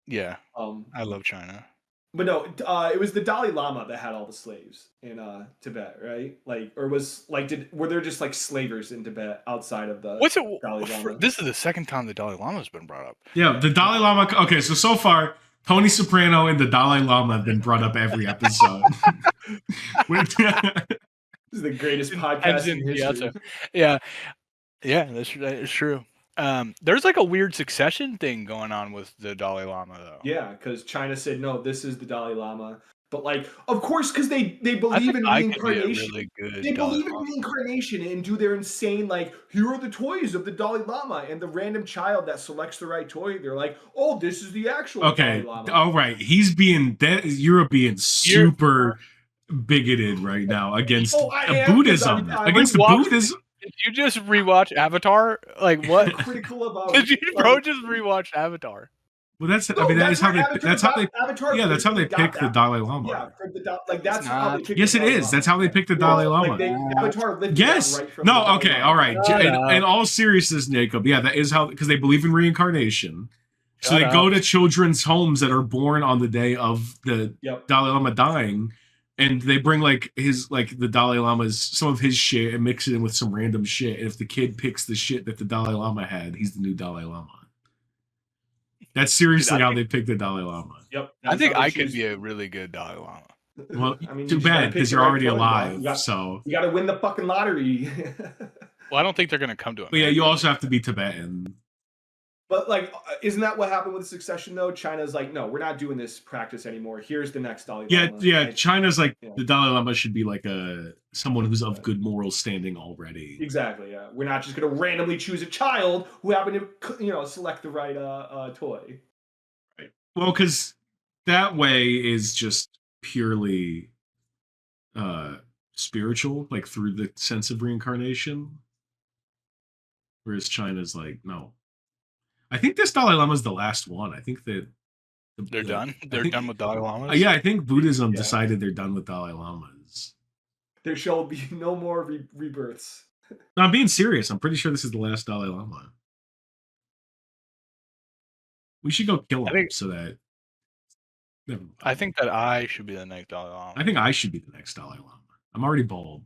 [SPEAKER 4] Yeah. I love China.
[SPEAKER 3] But no, it was the Dalai Lama that had all the slaves in Tibet, right? Like, or were there just like slavers in Tibet outside of the Dalai Lama?
[SPEAKER 4] This is the second time the Dalai Lama has been brought up.
[SPEAKER 2] Yeah, the Dalai Lama. Okay, so far, Tony Soprano and the Dalai Lama have been brought up every episode.
[SPEAKER 3] This is the greatest podcast in history.
[SPEAKER 4] Yeah, that's true. There's like a weird succession thing going on with the Dalai Lama, though.
[SPEAKER 3] Yeah, because China said no, this is the Dalai Lama. But like, of course, because they believe in reincarnation. They believe in reincarnation and do their insane like, here are the toys of the Dalai Lama, and the random child that selects the right toy, they're like, oh, this is the actual Dalai Lama.
[SPEAKER 2] All right, you're being super bigoted right now against Buddhism. Against Buddhism.
[SPEAKER 4] Did you just rewatch Avatar? Like what?
[SPEAKER 3] Critical about.
[SPEAKER 4] Did you, bro, just rewatch Avatar?
[SPEAKER 2] Well, that's how they pick the Dalai Lama.
[SPEAKER 3] Yeah, that's how they pick.
[SPEAKER 2] Yes, it is. That's how they pick the Dalai Lama.
[SPEAKER 3] Avatar
[SPEAKER 2] yes. No. Okay. All right. In all seriousness, Jacob. Yeah, that is how, because they believe in reincarnation. So they go to children's homes that are born on the day of the Dalai Lama dying. And they bring the Dalai Lama's, some of his shit and mix it in with some random shit. And if the kid picks the shit that the Dalai Lama had, he's the new Dalai Lama. That's seriously
[SPEAKER 4] Dude, I
[SPEAKER 2] how they pick the Dalai Lama.
[SPEAKER 3] Yep.
[SPEAKER 4] I think
[SPEAKER 3] how they
[SPEAKER 4] I could
[SPEAKER 3] choose.
[SPEAKER 4] be a really good Dalai Lama.
[SPEAKER 2] Well,
[SPEAKER 3] I mean,
[SPEAKER 2] too
[SPEAKER 3] you just gotta
[SPEAKER 2] bad
[SPEAKER 3] pick
[SPEAKER 2] because
[SPEAKER 3] the
[SPEAKER 2] you're
[SPEAKER 3] right
[SPEAKER 2] already
[SPEAKER 3] one,
[SPEAKER 2] alive.
[SPEAKER 3] You
[SPEAKER 2] So
[SPEAKER 3] got to win the fucking lottery.
[SPEAKER 4] Well, I don't think they're gonna come to America.
[SPEAKER 2] but yeah, you also have to be Tibetan.
[SPEAKER 3] But like, isn't that what happened with succession though? China's like, no, we're not doing this practice anymore. Here's the next Dalai
[SPEAKER 2] Yeah,
[SPEAKER 3] Lama.
[SPEAKER 2] yeah. China's like
[SPEAKER 3] Yeah.
[SPEAKER 2] the Dalai Lama should be like someone who's of good moral standing already.
[SPEAKER 3] Exactly. Yeah, we're not just gonna randomly choose a child who happened to select the right toy.
[SPEAKER 2] Right. Well, because that way is just purely spiritual, like through the sense of reincarnation. Whereas China's like, no. I think this Dalai Lama is the last one. I think that
[SPEAKER 4] They're done. They're done with Dalai Lamas.
[SPEAKER 2] Yeah, I think Buddhism decided they're done with Dalai Lamas.
[SPEAKER 3] There shall be no more rebirths.
[SPEAKER 2] No, I'm being serious. I'm pretty sure this is the last Dalai Lama. We should go kill him so that.
[SPEAKER 4] I think that I should be the next Dalai Lama.
[SPEAKER 2] I think I should be the next Dalai Lama. I'm already bald,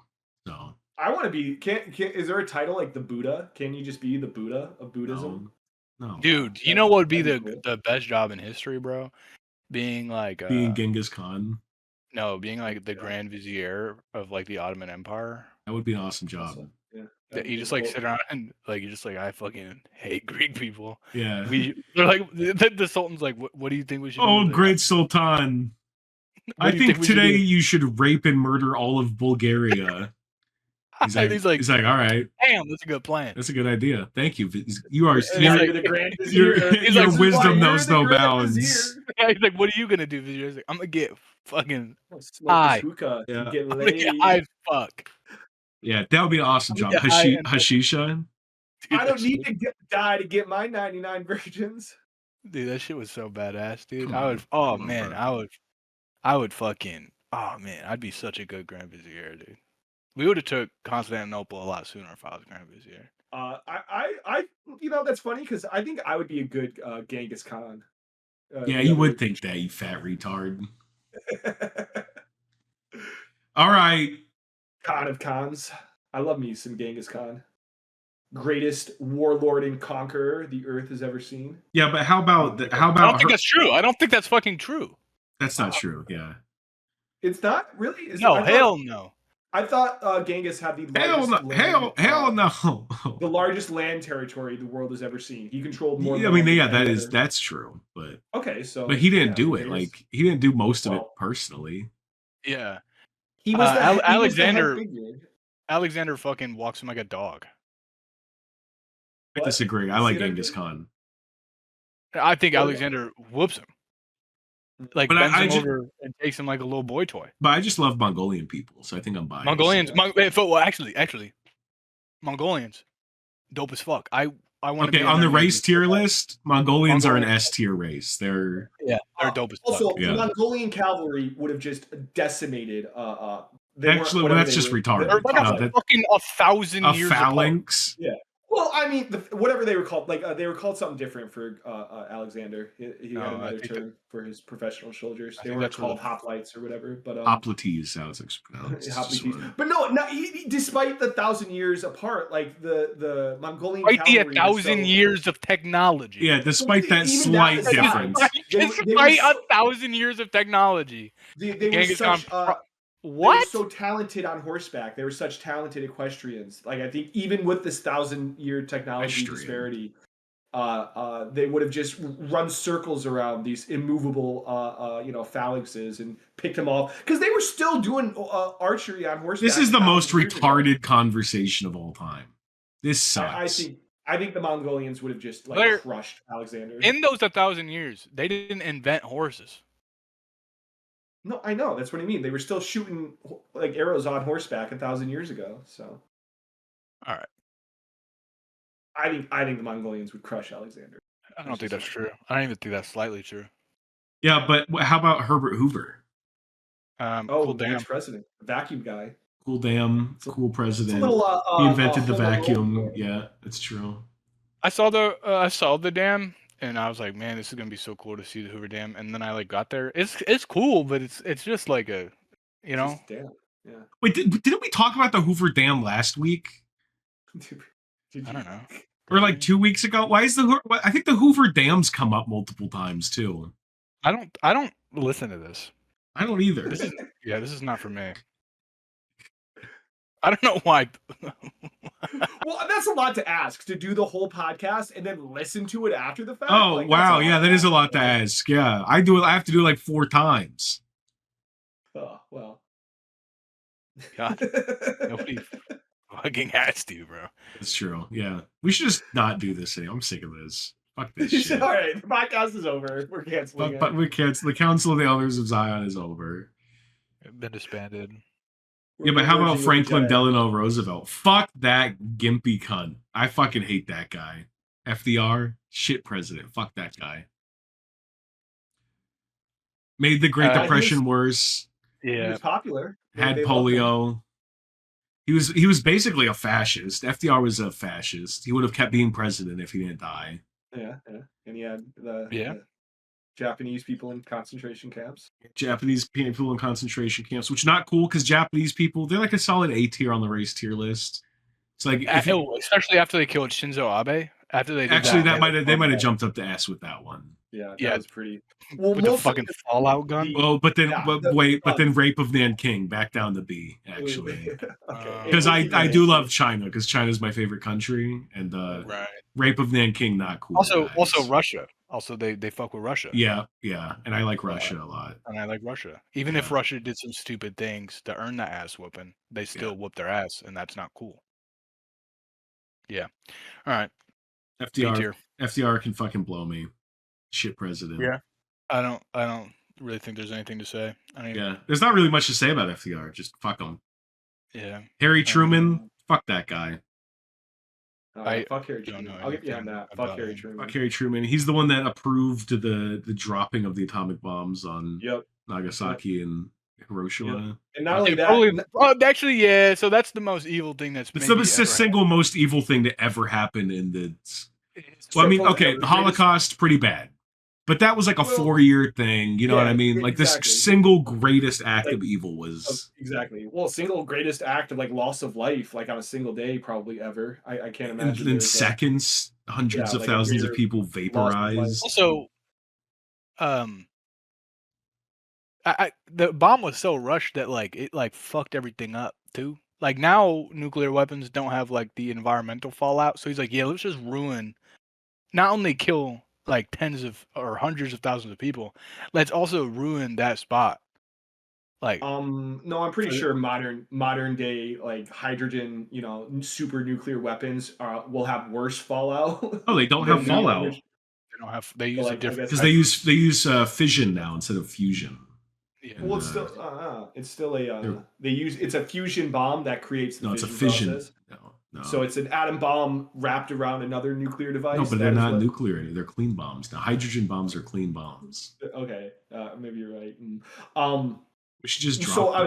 [SPEAKER 2] so.
[SPEAKER 3] I want to be. Is there a title like the Buddha? Can you just be the Buddha of Buddhism?
[SPEAKER 2] No.
[SPEAKER 4] Dude, you know what would be the best job in history, bro? Being like
[SPEAKER 2] being Genghis Khan.
[SPEAKER 4] No, being like the Grand Vizier of like the Ottoman Empire.
[SPEAKER 2] That would be an awesome job.
[SPEAKER 3] Awesome. Yeah.
[SPEAKER 4] You just like sit around and like you're just like, I fucking hate Greek people.
[SPEAKER 2] Yeah.
[SPEAKER 4] They're like the Sultan's like, what do you think we should do?
[SPEAKER 2] Oh, great Sultan. I think today you should rape and murder all of Bulgaria. He's like, all right.
[SPEAKER 4] Damn, that's a good plan.
[SPEAKER 2] That's a good idea. Thank you. You are
[SPEAKER 3] the Grand Vizier.
[SPEAKER 2] Your wisdom knows no bounds.
[SPEAKER 4] Yeah, he's like, what are you gonna do? He's like, I'm gonna get fucking
[SPEAKER 3] high.
[SPEAKER 2] Yeah.
[SPEAKER 3] Get
[SPEAKER 4] I'm gonna get high as fuck.
[SPEAKER 2] Yeah, that would be an awesome job. Hashisha.
[SPEAKER 3] Dude, I don't need to die to get my 99 virgins.
[SPEAKER 4] Dude, that shit was so badass, dude. I would fucking, oh man, I'd be such a good Grand Vizier, dude. We would have took Constantinople a lot sooner if I was Grand Vizier.
[SPEAKER 3] I that's funny because I think I would be a good Genghis Khan.
[SPEAKER 2] Yeah, you would think that, you fat retard. All right.
[SPEAKER 3] Khan of Khans. I love me some Genghis Khan. Greatest warlord and conqueror the earth has ever seen.
[SPEAKER 2] Yeah, but how about
[SPEAKER 4] I don't think that's true. I don't think that's fucking true.
[SPEAKER 2] That's not true. Yeah.
[SPEAKER 3] It's not really.
[SPEAKER 4] Hell no.
[SPEAKER 3] I thought Genghis had the largest
[SPEAKER 2] hell no.
[SPEAKER 3] The largest land territory the world has ever seen. He controlled more.
[SPEAKER 2] I mean, yeah, that's true. But
[SPEAKER 3] okay, so
[SPEAKER 2] but he didn't do it. Like he didn't do most of it personally.
[SPEAKER 4] Yeah.
[SPEAKER 3] He was
[SPEAKER 4] Alexander fucking walks him like a dog.
[SPEAKER 2] I disagree. I like Genghis Khan.
[SPEAKER 4] I think Alexander whoops him. Like bends him over and takes him like a little boy toy.
[SPEAKER 2] But I just love Mongolian people, so I think I'm biased.
[SPEAKER 4] Actually, Mongolians, dope as fuck. I want to be
[SPEAKER 2] on the race tier list. Mongolians are an S tier race. They're
[SPEAKER 4] dope as fuck.
[SPEAKER 3] Also, the Mongolian cavalry would have just decimated.
[SPEAKER 2] Actually, that's just retarded.
[SPEAKER 4] They're like fucking 1,000 years.
[SPEAKER 2] A phalanx.
[SPEAKER 3] Yeah. Well, I mean, whatever they were called, like they were called something different for Alexander. He had another term for his professional soldiers. They weren't called hoplites or whatever. But
[SPEAKER 2] hoplites, how it's pronounced.
[SPEAKER 3] But no, despite the 1,000 years apart, like the Mongolian
[SPEAKER 4] cavalry, 1,000 years of technology.
[SPEAKER 2] Yeah, despite that slight difference.
[SPEAKER 4] Despite 1,000 years of technology,
[SPEAKER 3] they were such.
[SPEAKER 4] What?
[SPEAKER 3] They were so talented on horseback. They were such talented equestrians. Like I think even with this 1,000-year technology disparity, they would have just run circles around these immovable, phalanxes and picked them off because they were still doing archery on horseback.
[SPEAKER 2] This is the most retarded conversation of all time. This sucks.
[SPEAKER 3] I think the Mongolians would have just crushed Alexander.
[SPEAKER 4] In those 1,000 years, they didn't invent horses.
[SPEAKER 3] No, I know. That's what I mean. They were still shooting like arrows on horseback 1,000 years ago. So,
[SPEAKER 4] all right.
[SPEAKER 3] I think the Mongolians would crush Alexander.
[SPEAKER 4] I don't think that's true. I don't even think that's slightly true.
[SPEAKER 2] Yeah, but how about Herbert Hoover?
[SPEAKER 3] Cool damn president, vacuum guy.
[SPEAKER 2] Cool damn, cool president. He invented the vacuum. Yeah, it's true.
[SPEAKER 4] I saw the dam. And I was like, man, this is gonna be so cool to see the Hoover Dam. And then I got there. It's cool, but it's just like a,
[SPEAKER 3] Dam. Yeah.
[SPEAKER 2] Wait, didn't we talk about the Hoover Dam last week?
[SPEAKER 4] I don't know.
[SPEAKER 2] Or like 2 weeks ago. Why is I think the Hoover Dam's come up multiple times too.
[SPEAKER 4] I don't listen to this.
[SPEAKER 2] I don't either.
[SPEAKER 4] This is not for me. I don't know why.
[SPEAKER 3] Well, that's a lot to ask, to do the whole podcast and then listen to it after the fact.
[SPEAKER 2] Oh,
[SPEAKER 3] Like,
[SPEAKER 2] wow.
[SPEAKER 3] that's
[SPEAKER 2] Yeah, that is a lot to
[SPEAKER 3] Like,
[SPEAKER 2] ask. Yeah. I have to do it like 4 times.
[SPEAKER 3] oh, well.
[SPEAKER 4] God, nobody fucking has to, bro.
[SPEAKER 2] That's true. Yeah. We should just not do this anymore. I'm sick of this. Fuck this shit.
[SPEAKER 3] All right, the podcast is over. We're canceling
[SPEAKER 2] But
[SPEAKER 3] it.
[SPEAKER 2] we can't. The Council of the Elders of Zion is over.
[SPEAKER 4] Been disbanded.
[SPEAKER 2] Yeah, but how about
[SPEAKER 3] merging with the
[SPEAKER 2] Franklin
[SPEAKER 3] Jedi.
[SPEAKER 2] Delano Roosevelt? Fuck that gimpy cunt. I fucking hate that guy. FDR, shit president. Fuck that guy. Made the Great
[SPEAKER 4] He
[SPEAKER 2] Depression worse.
[SPEAKER 3] He
[SPEAKER 4] Yeah,
[SPEAKER 3] was popular.
[SPEAKER 2] Had
[SPEAKER 3] They loved him.
[SPEAKER 2] polio. He was basically a fascist. FDR was a fascist. He would have kept being president if he didn't die.
[SPEAKER 3] Yeah, yeah. And he had the
[SPEAKER 4] Yeah.
[SPEAKER 3] Japanese people in concentration camps.
[SPEAKER 2] Japanese people in concentration camps, which not cool because Japanese people, they're like a solid A tier on the race tier list. It's like
[SPEAKER 4] especially after they killed Shinzo Abe. After they did
[SPEAKER 2] actually
[SPEAKER 4] that
[SPEAKER 2] they might have jumped up the ass with that one.
[SPEAKER 3] Yeah, that
[SPEAKER 4] Yeah.
[SPEAKER 3] was pretty. Well,
[SPEAKER 4] with the
[SPEAKER 3] most of
[SPEAKER 4] fucking Fallout gun.
[SPEAKER 2] Well, but then
[SPEAKER 3] Yeah,
[SPEAKER 2] but then rape of Nanking back down to B actually.
[SPEAKER 3] Okay.
[SPEAKER 2] Because
[SPEAKER 3] We'll
[SPEAKER 2] I
[SPEAKER 3] keep it
[SPEAKER 2] do
[SPEAKER 3] in.
[SPEAKER 2] love China because China's my favorite country and
[SPEAKER 4] Right.
[SPEAKER 2] rape of Nanking not cool.
[SPEAKER 4] Also
[SPEAKER 2] guys.
[SPEAKER 4] Russia. Also they fuck with Russia.
[SPEAKER 2] Yeah, and I like Russia a lot.
[SPEAKER 4] And I like Russia. Even if Russia did some stupid things to earn that ass whooping, they still whoop their ass, and that's not cool. Yeah. All right.
[SPEAKER 2] FDR can fucking blow me. Shit president.
[SPEAKER 4] Yeah. I don't really think there's anything to say.
[SPEAKER 2] Yeah. There's not really much to say about FDR. Just fuck him.
[SPEAKER 4] Yeah.
[SPEAKER 2] Harry Truman, fuck that guy.
[SPEAKER 3] Fuck Harry Truman. I'll get behind that. Fuck Harry Truman.
[SPEAKER 2] Fuck Harry Truman. He's the one that approved the dropping of the atomic bombs on Nagasaki and Hiroshima.
[SPEAKER 3] Yep. And not only that,
[SPEAKER 4] actually, yeah. So that's the most evil thing that's.
[SPEAKER 2] It's the single most evil thing to ever happen in the. Well, I mean, okay, the Holocaust, pretty bad. But that was like a 4-year thing, you know what I mean? Like
[SPEAKER 3] exactly.
[SPEAKER 2] this single greatest act of evil was
[SPEAKER 3] exactly. Well, single greatest act of like loss of life, like on a single day, probably ever. I can't imagine.
[SPEAKER 2] In seconds, hundreds of thousands of people vaporized.
[SPEAKER 4] Also, the bomb was so rushed that like it like fucked everything up too. Like now, nuclear weapons don't have like the environmental fallout. So he's like, yeah, let's just ruin, not only kill like tens of or hundreds of thousands of people, let's also ruin that spot. Like,
[SPEAKER 3] no, I'm pretty sure modern day like hydrogen, super nuclear weapons will have worse fallout.
[SPEAKER 2] Oh, they don't have fallout.
[SPEAKER 4] They don't have. They use a different
[SPEAKER 2] because they use fission now instead of fusion.
[SPEAKER 4] Yeah.
[SPEAKER 3] Well, it's still it's a fusion bomb that creates the
[SPEAKER 2] it's a
[SPEAKER 3] fission
[SPEAKER 2] process. No.
[SPEAKER 3] So it's an atom bomb wrapped around another nuclear device.
[SPEAKER 2] No, but they're not nuclear. They're clean bombs. Now, hydrogen bombs are clean bombs.
[SPEAKER 3] Okay, maybe you're right.
[SPEAKER 2] We should just drop.
[SPEAKER 3] So I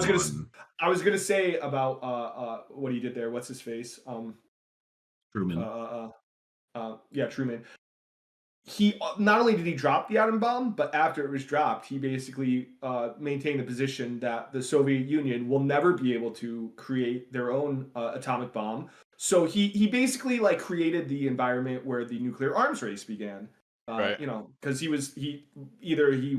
[SPEAKER 3] was gonna say about what he did there. What's his face?
[SPEAKER 2] Truman.
[SPEAKER 3] Truman. He not only did he drop the atom bomb, but after it was dropped, he basically maintained the position that the Soviet Union will never be able to create their own atomic bomb. So he basically like created the environment where the nuclear arms race began.
[SPEAKER 4] Right.
[SPEAKER 3] Because he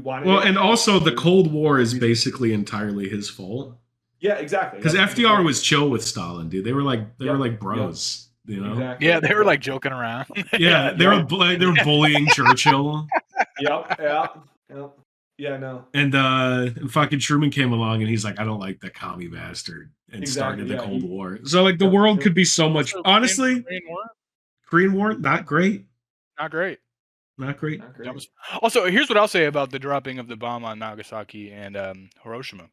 [SPEAKER 3] wanted.
[SPEAKER 2] Well, and also the Cold War is basically entirely his fault.
[SPEAKER 3] Yeah, exactly.
[SPEAKER 2] Because FDR was chill with Stalin, dude. They were like bros. You know?
[SPEAKER 3] Exactly.
[SPEAKER 4] Yeah, they were like joking around.
[SPEAKER 2] Yeah, they were bullying Churchill.
[SPEAKER 3] Yep. Yeah, no.
[SPEAKER 2] And fucking Truman came along and he's like, I don't like the commie bastard, and started the Cold War. So like the world could be so much. Honestly, Korean War, not great.
[SPEAKER 4] Not great.
[SPEAKER 2] Not great.
[SPEAKER 4] Also, here's what I'll say about the dropping of the bomb on Nagasaki and Hiroshima.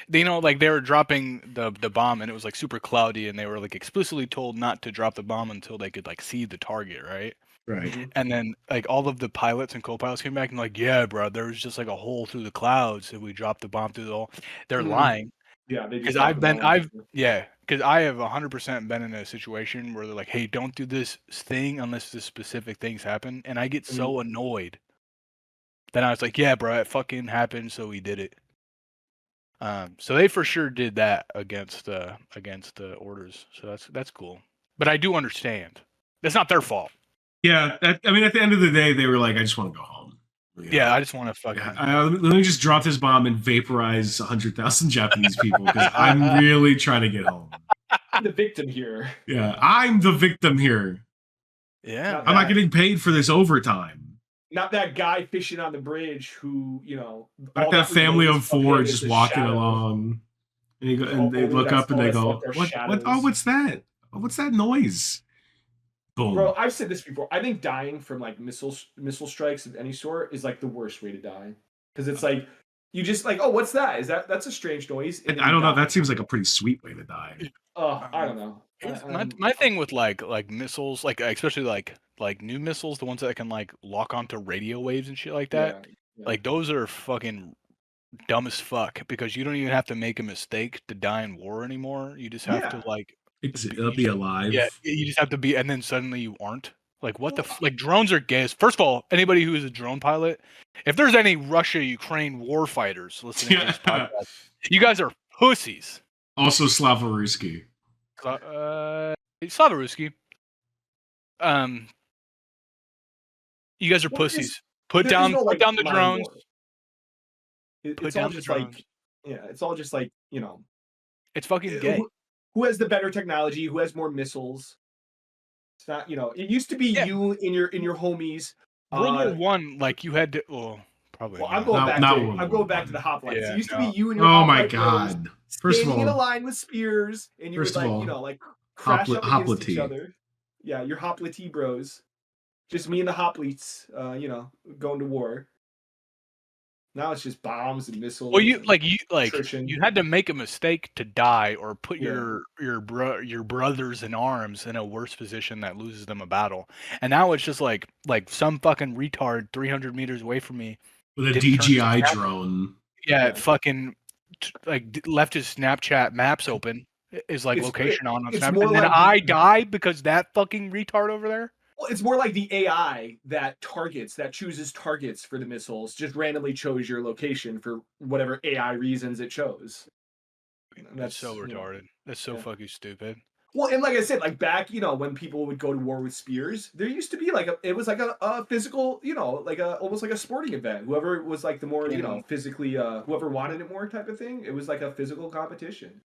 [SPEAKER 4] They like they were dropping the bomb and it was like super cloudy and they were like explicitly told not to drop the bomb until they could like see the target, right?
[SPEAKER 2] Right.
[SPEAKER 4] And then like all of the pilots and co-pilots came back and like, yeah, bro, there was just like a hole through the clouds and we dropped the bomb through the hole. They're lying.
[SPEAKER 3] Yeah,
[SPEAKER 4] because I have 100% been in a situation where they're like, hey, don't do this thing unless this specific things happen, and I get so annoyed. Then I was like, yeah, bro, it fucking happened, so we did it. So they for sure did that against the orders. So that's cool. But I do understand. That's not their fault.
[SPEAKER 2] Yeah, I mean, at the end of the day, they were like, I just want to go home.
[SPEAKER 4] Yeah, I just want to fucking.
[SPEAKER 2] Let me just drop this bomb and vaporize 100,000 Japanese people because I'm really trying to get home.
[SPEAKER 3] I'm the victim here.
[SPEAKER 2] Yeah, I'm the victim here.
[SPEAKER 4] Yeah,
[SPEAKER 2] I'm not getting paid for this overtime.
[SPEAKER 3] Not that guy fishing on the bridge who,
[SPEAKER 2] Not that family of four just walking along. And they look up and they go, "What? Oh, what's that? Oh, what's that noise?" Boom.
[SPEAKER 3] Bro, I've said this before. I think dying from like missile strikes of any sort is like the worst way to die, because it's like you just like, oh, what's that? That's a strange noise?
[SPEAKER 2] I don't know. That seems like a pretty sweet way to die.
[SPEAKER 3] I don't know.
[SPEAKER 4] My thing with like missiles, like especially like new missiles, the ones that can like lock onto radio waves and shit like that.
[SPEAKER 3] Yeah.
[SPEAKER 4] Like those are fucking dumb as fuck, because you don't even have to make a mistake to die in war anymore. You just have to like
[SPEAKER 2] be alive.
[SPEAKER 4] Yeah, you just have to be, and then suddenly you aren't. Like what like drones are gay. First of all, anybody who is a drone pilot, if there's any Russia-Ukraine war fighters listening to this podcast, you guys are pussies.
[SPEAKER 2] Also Slavaruski.
[SPEAKER 4] Slavaruski. You guys are pussies. Put down the drones.
[SPEAKER 3] It's all just like, it's all just like,
[SPEAKER 4] it's fucking gay.
[SPEAKER 3] Who has the better technology? Who has more missiles? It's not, it used to be you and your homies.
[SPEAKER 4] World War I, like you had to. Well, probably.
[SPEAKER 3] Well, I'm going back to the hoplites.
[SPEAKER 4] Yeah,
[SPEAKER 3] it used to be you and your.
[SPEAKER 2] Oh my god!
[SPEAKER 3] First of all, standing in a line with spears, and you would like, crash up against each other. Yeah, your hoplite bros. Just me and the hoplites, going to war. Now it's just bombs and missiles.
[SPEAKER 4] Well, you had to make a mistake to die, or put your brothers in arms in a worse position that loses them a battle. And now it's just like some fucking retard 300 meters away from me
[SPEAKER 2] with a DJI drone.
[SPEAKER 4] Yeah, fucking left his Snapchat maps open. Is like location on Snapchat, and then I die because that fucking retard over there.
[SPEAKER 3] Well, it's more like the AI that chooses targets for the missiles, just randomly chose your location for whatever AI reasons it chose.
[SPEAKER 4] That's so retarded. That's so fucking stupid.
[SPEAKER 3] Well, and like I said, like back, when people would go to war with spears, there used to be it was like a physical, almost like a sporting event. Whoever was like the more, physically, whoever wanted it more type of thing. It was like a physical competition.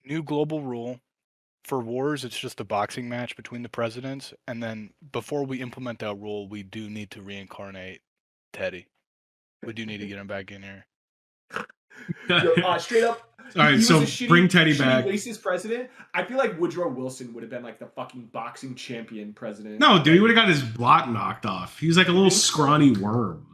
[SPEAKER 4] New global rule. For wars, it's just a boxing match between the presidents, and then before we implement that rule, we do need to reincarnate Teddy. We do need to get him back in here.
[SPEAKER 3] Straight up.
[SPEAKER 2] All right, so bring Teddy back.
[SPEAKER 3] Racist president. I feel like Woodrow Wilson would have been like the fucking boxing champion president.
[SPEAKER 2] No, dude, he would have got his block knocked off. He was like a little scrawny worm.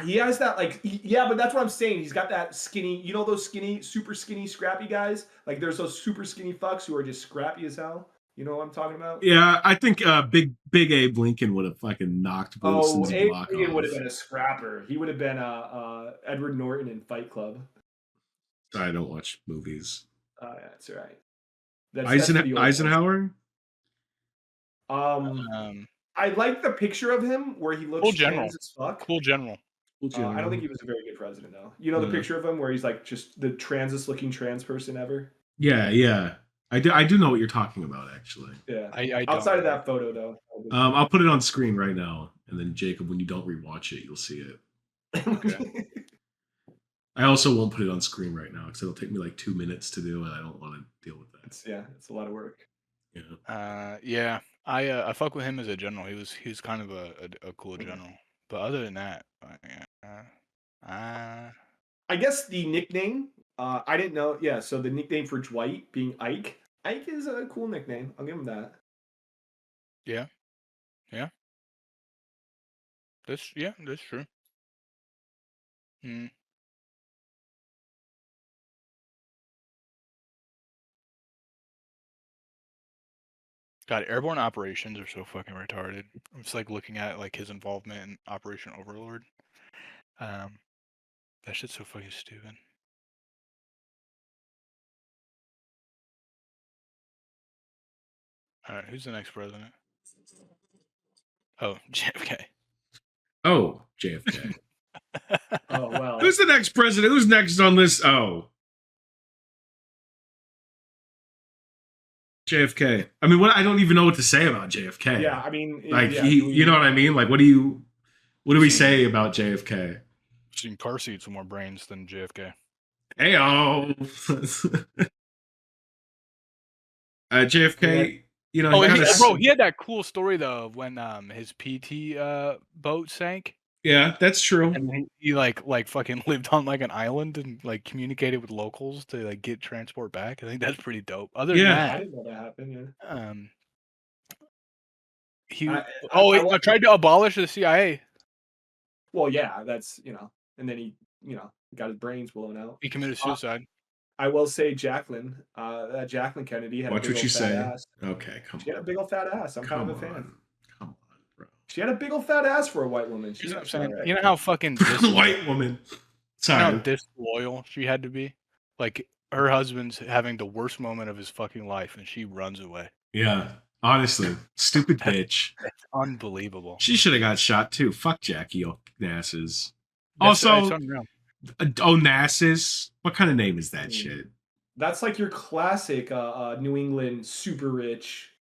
[SPEAKER 3] He has that but that's what I'm saying. He's got that skinny, those skinny, super skinny, scrappy guys. Like there's those super skinny fucks who are just scrappy as hell. You know what I'm talking about?
[SPEAKER 2] Yeah, I think Big Abe Lincoln would have fucking knocked Wilson's block off.
[SPEAKER 3] Abe Lincoln would have been a scrapper. He would have been Edward Norton in Fight Club.
[SPEAKER 2] I don't watch movies.
[SPEAKER 3] That's all right.
[SPEAKER 2] Eisenhower?
[SPEAKER 3] I like the picture of him where he looks trans as fuck.
[SPEAKER 4] Cool general.
[SPEAKER 3] I don't think he was a very good president, though. You know the picture of him where he's like just the transest looking trans person ever?
[SPEAKER 2] Yeah. I do know what you're talking about, actually.
[SPEAKER 3] Yeah. I outside of that photo, though.
[SPEAKER 2] I'll put it on screen right now, and then Jacob, when you don't rewatch it, you'll see it.
[SPEAKER 4] Okay.
[SPEAKER 2] I also won't put it on screen right now because it'll take me like 2 minutes to do, and I don't want to deal with that.
[SPEAKER 3] It's a lot of work.
[SPEAKER 2] Yeah.
[SPEAKER 4] I fuck with him as a general. He was kind of a cool general. But other than that,
[SPEAKER 3] I guess the nickname, I didn't know. Yeah, so the nickname for Dwight being Ike. Ike is a cool nickname. I'll give him that.
[SPEAKER 4] Yeah. That's true. God, airborne operations are so fucking retarded. I'm just like looking at like his involvement in Operation Overlord. That shit's so fucking stupid. All right, who's the next president? Oh, JFK.
[SPEAKER 2] Oh, JFK.
[SPEAKER 3] Oh, well.
[SPEAKER 2] Who's the next president? Who's next on this? Oh. JFK. I mean, what I don't even know what to say about JFK.
[SPEAKER 3] Yeah, I mean,
[SPEAKER 2] Like
[SPEAKER 3] yeah,
[SPEAKER 2] you know what I mean? Like, what do we say about JFK?
[SPEAKER 4] Seen car seats with more brains than JFK.
[SPEAKER 2] Heyo. JFK, you know,
[SPEAKER 4] Oh,
[SPEAKER 2] he kind of
[SPEAKER 4] he had that cool story though of when his PT boat sank.
[SPEAKER 2] yeah, that's true.
[SPEAKER 4] And he like fucking lived on like an island and like communicated with locals to like get transport back. I think that's pretty dope. Other than
[SPEAKER 2] Yeah.
[SPEAKER 3] I
[SPEAKER 4] that,
[SPEAKER 3] didn't know that happened. Yeah.
[SPEAKER 4] he
[SPEAKER 3] I
[SPEAKER 4] tried to abolish the CIA.
[SPEAKER 3] Well, yeah, that's and then he got his brains blown out.
[SPEAKER 4] He committed suicide.
[SPEAKER 3] I will say Jacqueline, that Jacqueline Kennedy had
[SPEAKER 2] Watch
[SPEAKER 3] a big
[SPEAKER 2] what you
[SPEAKER 3] old fat
[SPEAKER 2] say.
[SPEAKER 3] ass.
[SPEAKER 2] Okay, come
[SPEAKER 3] She
[SPEAKER 2] on.
[SPEAKER 3] had a big old fat ass. I'm kind
[SPEAKER 2] Come
[SPEAKER 3] of a fan.
[SPEAKER 2] on. Come on, bro.
[SPEAKER 3] She had a big old fat ass for a white woman.
[SPEAKER 4] You know what I'm
[SPEAKER 3] She's
[SPEAKER 4] saying?
[SPEAKER 3] alright.
[SPEAKER 4] You know how fucking
[SPEAKER 2] White woman.
[SPEAKER 4] you know
[SPEAKER 2] Sorry.
[SPEAKER 4] how disloyal she had to be? Like her husband's having the worst moment of his fucking life and she runs away.
[SPEAKER 2] Yeah. Honestly, stupid bitch.
[SPEAKER 4] That's unbelievable.
[SPEAKER 2] She should have got shot too. Fuck Jackie Onassis.
[SPEAKER 4] It's
[SPEAKER 2] Also,
[SPEAKER 4] unreal.
[SPEAKER 2] Onassis. What kind of name is that shit?
[SPEAKER 3] That's like your classic New England super rich.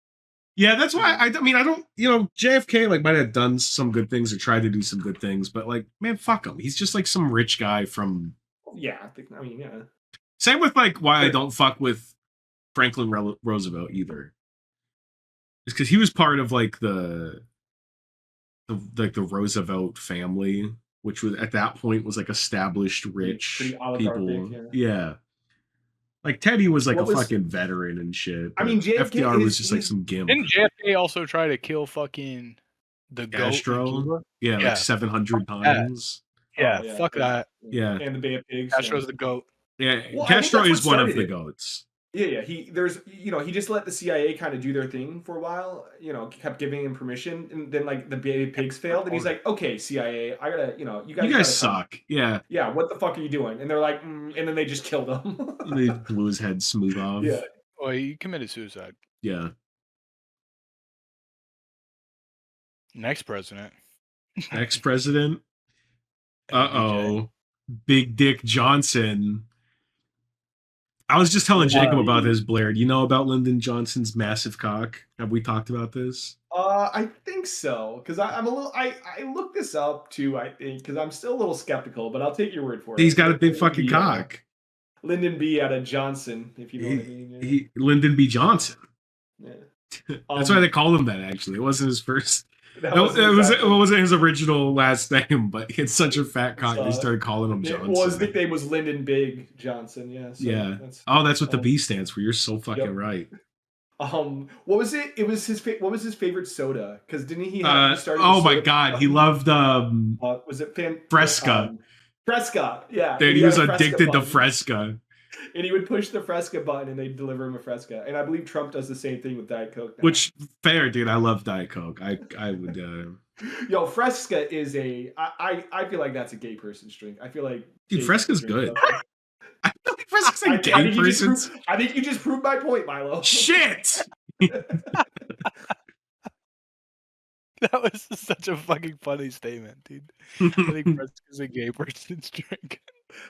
[SPEAKER 2] Yeah, that's why I mean, I don't, JFK like might have done some good things or tried to do some good things, but like, man, fuck him. He's just like some rich guy from.
[SPEAKER 3] Yeah, I mean, yeah.
[SPEAKER 2] Same with like why I don't fuck with Franklin Roosevelt either. It's because he was part of like the Roosevelt family, which was at that point was like established rich
[SPEAKER 3] Pretty
[SPEAKER 2] people.
[SPEAKER 3] oligarchic,
[SPEAKER 2] Yeah. Like Teddy was like fucking veteran and shit.
[SPEAKER 3] I mean, JFK
[SPEAKER 2] FDR was just like some gimp.
[SPEAKER 4] Didn't JFK also try to kill fucking the
[SPEAKER 2] Castro?
[SPEAKER 4] goat in Cuba?
[SPEAKER 2] Yeah, like 700 times.
[SPEAKER 4] Yeah, fuck that.
[SPEAKER 2] Yeah.
[SPEAKER 3] And the Bay of Pigs.
[SPEAKER 4] Castro's the goat.
[SPEAKER 2] Yeah,
[SPEAKER 3] Well,
[SPEAKER 2] Castro is one of the goats.
[SPEAKER 3] Yeah. He just let the CIA kind of do their thing for a while. Kept giving him permission, and then like the Bay of Pigs failed, and he's like, "Okay, CIA, I gotta, you guys
[SPEAKER 2] suck." Yeah.
[SPEAKER 3] Yeah. What the fuck are you doing? And they're like, and then they just killed him.
[SPEAKER 2] They blew his head smooth off.
[SPEAKER 3] Yeah.
[SPEAKER 4] Well, he committed suicide.
[SPEAKER 2] Yeah.
[SPEAKER 4] Next president.
[SPEAKER 2] Next president. Uh-oh. Big Dick Johnson. I was just telling Jacob about this, Blair. Do you know about Lyndon Johnson's massive cock? Have we talked about this?
[SPEAKER 3] I think so, because I'm a little. I looked this up too. I think because I'm still a little skeptical, but I'll take your word for it.
[SPEAKER 2] He's got a big fucking cock.
[SPEAKER 3] Lyndon B. out of Johnson, if you know what I mean. Yeah.
[SPEAKER 2] Lyndon B. Johnson.
[SPEAKER 3] Yeah.
[SPEAKER 2] That's why they called him that. Actually, it wasn't his first. It
[SPEAKER 3] Exactly.
[SPEAKER 2] wasn't his original last name, but he had such a fat cock. They started calling him Johnson.
[SPEAKER 3] Well, his nickname was Lyndon Big Johnson. Yeah. So
[SPEAKER 2] yeah. That's what the B stands for. You're so fucking right.
[SPEAKER 3] What was it? It was his. What was his favorite soda? Because didn't he? He started.
[SPEAKER 2] Oh my god, he loved.
[SPEAKER 3] Was it
[SPEAKER 2] Fresca?
[SPEAKER 3] Fresca, yeah.
[SPEAKER 2] Dude, he was addicted to Fresca.
[SPEAKER 3] And he would push the Fresca button, and they'd deliver him a Fresca. And I believe Trump does the same thing with Diet Coke now.
[SPEAKER 2] Which fair, dude. I love Diet Coke. I would.
[SPEAKER 3] Yo, Fresca is I feel like that's a gay person's drink. I feel like
[SPEAKER 2] dude, Fresca's good. I feel like Fresca's a gay person's.
[SPEAKER 3] I think you just proved my point, Milo.
[SPEAKER 2] Shit.
[SPEAKER 4] That was such a fucking funny statement, dude. I think Fresca's a gay person's drink.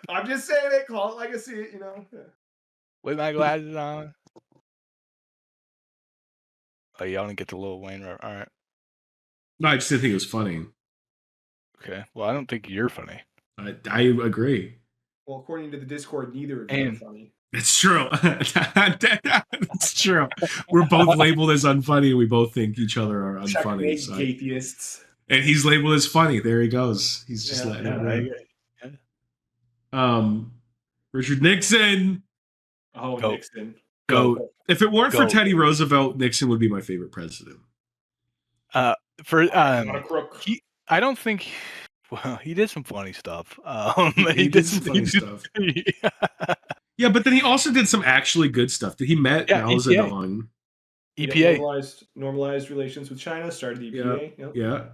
[SPEAKER 3] I'm just saying it. Call it like I see it, Yeah.
[SPEAKER 4] With my glasses on. Oh, y'all didn't get the Lil Wayne right. All right.
[SPEAKER 2] No, I just didn't think it was funny.
[SPEAKER 4] Okay. Well, I don't think you're funny.
[SPEAKER 2] I agree.
[SPEAKER 3] Well, according to the Discord, neither of you are funny.
[SPEAKER 2] It's true. It's true. We're both labeled as unfunny, and we both think each other are unfunny.
[SPEAKER 3] So. Atheists.
[SPEAKER 2] And he's labeled as funny. There he goes. He's just letting it rip. Richard Nixon.
[SPEAKER 3] Oh,
[SPEAKER 4] Goat.
[SPEAKER 3] Nixon.
[SPEAKER 2] Goat. If it weren't for Teddy Roosevelt, Nixon would be my favorite president.
[SPEAKER 3] Not a crook.
[SPEAKER 4] I don't think. Well, he did some funny stuff.
[SPEAKER 2] He did some funny stuff. Yeah, but then he also did some actually good stuff. He met Mao Zedong.
[SPEAKER 4] EPA.
[SPEAKER 3] Normalized relations with China, started the EPA.
[SPEAKER 2] Yeah.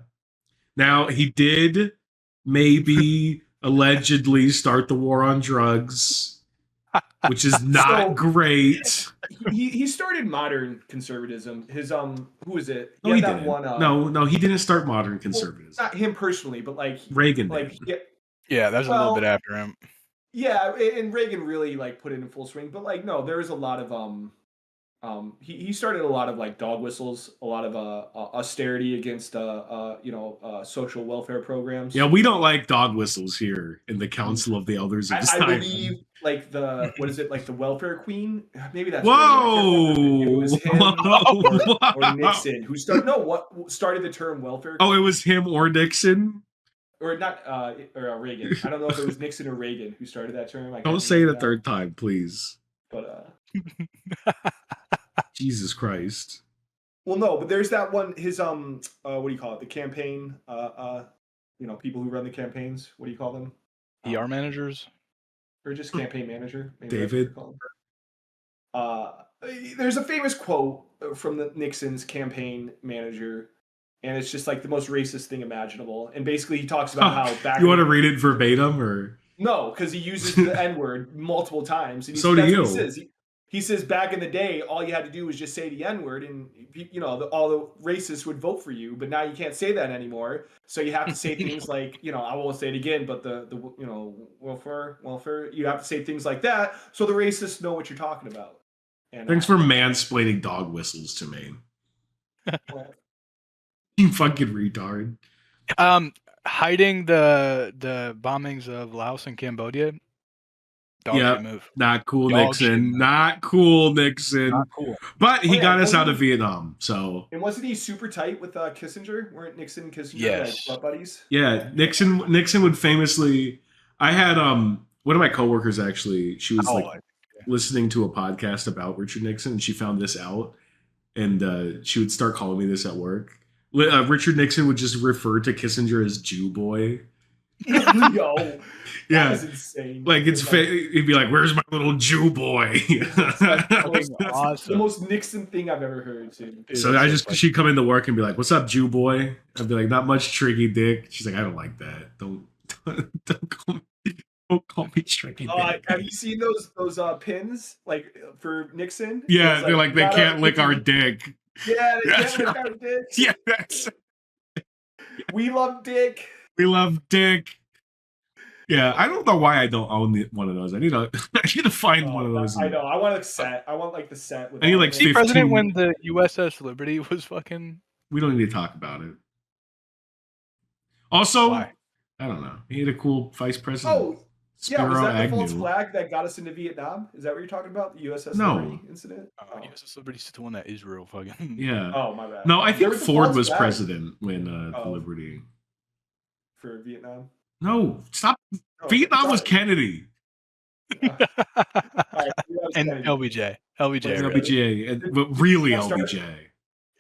[SPEAKER 2] Now, he did maybe allegedly start the war on drugs, which is not great.
[SPEAKER 3] He started modern conservatism. His who is it?
[SPEAKER 2] No, he didn't. No, he didn't start modern conservatism.
[SPEAKER 3] Well, not him personally, but like
[SPEAKER 2] Reagan.
[SPEAKER 3] Like
[SPEAKER 4] yeah, that's a little bit after him.
[SPEAKER 3] Yeah, and Reagan really like put it in full swing. But like, no, there is a lot of He started a lot of like dog whistles, a lot of austerity against social welfare programs.
[SPEAKER 2] Yeah, we don't like dog whistles here in the Council of the Elders of
[SPEAKER 3] I
[SPEAKER 2] Zion.
[SPEAKER 3] believe like what is it, like the welfare queen? Maybe that's Reagan. I can't remember if it was
[SPEAKER 2] Whoa!
[SPEAKER 3] him or
[SPEAKER 2] Whoa!
[SPEAKER 3] Nixon who started. No, what started the term welfare?
[SPEAKER 2] Oh, it was him or Nixon?
[SPEAKER 3] Or not, or Reagan. I don't know if it was Nixon or Reagan who started that term. I can't
[SPEAKER 2] Don't say it
[SPEAKER 3] remember
[SPEAKER 2] a
[SPEAKER 3] now.
[SPEAKER 2] third time, please.
[SPEAKER 3] But
[SPEAKER 2] Jesus Christ.
[SPEAKER 3] well, no, but there's that one. His what do you call it? The campaign. People who run the campaigns. What do you call them?
[SPEAKER 4] PR managers.
[SPEAKER 3] Or just campaign manager. Maybe
[SPEAKER 2] David.
[SPEAKER 3] that's what you call him. There's a famous quote from the Nixon's campaign manager, and it's just like the most racist thing imaginable. And basically, he talks about how back.
[SPEAKER 2] You want to read it verbatim, or
[SPEAKER 3] no? Because he uses the N word multiple times. And
[SPEAKER 2] so do you.
[SPEAKER 3] He says. He says back in the day, all you had to do was just say the N word, and all the racists would vote for you. But now you can't say that anymore. So you have to say things like, I won't say it again, but the welfare. You have to say things like that, so the racists know what you're talking about. And,
[SPEAKER 2] thanks for mansplaining dog whistles to me. You fucking retard.
[SPEAKER 4] Hiding the bombings of Laos and Cambodia. Dog move.
[SPEAKER 2] Not cool, Nixon. Not cool, Nixon.
[SPEAKER 4] Not cool.
[SPEAKER 2] But he got us out of Vietnam, so.
[SPEAKER 3] And wasn't he super tight with Kissinger? Weren't Nixon and Kissinger like butt buddies?
[SPEAKER 2] Yeah, Nixon would famously. I had one of my coworkers actually. She was listening to a podcast about Richard Nixon, and she found this out, and she would start calling me this at work. Richard Nixon would just refer to Kissinger as Jew boy.
[SPEAKER 3] Yo,
[SPEAKER 2] yeah,
[SPEAKER 3] that is insane.
[SPEAKER 2] Like he'd be like, "Where's my little Jew boy?"
[SPEAKER 3] That's awesome. The most Nixon thing I've ever heard. Too.
[SPEAKER 2] So she'd come into work and be like, "What's up, Jew boy?" I'd be like, "Not much, Triggy Dick." She's like, "I don't like that. Don't call me Triggy Dick."
[SPEAKER 3] Have you seen those pins like for Nixon?
[SPEAKER 2] Yeah, they're like, they can't lick our dick.
[SPEAKER 3] Yeah, they can't lick our dick.
[SPEAKER 2] Yeah, that's.
[SPEAKER 3] We love dick.
[SPEAKER 2] We love dick. Yeah, I don't know why I don't own one of those. I need to find one of those.
[SPEAKER 3] I know. I want a set. I want like the set. With
[SPEAKER 2] I need like 15.
[SPEAKER 4] President when the USS Liberty was fucking.
[SPEAKER 2] We don't need to talk about it. Also,
[SPEAKER 4] why?
[SPEAKER 2] I don't know. He had a cool vice president.
[SPEAKER 3] Oh, yeah. Was that the false flag that got us into Vietnam? Is that what you're talking about? The USS Liberty incident?
[SPEAKER 4] USS Liberty's the one that Israel fucking.
[SPEAKER 2] Yeah.
[SPEAKER 3] Oh, my bad.
[SPEAKER 2] No, I think Ford was president when the Liberty.
[SPEAKER 3] For Vietnam?
[SPEAKER 2] No, stop. Vietnam was Kennedy.
[SPEAKER 4] And LBJ.
[SPEAKER 2] But really LBJ.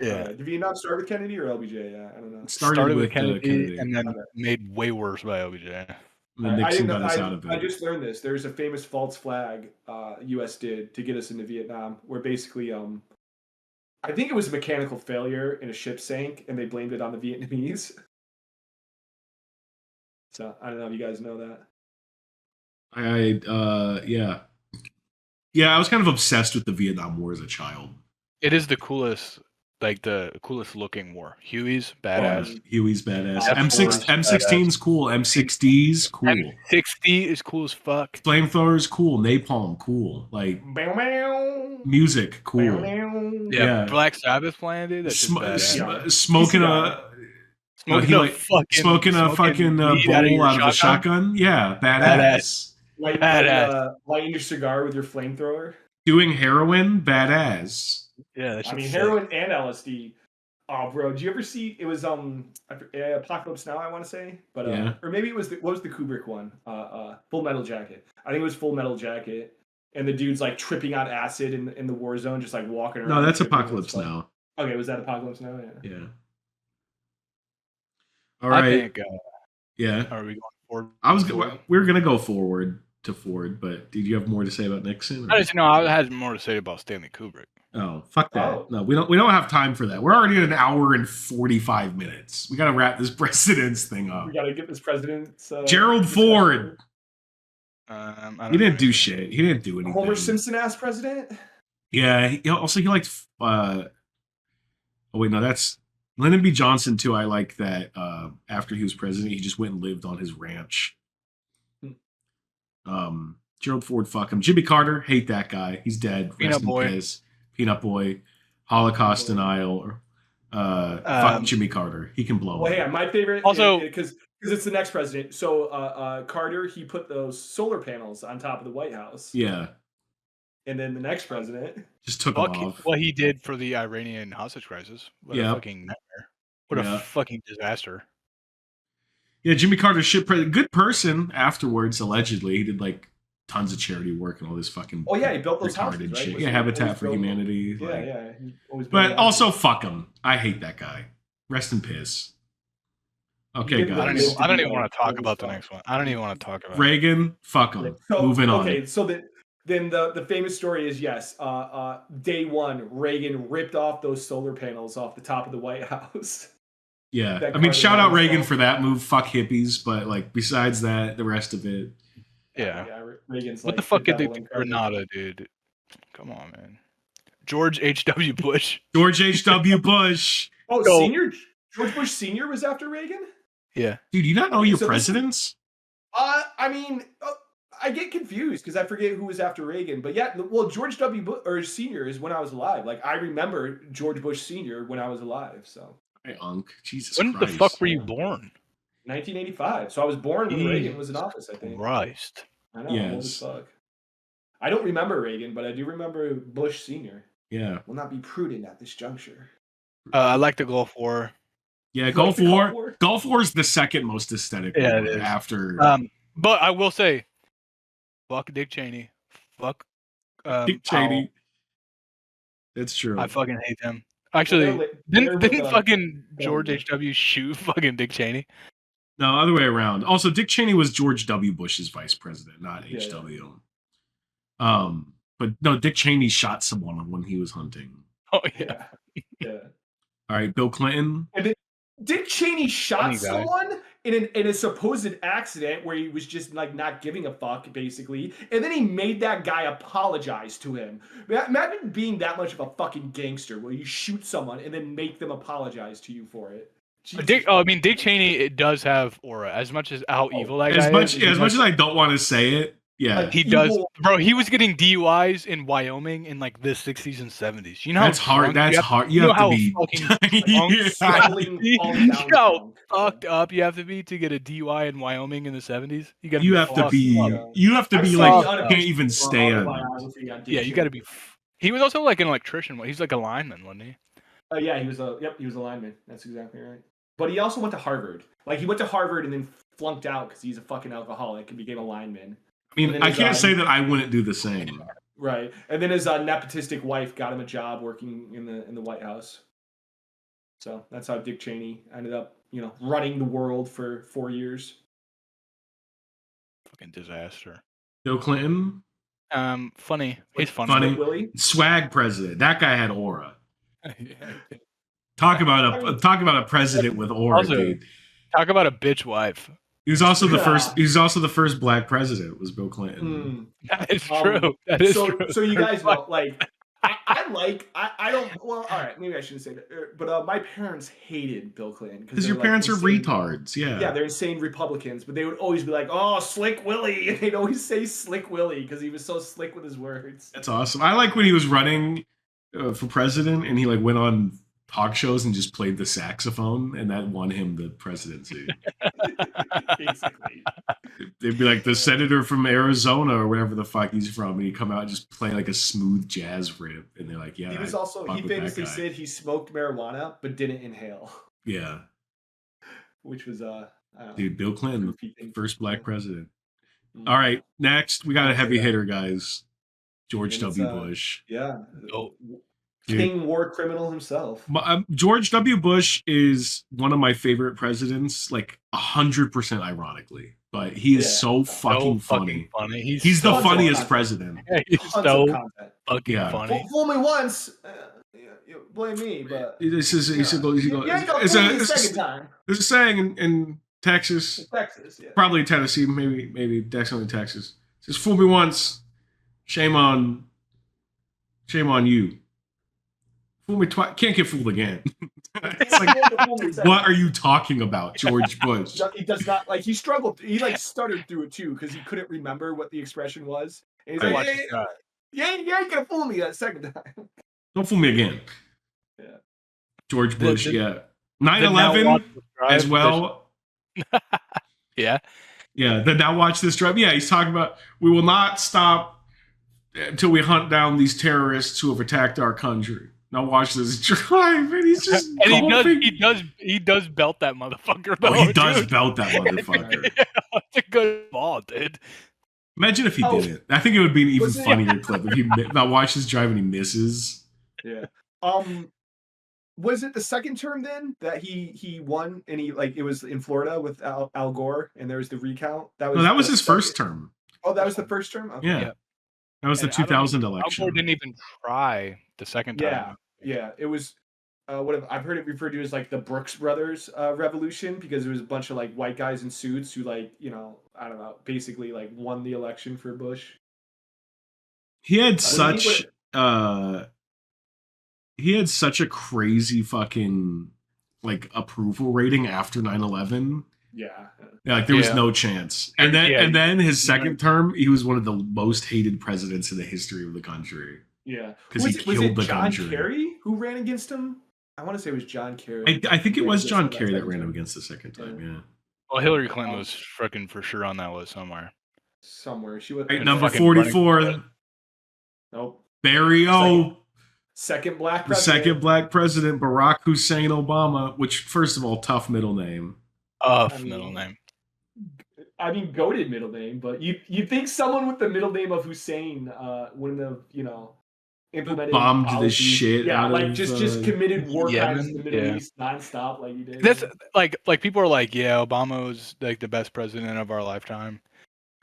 [SPEAKER 3] Yeah. Did Vietnam start with Kennedy or LBJ? Yeah, I don't know.
[SPEAKER 2] It started with Kennedy,
[SPEAKER 4] and then made way worse by LBJ.
[SPEAKER 2] And then Nixon got us out of it.
[SPEAKER 3] I just learned this. There's a famous false flag U.S. did to get us into Vietnam, where basically, I think it was a mechanical failure and a ship sank, and they blamed it on the Vietnamese. So I don't know if you guys know that.
[SPEAKER 2] Yeah, I was kind of obsessed with the Vietnam War as a child.
[SPEAKER 4] It is the coolest looking war. Huey's badass.
[SPEAKER 2] M16's cool. M60's cool.
[SPEAKER 4] M60 is cool as fuck.
[SPEAKER 2] Flamethrower's cool. Napalm cool. Like music cool.
[SPEAKER 4] Yeah. Black Sabbath playing, dude. That's
[SPEAKER 2] smoking a fucking bowl out of a shotgun. Yeah, badass.
[SPEAKER 3] Lighting your cigar with your flamethrower.
[SPEAKER 2] Doing heroin, badass.
[SPEAKER 4] Yeah,
[SPEAKER 3] heroin and LSD. Oh, bro, did you ever see? It was Apocalypse Now, I want to say, but or maybe it was what was the Kubrick one? Full Metal Jacket. I think it was Full Metal Jacket, and the dude's like tripping on acid in the war zone, just like walking around.
[SPEAKER 2] No, that's Apocalypse Now.
[SPEAKER 3] Okay, was that Apocalypse Now? Yeah.
[SPEAKER 2] Yeah. All right.
[SPEAKER 4] I think,
[SPEAKER 2] yeah.
[SPEAKER 4] Are we going
[SPEAKER 2] forward? We were gonna go forward to Ford, but did you have more to say about Nixon?
[SPEAKER 4] I had more to say about Stanley Kubrick.
[SPEAKER 2] Oh, fuck that! Oh. No, we don't have time for that. We're already at 1 hour and 45 minutes. We gotta wrap this president's thing up.
[SPEAKER 3] We gotta get this president's.
[SPEAKER 2] Gerald Ford.
[SPEAKER 4] He
[SPEAKER 2] didn't do shit. He didn't do anything.
[SPEAKER 3] Homer Simpson ass president.
[SPEAKER 2] Yeah. He liked. Oh wait, no, that's Lyndon B. Johnson too. I like that. After he was president, he just went and lived on his ranch. Gerald Ford, fuck him. Jimmy Carter, hate that guy. He's dead. Rest in peace. Peanut Boy, Holocaust
[SPEAKER 3] Boy.
[SPEAKER 2] denial. Fuck Jimmy Carter. He can blow
[SPEAKER 3] Well,
[SPEAKER 2] up.
[SPEAKER 3] hang on. My favorite,
[SPEAKER 4] Also-
[SPEAKER 3] because it's the next president. So Carter, he put those solar panels on top of the White House,
[SPEAKER 2] Yeah,
[SPEAKER 3] and then the next president,
[SPEAKER 2] just took him
[SPEAKER 4] Fuck
[SPEAKER 2] off.
[SPEAKER 4] what he did for the Iranian hostage crisis. What a
[SPEAKER 2] Yep.
[SPEAKER 4] fucking nightmare. What
[SPEAKER 2] Yeah.
[SPEAKER 4] a fucking disaster.
[SPEAKER 2] Yeah, Jimmy Carter shit. Good person afterwards. Allegedly, he did like tons of charity work and all this fucking.
[SPEAKER 3] oh yeah, he built those
[SPEAKER 2] retarded
[SPEAKER 3] houses, right?
[SPEAKER 2] shit.
[SPEAKER 3] Was
[SPEAKER 2] Yeah,
[SPEAKER 3] he
[SPEAKER 2] Habitat
[SPEAKER 3] always
[SPEAKER 2] for
[SPEAKER 3] building-
[SPEAKER 2] Humanity.
[SPEAKER 3] Yeah,
[SPEAKER 2] like,
[SPEAKER 3] yeah. He always
[SPEAKER 2] But
[SPEAKER 3] building
[SPEAKER 2] also,
[SPEAKER 3] houses.
[SPEAKER 2] fuck him. I hate that guy. Rest in piss. Okay,
[SPEAKER 3] didn't
[SPEAKER 4] I don't
[SPEAKER 2] guys.
[SPEAKER 3] live-
[SPEAKER 4] even want to talk about the next one. I don't even want to talk about it.
[SPEAKER 2] Reagan, fuck him.
[SPEAKER 3] So,
[SPEAKER 2] Moving on.
[SPEAKER 3] Okay, so then the famous story is yes, day one, Reagan ripped off those solar panels off the top of the White House.
[SPEAKER 2] Yeah,
[SPEAKER 3] that
[SPEAKER 2] I mean,
[SPEAKER 3] Carter
[SPEAKER 2] shout
[SPEAKER 3] had
[SPEAKER 2] out Reagan
[SPEAKER 3] installed.
[SPEAKER 2] for that move. Fuck hippies, but like besides that, the rest of it.
[SPEAKER 4] Yeah.
[SPEAKER 3] Reagan's
[SPEAKER 4] What
[SPEAKER 3] like
[SPEAKER 4] the fuck did they
[SPEAKER 3] devil
[SPEAKER 4] do
[SPEAKER 3] in
[SPEAKER 4] to
[SPEAKER 3] Carter.
[SPEAKER 4] Grenada, dude? Come on, man. George H.W. Bush.
[SPEAKER 2] George H.W. Bush.
[SPEAKER 3] Oh,
[SPEAKER 4] Go.
[SPEAKER 3] senior George Bush Senior was after Reagan.
[SPEAKER 4] Yeah.
[SPEAKER 2] Dude, you not know your
[SPEAKER 3] So this-
[SPEAKER 2] presidents?
[SPEAKER 3] I mean, I get confused because I forget who was after Reagan. But yeah, well, George W. Bush or Senior is when I was alive. Like I remember George Bush Senior when I was alive. So
[SPEAKER 2] Hey, Unk. Jesus
[SPEAKER 4] When
[SPEAKER 2] Christ.
[SPEAKER 4] the fuck were you born?
[SPEAKER 3] 1985. So I was born when
[SPEAKER 4] Jesus
[SPEAKER 3] Reagan was in office. I think.
[SPEAKER 4] Christ.
[SPEAKER 3] I know. I'm old as
[SPEAKER 2] Yes.
[SPEAKER 3] fuck. I don't remember Reagan, but I do remember Bush Senior.
[SPEAKER 2] Yeah.
[SPEAKER 3] Will not be prudent at this juncture.
[SPEAKER 4] I like the Gulf War.
[SPEAKER 2] Yeah,
[SPEAKER 3] You
[SPEAKER 2] Gulf
[SPEAKER 3] like the Gulf
[SPEAKER 2] War.
[SPEAKER 3] War?
[SPEAKER 2] Gulf War is the second most aesthetic
[SPEAKER 4] Yeah,
[SPEAKER 2] war
[SPEAKER 4] it is.
[SPEAKER 2] after
[SPEAKER 4] But I will say, fuck Dick Cheney. Fuck
[SPEAKER 2] Dick
[SPEAKER 4] Powell.
[SPEAKER 2] Cheney. That's true.
[SPEAKER 4] I fucking hate them. Actually,
[SPEAKER 3] Well, they're with,
[SPEAKER 4] didn't fucking George
[SPEAKER 3] Bush.
[SPEAKER 4] H.W. shoot fucking Dick Cheney?
[SPEAKER 2] No, other way around. Also, Dick Cheney was George W. Bush's vice president, not
[SPEAKER 3] Yeah,
[SPEAKER 2] H.W. But no, Dick Cheney shot someone when he was hunting.
[SPEAKER 4] Oh yeah.
[SPEAKER 3] Yeah.
[SPEAKER 2] All right, Bill Clinton.
[SPEAKER 3] Dick Cheney shot
[SPEAKER 4] Funny guy.
[SPEAKER 3] someone in a supposed accident where he was just like not giving a fuck, basically, and then he made that guy apologize to him. Imagine being that much of a fucking gangster where you shoot someone and then make them apologize to you for it. Jesus
[SPEAKER 4] Dick Cheney, it does have aura. As much as how evil that
[SPEAKER 2] As
[SPEAKER 4] guy
[SPEAKER 2] much
[SPEAKER 4] is.
[SPEAKER 2] as much as I don't want to say it, yeah,
[SPEAKER 3] Like,
[SPEAKER 4] He does,
[SPEAKER 3] evil-
[SPEAKER 4] bro. He was getting DUIs in Wyoming in like the 60s and 70s. You know
[SPEAKER 2] that's
[SPEAKER 4] how
[SPEAKER 2] hard.
[SPEAKER 4] drunk
[SPEAKER 2] That's
[SPEAKER 4] you have,
[SPEAKER 2] hard.
[SPEAKER 4] You
[SPEAKER 2] You
[SPEAKER 4] know
[SPEAKER 2] have to
[SPEAKER 4] how
[SPEAKER 2] be.
[SPEAKER 4] fucking drunk,
[SPEAKER 2] Yeah.
[SPEAKER 3] falling
[SPEAKER 4] you
[SPEAKER 3] down
[SPEAKER 4] know how
[SPEAKER 3] drunk.
[SPEAKER 4] fucked up you have to be to get a DUI in Wyoming in the 70s. You gotta
[SPEAKER 2] You
[SPEAKER 4] be
[SPEAKER 2] have to
[SPEAKER 4] fucked
[SPEAKER 2] be.
[SPEAKER 4] up.
[SPEAKER 2] You have to
[SPEAKER 3] I've
[SPEAKER 2] be
[SPEAKER 3] seen
[SPEAKER 2] like
[SPEAKER 3] the
[SPEAKER 2] can't even
[SPEAKER 3] unofficial
[SPEAKER 2] stand.
[SPEAKER 3] autobiography on Dick
[SPEAKER 4] Yeah, you gotta
[SPEAKER 3] Cheney.
[SPEAKER 4] be. He was also like an electrician. He's like a lineman, wasn't he?
[SPEAKER 3] Yeah, he was a lineman. That's exactly right. But he also went to Harvard. Like he went to Harvard and then flunked out because he's a fucking alcoholic and became a lineman.
[SPEAKER 2] I mean,
[SPEAKER 3] And then
[SPEAKER 2] I
[SPEAKER 3] his,
[SPEAKER 2] can't say that I wouldn't do the same.
[SPEAKER 3] Right, and then his nepotistic wife got him a job working in the White House. So that's how Dick Cheney ended up, running the world for 4 years.
[SPEAKER 4] Fucking disaster.
[SPEAKER 2] Bill Clinton,
[SPEAKER 4] Funny. He's funny.
[SPEAKER 2] Funny.
[SPEAKER 3] Willie.
[SPEAKER 2] swag president. That guy had aura. Talk about a president with aura,
[SPEAKER 4] Also,
[SPEAKER 2] dude.
[SPEAKER 4] Talk about a bitch wife.
[SPEAKER 2] He was also the
[SPEAKER 3] Yeah.
[SPEAKER 2] first. He was also the first black president. Was Bill Clinton?
[SPEAKER 4] That is true. That is true.
[SPEAKER 3] So you guys know, like, I don't. Well, all right, maybe I shouldn't say that. But my parents hated Bill Clinton
[SPEAKER 2] Because
[SPEAKER 3] they're,
[SPEAKER 2] your parents are
[SPEAKER 3] insane-
[SPEAKER 2] retards. Yeah.
[SPEAKER 3] Yeah, they're insane Republicans, but they would always be like, "Oh, Slick Willie," and they'd always say Slick Willie because he was so slick with his words.
[SPEAKER 2] That's awesome. I like when he was running for president and he like went on talk shows and just played the saxophone and that won him the presidency.
[SPEAKER 3] Basically,
[SPEAKER 2] They'd be like the senator from Arizona or wherever the fuck he's from, and he'd come out and just play like a smooth jazz rip, and they're like, "Yeah."
[SPEAKER 3] he was
[SPEAKER 2] I
[SPEAKER 3] also
[SPEAKER 2] fuck
[SPEAKER 3] he
[SPEAKER 2] with that
[SPEAKER 3] famously
[SPEAKER 2] guy.
[SPEAKER 3] said he smoked marijuana but didn't inhale,
[SPEAKER 2] Yeah,
[SPEAKER 3] which was I don't know,
[SPEAKER 2] dude, Bill Clinton,
[SPEAKER 3] goofy thing.
[SPEAKER 2] first black president.
[SPEAKER 3] Mm.
[SPEAKER 2] All right, next we got a
[SPEAKER 3] I'll say
[SPEAKER 2] heavy
[SPEAKER 3] that.
[SPEAKER 2] hitter, guys. George
[SPEAKER 3] And it's,
[SPEAKER 2] W. Bush.
[SPEAKER 3] Yeah,
[SPEAKER 4] Oh.
[SPEAKER 3] King war criminal himself.
[SPEAKER 2] George W. Bush is one of my favorite presidents, like 100% ironically, but he is
[SPEAKER 3] Yeah.
[SPEAKER 2] so fucking funny. He's the
[SPEAKER 3] Tons of
[SPEAKER 2] funniest
[SPEAKER 3] content.
[SPEAKER 2] president.
[SPEAKER 4] He's
[SPEAKER 3] Tons
[SPEAKER 4] so
[SPEAKER 3] of content.
[SPEAKER 4] fucking
[SPEAKER 2] Yeah.
[SPEAKER 4] funny.
[SPEAKER 3] Fool me once, you blame me, but
[SPEAKER 2] This is
[SPEAKER 3] you ain't gonna
[SPEAKER 2] it's
[SPEAKER 3] fool me the
[SPEAKER 2] a
[SPEAKER 3] second time.
[SPEAKER 2] there's a saying in Texas,
[SPEAKER 3] Texas, yeah.
[SPEAKER 2] probably Tennessee, maybe definitely Texas. It says, "Fool me once, shame on you. Fool me twice, can't get fooled again." It's like, what are you talking about, George Bush?
[SPEAKER 3] He does not he struggled. He stuttered through it too because he couldn't remember what the expression was. And he's
[SPEAKER 2] Right.
[SPEAKER 3] like, "Hey, you ain't gonna fool me that second time."
[SPEAKER 2] Don't fool me again.
[SPEAKER 3] Yeah.
[SPEAKER 2] George Bush,
[SPEAKER 4] the-
[SPEAKER 2] yeah.
[SPEAKER 4] now watch
[SPEAKER 2] 9/11
[SPEAKER 4] this
[SPEAKER 2] as
[SPEAKER 4] drive.
[SPEAKER 2] well.
[SPEAKER 4] Yeah.
[SPEAKER 2] Yeah, the now watch this drive. Yeah, he's talking about we will not stop until we hunt down these terrorists who have attacked our country. Now watch this drive, and he's just
[SPEAKER 4] And
[SPEAKER 2] golfing.
[SPEAKER 4] he does belt that motherfucker though.
[SPEAKER 2] Oh, he does
[SPEAKER 4] dude.
[SPEAKER 2] belt that motherfucker.
[SPEAKER 4] Yeah, it's a good ball, dude.
[SPEAKER 2] Imagine if he
[SPEAKER 3] Oh.
[SPEAKER 2] didn't. I think it would be an even
[SPEAKER 3] Was it-
[SPEAKER 2] funnier clip if he now watch this drive and he misses.
[SPEAKER 3] Yeah. Was it the second term then that he won and he like it was in Florida with Al Gore and there was the recount?
[SPEAKER 2] No, that was
[SPEAKER 3] the
[SPEAKER 2] his first
[SPEAKER 3] second-
[SPEAKER 2] term.
[SPEAKER 3] Oh, that was the first term? Okay.
[SPEAKER 2] Yeah.
[SPEAKER 4] Yeah.
[SPEAKER 2] That was the
[SPEAKER 4] And I don't
[SPEAKER 2] 2000
[SPEAKER 4] even- Al Gore
[SPEAKER 2] election.
[SPEAKER 4] didn't even try the second time.
[SPEAKER 3] Yeah. Yeah. It was I've heard it referred to as like the Brooks Brothers revolution because there was a bunch of like white guys in suits who like, I don't know, basically like won the election for Bush.
[SPEAKER 2] He had
[SPEAKER 3] What do you mean?
[SPEAKER 2] such he had such a crazy fucking like approval rating after 9/11.
[SPEAKER 3] Yeah.
[SPEAKER 2] Yeah, like there was
[SPEAKER 4] Yeah.
[SPEAKER 2] no chance. And then
[SPEAKER 4] Yeah.
[SPEAKER 2] and then his second term, he was one of the most hated presidents in the history of the country.
[SPEAKER 3] Yeah.
[SPEAKER 2] 'Cause he
[SPEAKER 3] was
[SPEAKER 2] killed
[SPEAKER 3] it
[SPEAKER 2] the
[SPEAKER 3] John
[SPEAKER 2] country.
[SPEAKER 3] Kerry who ran against him? I want to say it was John Kerry.
[SPEAKER 2] I think it was
[SPEAKER 3] Ran
[SPEAKER 2] John
[SPEAKER 3] against him
[SPEAKER 2] Kerry that
[SPEAKER 3] second
[SPEAKER 2] ran him
[SPEAKER 3] term.
[SPEAKER 2] against the second time, yeah.
[SPEAKER 4] Well, Hillary Clinton was freaking for sure on that list somewhere.
[SPEAKER 3] Somewhere. She was
[SPEAKER 2] Right,
[SPEAKER 4] And
[SPEAKER 2] number
[SPEAKER 4] fucking running
[SPEAKER 2] 44,
[SPEAKER 4] for
[SPEAKER 3] Nope.
[SPEAKER 2] Barry O.
[SPEAKER 3] Second black
[SPEAKER 2] The
[SPEAKER 3] president.
[SPEAKER 2] second black president, Barack Hussein Obama, which, first of all, tough middle name.
[SPEAKER 3] I mean,
[SPEAKER 4] Middle name.
[SPEAKER 3] I mean, goated middle name, but you think someone with the middle name of Hussein wouldn't have, implemented
[SPEAKER 2] Bombed the
[SPEAKER 3] policies?
[SPEAKER 2] shit
[SPEAKER 3] Yeah,
[SPEAKER 2] out
[SPEAKER 3] like
[SPEAKER 2] of,
[SPEAKER 3] just committed war crimes in
[SPEAKER 4] Yemen?
[SPEAKER 3] the Middle
[SPEAKER 4] Yeah.
[SPEAKER 3] East nonstop, like he did.
[SPEAKER 4] That's like people are like, yeah, Obama was like the best president of our lifetime.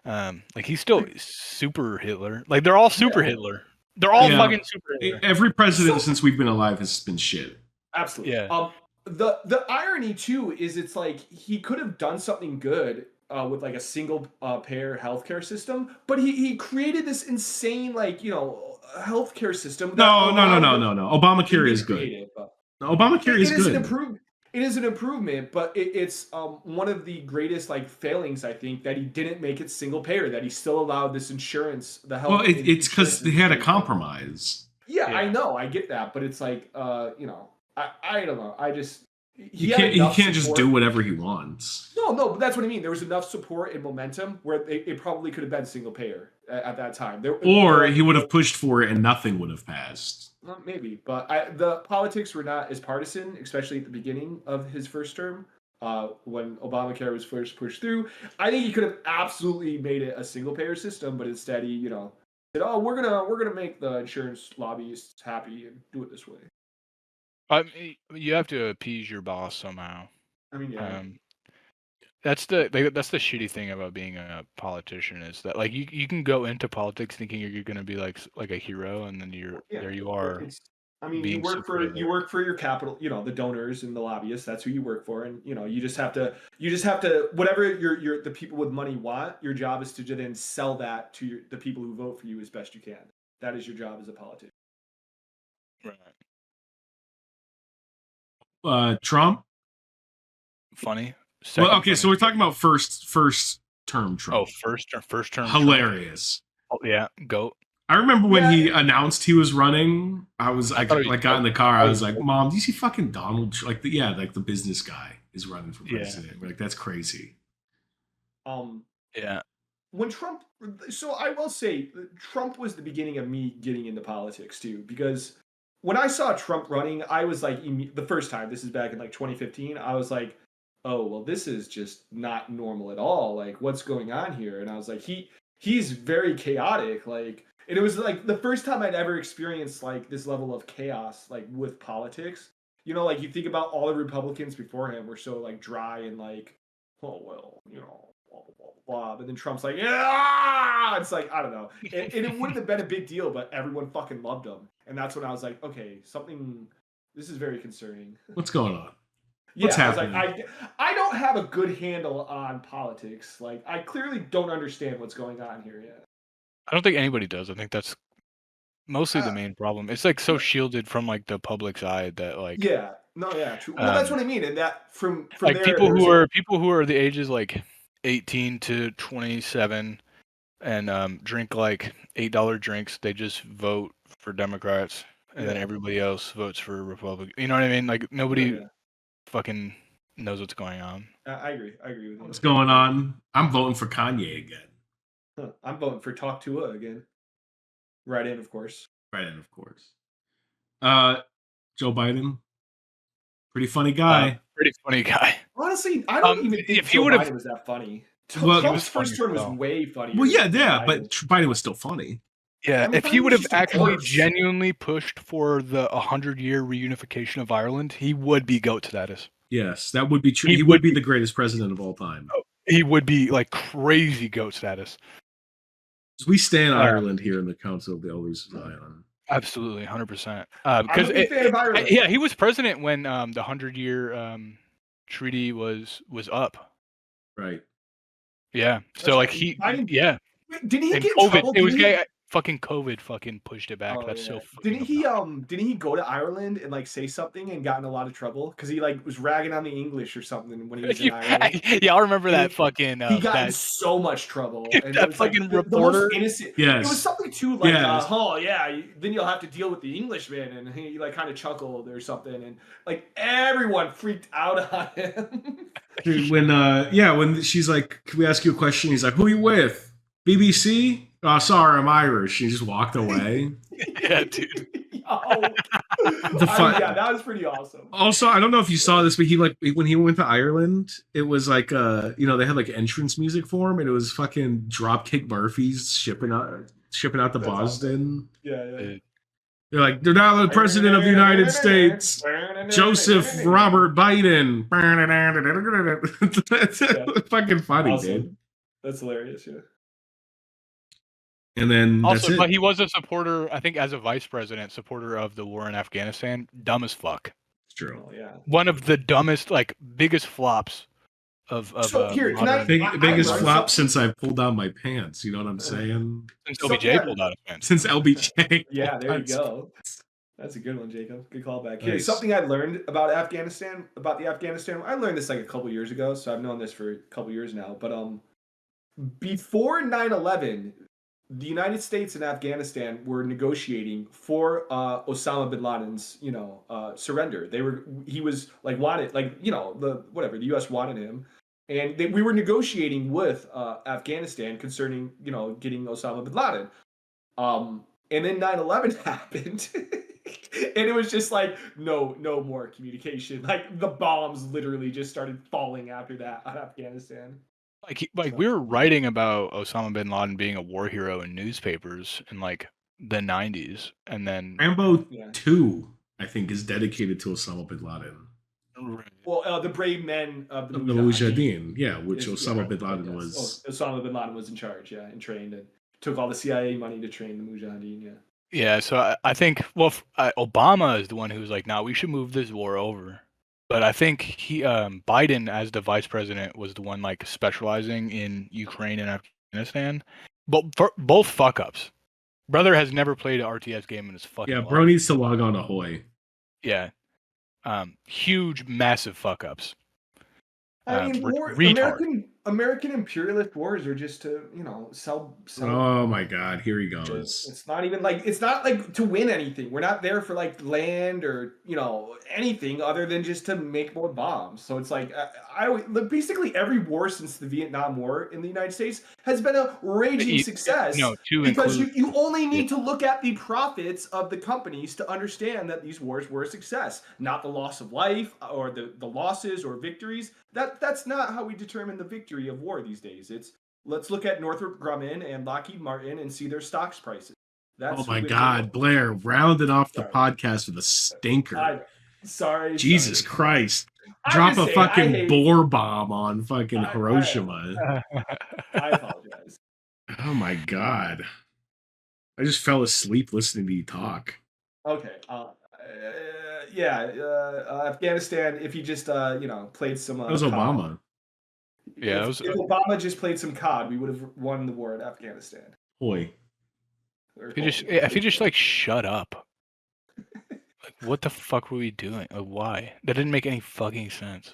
[SPEAKER 4] Like he's still super Hitler. Like they're all super
[SPEAKER 3] Yeah.
[SPEAKER 4] Hitler. They're all
[SPEAKER 2] Yeah.
[SPEAKER 4] fucking super Hitler.
[SPEAKER 2] Every president since we've been alive has been shit.
[SPEAKER 3] Absolutely.
[SPEAKER 4] Yeah.
[SPEAKER 3] The irony too is it's like he could have done something good with like a single payer healthcare system, but he created this insane healthcare system.
[SPEAKER 2] No. Obamacare is good. Obamacare is
[SPEAKER 3] It is
[SPEAKER 2] good.
[SPEAKER 3] an improvement. It is an improvement, but it's one of the greatest like failings I think that he didn't make it single payer. That he still allowed this insurance, the health.
[SPEAKER 2] Well, it's because
[SPEAKER 3] insurance
[SPEAKER 2] they had a
[SPEAKER 3] industry.
[SPEAKER 2] compromise.
[SPEAKER 3] Yeah,
[SPEAKER 4] Yeah.
[SPEAKER 3] I know, I get that, but it's like I don't know. I just
[SPEAKER 2] He
[SPEAKER 3] had
[SPEAKER 2] can't
[SPEAKER 3] enough
[SPEAKER 2] just
[SPEAKER 3] support.
[SPEAKER 2] do whatever he wants.
[SPEAKER 3] No, but that's what I mean. There was enough support and momentum where it probably could have been single payer at that time.
[SPEAKER 2] Or he would have pushed for it and nothing would have passed.
[SPEAKER 3] Well, maybe, but the politics were not as partisan, especially at the beginning of his first term, when Obamacare was first pushed through. I think he could have absolutely made it a single payer system, but instead he, said, "Oh, we're gonna make the insurance lobbyists happy and do it this way."
[SPEAKER 4] You have to appease your boss somehow.
[SPEAKER 3] I mean, yeah.
[SPEAKER 4] That's the shitty thing about being a politician is that like you can go into politics thinking you're gonna be like a hero and then there you are.
[SPEAKER 3] You
[SPEAKER 4] being
[SPEAKER 3] work for
[SPEAKER 4] super
[SPEAKER 3] you work for your capital, the donors and the lobbyists. That's who you work for, and you just have to whatever your the people with money want. Your job is to then sell that to the people who vote for you as best you can. That is your job as a politician.
[SPEAKER 4] Right.
[SPEAKER 2] Trump.
[SPEAKER 4] Funny.
[SPEAKER 2] Well, okay, so we're talking about first term Trump.
[SPEAKER 4] Oh, first term.
[SPEAKER 2] Hilarious.
[SPEAKER 4] Trump. Oh, yeah, goat.
[SPEAKER 2] I remember when he announced he was running. I got in the car. I was like, "Mom, do you see fucking Donald? Like the business guy is running for president. Like that's crazy."
[SPEAKER 4] Yeah.
[SPEAKER 3] When Trump, so I will say, Trump was the beginning of me getting into politics too, because when I saw Trump running, I was like, the first time, this is back in like 2015, I was like, oh, well, this is just not normal at all. Like, what's going on here? And I was like, he's very chaotic. Like, and it was like the first time I'd ever experienced like this level of chaos, like with politics. Like you think about all the Republicans before him were so like dry and like, oh, well, blah, blah, blah, blah. But then Trump's like, yeah, it's like, I don't know. And it wouldn't have been a big deal, but everyone fucking loved him. And that's when I was like, okay, this is very concerning.
[SPEAKER 2] What's going on?
[SPEAKER 3] What's
[SPEAKER 2] happening?
[SPEAKER 3] I was like, I don't have a good handle on politics. Like, I clearly don't understand what's going on here yet.
[SPEAKER 4] I don't think anybody does. I think that's mostly the main problem. It's like so shielded from like the public's eye that like
[SPEAKER 3] true. Well, that's what I mean. And that from
[SPEAKER 4] like
[SPEAKER 3] there,
[SPEAKER 4] people who are the ages like 18 to 27 and drink like $8 drinks, they just vote for Democrats and then
[SPEAKER 3] Yeah.
[SPEAKER 4] everybody else votes for Republican. You know what I mean? Like
[SPEAKER 3] Yeah,
[SPEAKER 4] nobody
[SPEAKER 3] yeah.
[SPEAKER 4] fucking knows what's going on.
[SPEAKER 3] I agree. I agree with you.
[SPEAKER 2] What's going on? I'm voting for Kanye again.
[SPEAKER 3] Huh. I'm voting for Talk to again. Right in, of course.
[SPEAKER 2] Right, and of course. Joe Biden, pretty funny guy.
[SPEAKER 4] Pretty funny guy.
[SPEAKER 3] Honestly, I don't even think
[SPEAKER 4] if he
[SPEAKER 3] Joe
[SPEAKER 4] would've-
[SPEAKER 3] Biden was that funny.
[SPEAKER 2] Well,
[SPEAKER 4] He was
[SPEAKER 3] Trump's
[SPEAKER 4] funny
[SPEAKER 3] first
[SPEAKER 4] as
[SPEAKER 3] term was
[SPEAKER 4] well.
[SPEAKER 3] way funnier.
[SPEAKER 2] Well, yeah,
[SPEAKER 3] than
[SPEAKER 2] yeah, but
[SPEAKER 3] Biden's.
[SPEAKER 2] Biden was still funny.
[SPEAKER 4] Yeah,
[SPEAKER 3] I mean,
[SPEAKER 4] if he
[SPEAKER 3] Biden
[SPEAKER 4] would
[SPEAKER 3] was
[SPEAKER 4] have
[SPEAKER 3] just a
[SPEAKER 4] actually
[SPEAKER 3] horse.
[SPEAKER 4] genuinely pushed for the 100-year reunification of Ireland, he would be GOAT status.
[SPEAKER 2] Yes, that would be true.
[SPEAKER 4] He
[SPEAKER 2] He
[SPEAKER 4] would
[SPEAKER 2] would be
[SPEAKER 4] be-
[SPEAKER 2] the greatest president of all time.
[SPEAKER 4] He would be like crazy GOAT status.
[SPEAKER 2] We stand Ireland here in the Council of the Elders of Zion.
[SPEAKER 4] Absolutely, 100%.
[SPEAKER 3] I'm
[SPEAKER 4] Because
[SPEAKER 3] a big fan of Ireland.
[SPEAKER 4] yeah, he was president when the 100-year treaty was up.
[SPEAKER 2] Right.
[SPEAKER 4] Yeah,
[SPEAKER 3] That's
[SPEAKER 4] so like
[SPEAKER 3] right. Biden,
[SPEAKER 4] yeah,
[SPEAKER 3] wait, didn't he
[SPEAKER 4] and
[SPEAKER 3] get in
[SPEAKER 4] COVID.
[SPEAKER 3] trouble?
[SPEAKER 4] It was
[SPEAKER 3] Didn't he-
[SPEAKER 4] fucking COVID fucking pushed it back.
[SPEAKER 3] Oh,
[SPEAKER 4] That's
[SPEAKER 3] yeah.
[SPEAKER 4] so fucking
[SPEAKER 3] Didn't he go to Ireland and like say something and got in a lot of trouble because he like was ragging on the English or something when he was in Ireland?
[SPEAKER 4] yeah, I remember that
[SPEAKER 3] He-
[SPEAKER 4] fucking
[SPEAKER 3] He got in
[SPEAKER 4] that
[SPEAKER 3] so much trouble. And
[SPEAKER 4] that
[SPEAKER 3] it was like
[SPEAKER 4] fucking
[SPEAKER 3] the
[SPEAKER 4] reporter.
[SPEAKER 3] most innocent.
[SPEAKER 2] Yes.
[SPEAKER 3] It was something too like,
[SPEAKER 2] Yes.
[SPEAKER 3] oh yeah, then you'll have to deal with the Englishman, and he like kind of chuckled or something, and like everyone freaked out on him.
[SPEAKER 2] Dude, when she's like, "Can we ask you a question?" He's like, "Who you with? BBC?" "Oh, sorry, I'm Irish." He just walked away.
[SPEAKER 4] Yeah, dude.
[SPEAKER 3] Yeah, that was pretty awesome.
[SPEAKER 2] Also, I don't know if you saw this, but he like when he went to Ireland, it was like they had like entrance music for him, and it was fucking Dropkick Murphys shipping out to
[SPEAKER 3] That's
[SPEAKER 2] Boston.
[SPEAKER 3] Yeah, yeah.
[SPEAKER 2] They're like, "They're now the president of the United States, Joseph Robert Biden." Fucking funny,
[SPEAKER 3] Awesome.
[SPEAKER 2] dude.
[SPEAKER 3] That's hilarious. Yeah.
[SPEAKER 2] And then that's
[SPEAKER 4] Also,
[SPEAKER 2] it.
[SPEAKER 4] but he was a supporter, I think, as a vice president, supporter of the war in Afghanistan. Dumb as fuck.
[SPEAKER 2] It's true.
[SPEAKER 3] Oh, yeah.
[SPEAKER 4] One of the dumbest, like, biggest flops of
[SPEAKER 3] So, here, can I-
[SPEAKER 4] modern-
[SPEAKER 2] Biggest
[SPEAKER 3] learned
[SPEAKER 2] flop
[SPEAKER 3] something.
[SPEAKER 2] since I pulled down my pants. You know what I'm saying?
[SPEAKER 4] since
[SPEAKER 3] So,
[SPEAKER 4] LBJ
[SPEAKER 3] yeah.
[SPEAKER 4] pulled out his pants.
[SPEAKER 2] Since LBJ.
[SPEAKER 3] Yeah, there you
[SPEAKER 2] pulled
[SPEAKER 3] go. That's a good one, Jacob. Good callback. Here,
[SPEAKER 2] Nice.
[SPEAKER 3] something I learned about Afghanistan, I learned this like a couple years ago, so I've known this for a couple years now. But before 9/11, the United States and Afghanistan were negotiating for Osama bin Laden's, surrender. He was like wanted, like the U.S. wanted him, and we were negotiating with Afghanistan concerning getting Osama bin Laden. And then 9/11 happened. And it was just like no more communication. Like the bombs literally just started falling after that on Afghanistan.
[SPEAKER 4] Like we were writing about Osama bin Laden being a war hero in newspapers in like the 90s, and then
[SPEAKER 2] Rambo
[SPEAKER 3] Yeah.
[SPEAKER 2] 2, I think, is dedicated to Osama bin Laden.
[SPEAKER 3] Well, the brave men of the
[SPEAKER 2] The
[SPEAKER 3] Mujahideen.
[SPEAKER 2] Mujahideen, yeah, which
[SPEAKER 3] Is-
[SPEAKER 2] Osama
[SPEAKER 3] yeah,
[SPEAKER 2] bin Laden
[SPEAKER 3] yes.
[SPEAKER 2] was.
[SPEAKER 3] Osama bin Laden was in charge, yeah, and trained and took all the CIA money to train the Mujahideen, yeah.
[SPEAKER 4] Yeah, so I think Obama is the one who's like, "No, we should move this war over." But I think Biden, as the vice president, was the one like specializing in Ukraine and Afghanistan. But both fuck ups. Brother has never played an RTS game in his fucking
[SPEAKER 2] Yeah,
[SPEAKER 4] life.
[SPEAKER 2] bro needs to log on to Hoy.
[SPEAKER 4] Yeah, huge, massive fuck ups.
[SPEAKER 3] I mean,
[SPEAKER 4] retard.
[SPEAKER 3] American imperialist wars are just to sell.
[SPEAKER 2] Oh my god, here he
[SPEAKER 3] Just-
[SPEAKER 2] goes.
[SPEAKER 3] It's not like to win anything. We're not there for like land or anything other than just to make more bombs. So it's like basically every war since the Vietnam War in the United States has been a raging success. Because you only need to look at the profits of the companies to understand that these wars were a success, not the loss of life or the losses or victories. That's not how we determine the victory of war these days. It's let's look at Northrop Grumman and Lockheed Martin and see their stocks prices. That's
[SPEAKER 2] Oh my god, Blair rounded off the podcast with a stinker.
[SPEAKER 3] Sorry.
[SPEAKER 2] Jesus Christ. Drop a fucking Bohr bomb on fucking Hiroshima.
[SPEAKER 3] I apologize.
[SPEAKER 2] Oh my god. I just fell asleep listening to you talk.
[SPEAKER 3] Okay. Afghanistan, if you just played some
[SPEAKER 2] That was Obama.
[SPEAKER 4] Yeah,
[SPEAKER 3] if Obama just played some COD, we would have won the war in Afghanistan.
[SPEAKER 2] Boy.
[SPEAKER 4] If you just like shut up. Like, what the fuck were we doing? Like, why? That didn't make any fucking sense.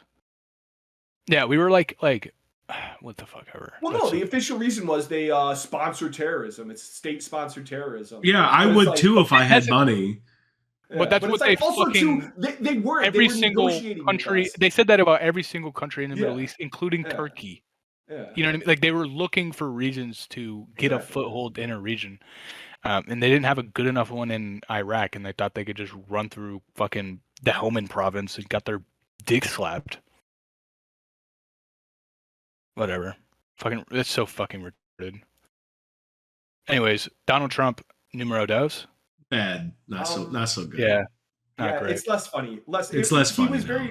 [SPEAKER 4] Yeah, we were like, what the fuck ever.
[SPEAKER 3] Well, no, the official reason was they sponsor terrorism. It's state-sponsored terrorism.
[SPEAKER 2] Yeah, I would too if I had money.
[SPEAKER 4] But that's
[SPEAKER 3] but
[SPEAKER 4] what
[SPEAKER 3] it's
[SPEAKER 4] they
[SPEAKER 3] like also
[SPEAKER 4] fucking
[SPEAKER 3] too they were
[SPEAKER 4] every single
[SPEAKER 3] negotiating with
[SPEAKER 4] country.
[SPEAKER 3] us.
[SPEAKER 4] They said that about every single country in the Middle
[SPEAKER 3] Yeah.
[SPEAKER 4] East, including
[SPEAKER 3] Yeah.
[SPEAKER 4] Turkey.
[SPEAKER 3] Yeah.
[SPEAKER 4] You know what I mean? Like they were looking for reasons to get a
[SPEAKER 3] Exactly.
[SPEAKER 4] foothold in a region, and they didn't have a good enough one in Iraq, and they thought they could just run through fucking the Helmand province and got their dick slapped. Whatever. Fucking, it's so fucking retarded. Anyways, Donald Trump, numero dos.
[SPEAKER 2] Bad, not so good.
[SPEAKER 4] Yeah, not
[SPEAKER 3] Yeah,
[SPEAKER 4] great.
[SPEAKER 3] it's less funny.
[SPEAKER 2] It's less
[SPEAKER 3] he
[SPEAKER 2] funny
[SPEAKER 3] was
[SPEAKER 2] now.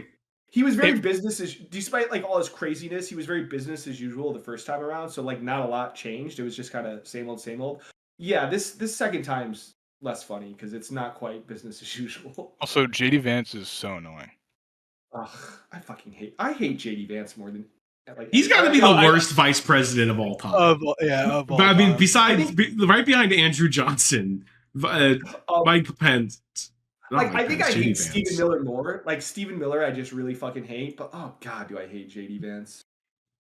[SPEAKER 3] very business as despite like all his craziness, he was very business as usual the first time around. So like not a lot changed. It was just kind of same old, same old. Yeah, this second time's less funny because it's not quite business as usual.
[SPEAKER 4] Also, JD Vance is so annoying.
[SPEAKER 3] Ugh, I hate JD Vance more than like
[SPEAKER 2] He's got to be
[SPEAKER 3] I-
[SPEAKER 2] the worst vice president of all time.
[SPEAKER 4] Of
[SPEAKER 2] But I mean, besides,
[SPEAKER 3] I think-
[SPEAKER 2] right behind Andrew Johnson, Mike Pence. Not
[SPEAKER 3] Like
[SPEAKER 2] Mike
[SPEAKER 3] I think
[SPEAKER 2] Pence,
[SPEAKER 3] I
[SPEAKER 2] JD
[SPEAKER 3] hate
[SPEAKER 2] Vance.
[SPEAKER 3] Stephen Miller more. Like Stephen Miller, I just really fucking hate. But oh god, do I hate JD Vance?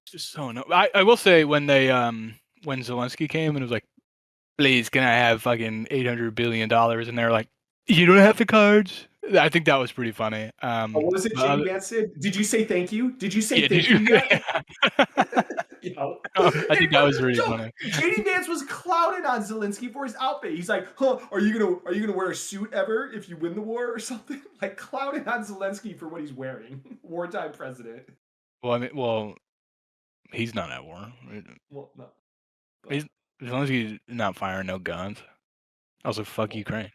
[SPEAKER 4] Just so annoying. I will say when when Zelensky came and was like, please, can I have fucking $800 billion? And they're like, you don't have the cards. I think that was pretty funny.
[SPEAKER 3] What was it JD Vance said? Did you say thank you? Did you say
[SPEAKER 4] Yeah,
[SPEAKER 3] thank
[SPEAKER 4] did you?
[SPEAKER 3] you yet? Yo.
[SPEAKER 4] I think that was really
[SPEAKER 3] Yo,
[SPEAKER 4] funny.
[SPEAKER 3] JD Vance was clowning on Zelensky for his outfit. He's like, "Huh? Are you gonna wear a suit ever if you win the war or something?" Like clowning on Zelensky for what he's wearing. Wartime president.
[SPEAKER 4] Well, I mean, well, he's not at war.
[SPEAKER 3] Well, no.
[SPEAKER 4] He's Zelensky's not firing no guns. Also, fuck Ukraine.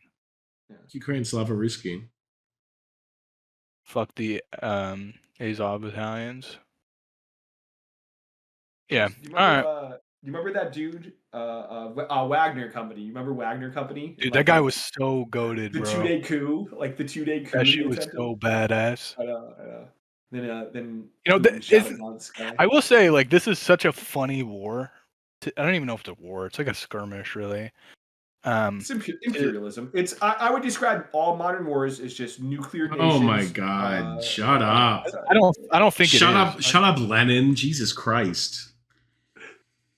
[SPEAKER 2] Ukraine, Slava Ruski.
[SPEAKER 4] Fuck the Azov battalions. Yeah.
[SPEAKER 3] Do you
[SPEAKER 4] All
[SPEAKER 3] remember,
[SPEAKER 4] right.
[SPEAKER 3] you remember that dude? Wagner Company. You remember Wagner Company?
[SPEAKER 4] Dude, that guy was so goated,
[SPEAKER 3] the
[SPEAKER 4] bro.
[SPEAKER 3] 2-day coup, like the 2-day coup.
[SPEAKER 4] That shit was so badass.
[SPEAKER 3] I know. Then
[SPEAKER 4] You know,
[SPEAKER 3] Putin shot him out of the sky.
[SPEAKER 4] I will say, like, this is such a funny war. I don't even know if it's a war. It's like a skirmish, really.
[SPEAKER 3] It's imperialism. I would describe all modern wars as just nuclear nations.
[SPEAKER 2] Oh my god! Shut up!
[SPEAKER 4] I don't think
[SPEAKER 2] Shut
[SPEAKER 4] it
[SPEAKER 2] up!
[SPEAKER 4] is.
[SPEAKER 2] Shut up, Lenin! Jesus Christ!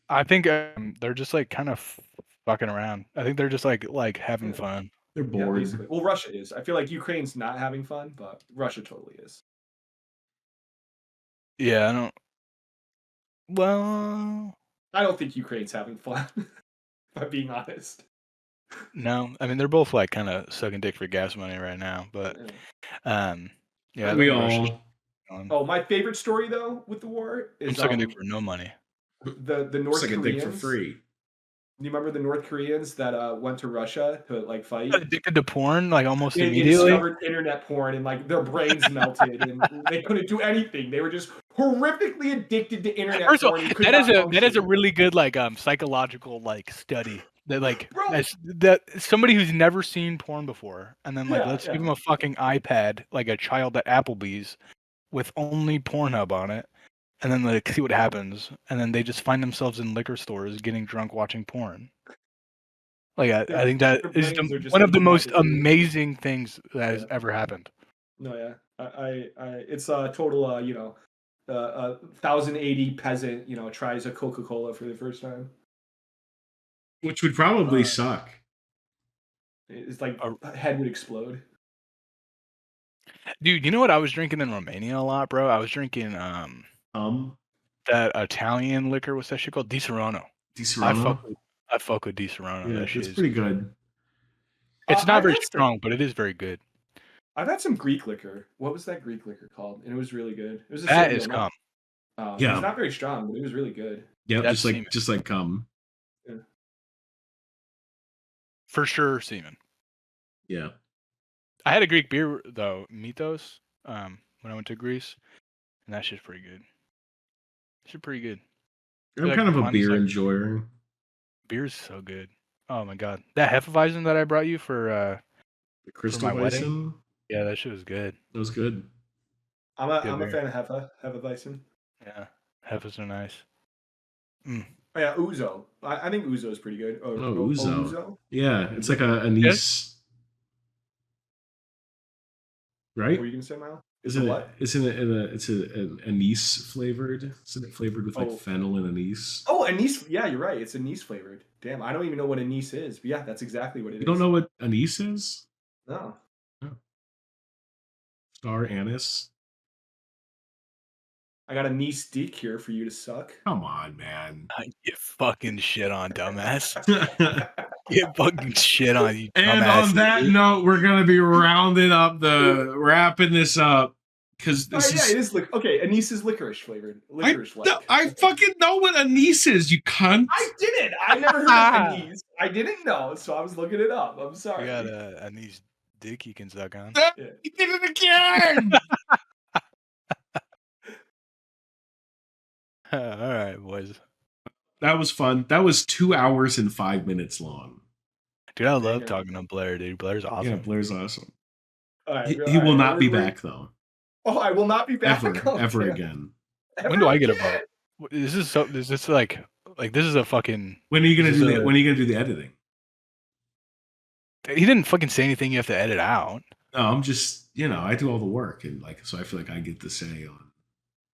[SPEAKER 4] I think they're just like kind of fucking around. I think they're just like having fun.
[SPEAKER 2] They're bored.
[SPEAKER 3] Yeah, well, Russia is. I feel like Ukraine's not having fun, but Russia totally is.
[SPEAKER 4] Yeah, I don't. Well,
[SPEAKER 3] I don't think Ukraine's having fun. If I'm being honest.
[SPEAKER 4] no. I mean, they're both like kind of sucking dick for gas money right now, but yeah,
[SPEAKER 2] we
[SPEAKER 4] Russia's
[SPEAKER 2] all.
[SPEAKER 3] Oh, my favorite story though with the war
[SPEAKER 4] I'm
[SPEAKER 3] is
[SPEAKER 4] sucking dick for no money.
[SPEAKER 3] the North
[SPEAKER 2] Sucking dick
[SPEAKER 3] Koreans.
[SPEAKER 2] for free.
[SPEAKER 3] Do you remember the North Koreans that went to Russia to like fight?
[SPEAKER 4] Addicted to porn, like almost
[SPEAKER 3] They
[SPEAKER 4] immediately.
[SPEAKER 3] discovered internet porn and like their brains melted and they couldn't do anything. They were just horrifically addicted to internet
[SPEAKER 4] First of all,
[SPEAKER 3] porn. and could
[SPEAKER 4] that
[SPEAKER 3] not
[SPEAKER 4] is a
[SPEAKER 3] function.
[SPEAKER 4] really good like psychological like study that like
[SPEAKER 3] Bro.
[SPEAKER 4] that somebody who's never seen porn before, and then like
[SPEAKER 3] Yeah,
[SPEAKER 4] let's
[SPEAKER 3] yeah.
[SPEAKER 4] give them a fucking iPad like a child at Applebee's with only Pornhub on it, and then like see what happens, and then they just find themselves in liquor stores getting drunk watching porn. Like I think that
[SPEAKER 3] their
[SPEAKER 4] is
[SPEAKER 3] brains are just
[SPEAKER 4] one of the most
[SPEAKER 3] impacted, dude.
[SPEAKER 4] amazing things that has
[SPEAKER 3] Yeah.
[SPEAKER 4] ever happened.
[SPEAKER 3] No, yeah, it's a total, 1080 peasant, tries a Coca-Cola for the first time.
[SPEAKER 2] Which would probably suck.
[SPEAKER 3] It's like head would explode.
[SPEAKER 4] Dude, you know what I was drinking in Romania a lot, bro? I was drinking that Italian liquor. What's that shit called? Di Serrano.
[SPEAKER 2] Di Serrano.
[SPEAKER 4] I fuck with Di Serrano.
[SPEAKER 2] Yeah,
[SPEAKER 4] that shit
[SPEAKER 2] it's
[SPEAKER 4] is
[SPEAKER 2] pretty good.
[SPEAKER 4] It's not very strong, but it is very good.
[SPEAKER 3] I've had some Greek liquor. What was that Greek liquor called? And it was really good. It was
[SPEAKER 4] That is cum.
[SPEAKER 3] Yeah, it's not very strong, but it was really good.
[SPEAKER 2] Yeah, just like cum.
[SPEAKER 3] Yeah.
[SPEAKER 4] For sure, semen.
[SPEAKER 2] Yeah.
[SPEAKER 4] I had a Greek beer though, Mythos, when I went to Greece, and that shit's pretty good. Shit's pretty good.
[SPEAKER 2] I'm kind of a beer enjoyer.
[SPEAKER 4] Beer's so good. Oh my god, that Hefeweizen that I brought you for
[SPEAKER 2] the Crystal
[SPEAKER 4] for my
[SPEAKER 2] Weizen?
[SPEAKER 4] wedding. Yeah, that shit was good.
[SPEAKER 2] It was good.
[SPEAKER 3] I'm a fan of Hefeweizen.
[SPEAKER 4] Yeah, Hefes are nice.
[SPEAKER 3] Oh, yeah, Ouzo. I think Ouzo is pretty good.
[SPEAKER 2] Ouzo. Yeah, it's like a anise. Right?
[SPEAKER 3] What were you gonna say, Milo?
[SPEAKER 2] It's an anise flavored. Isn't it flavored with like fennel and anise?
[SPEAKER 3] Oh, anise. Yeah, you're right. It's anise flavored. Damn, I don't even know what anise is. But yeah, that's exactly what it is.
[SPEAKER 2] You don't know what anise is?
[SPEAKER 3] No.
[SPEAKER 2] Oh. Star Anise.
[SPEAKER 3] I got a niece dick here for you to suck.
[SPEAKER 2] Come on, man.
[SPEAKER 4] Get fucking shit on, dumbass. Get fucking shit on, you
[SPEAKER 2] And
[SPEAKER 4] dumbass.
[SPEAKER 2] on that
[SPEAKER 4] idiot.
[SPEAKER 2] note, we're gonna be wrapping this up because this
[SPEAKER 3] Yeah,
[SPEAKER 2] is.
[SPEAKER 3] it is. Okay, anise is licorice flavored. Licorice like.
[SPEAKER 2] I fucking know what anise is, you cunt.
[SPEAKER 3] I didn't. I never heard of anise. I didn't know, so I was looking it up. I'm
[SPEAKER 4] You
[SPEAKER 3] sorry.
[SPEAKER 4] got a niece dick you can suck on.
[SPEAKER 3] Yeah.
[SPEAKER 2] You did it again.
[SPEAKER 4] All right, boys.
[SPEAKER 2] That was fun. That was 2 hours and 5 minutes long.
[SPEAKER 4] Dude, I
[SPEAKER 3] you
[SPEAKER 4] love
[SPEAKER 3] go.
[SPEAKER 4] talking to Blair, dude. Blair's awesome.
[SPEAKER 2] Yeah, Blair's awesome.
[SPEAKER 3] All right,
[SPEAKER 2] He will not be back though.
[SPEAKER 3] Oh, I will not be back.
[SPEAKER 2] Ever again.
[SPEAKER 4] When do I get a vote? This is so. This is like this is a fucking.
[SPEAKER 2] When are you gonna
[SPEAKER 4] This
[SPEAKER 2] do
[SPEAKER 4] is
[SPEAKER 2] the? When are you gonna do the editing?
[SPEAKER 4] He didn't fucking say anything you have to edit out.
[SPEAKER 2] No, I'm just I do all the work and so I feel like I get to say on.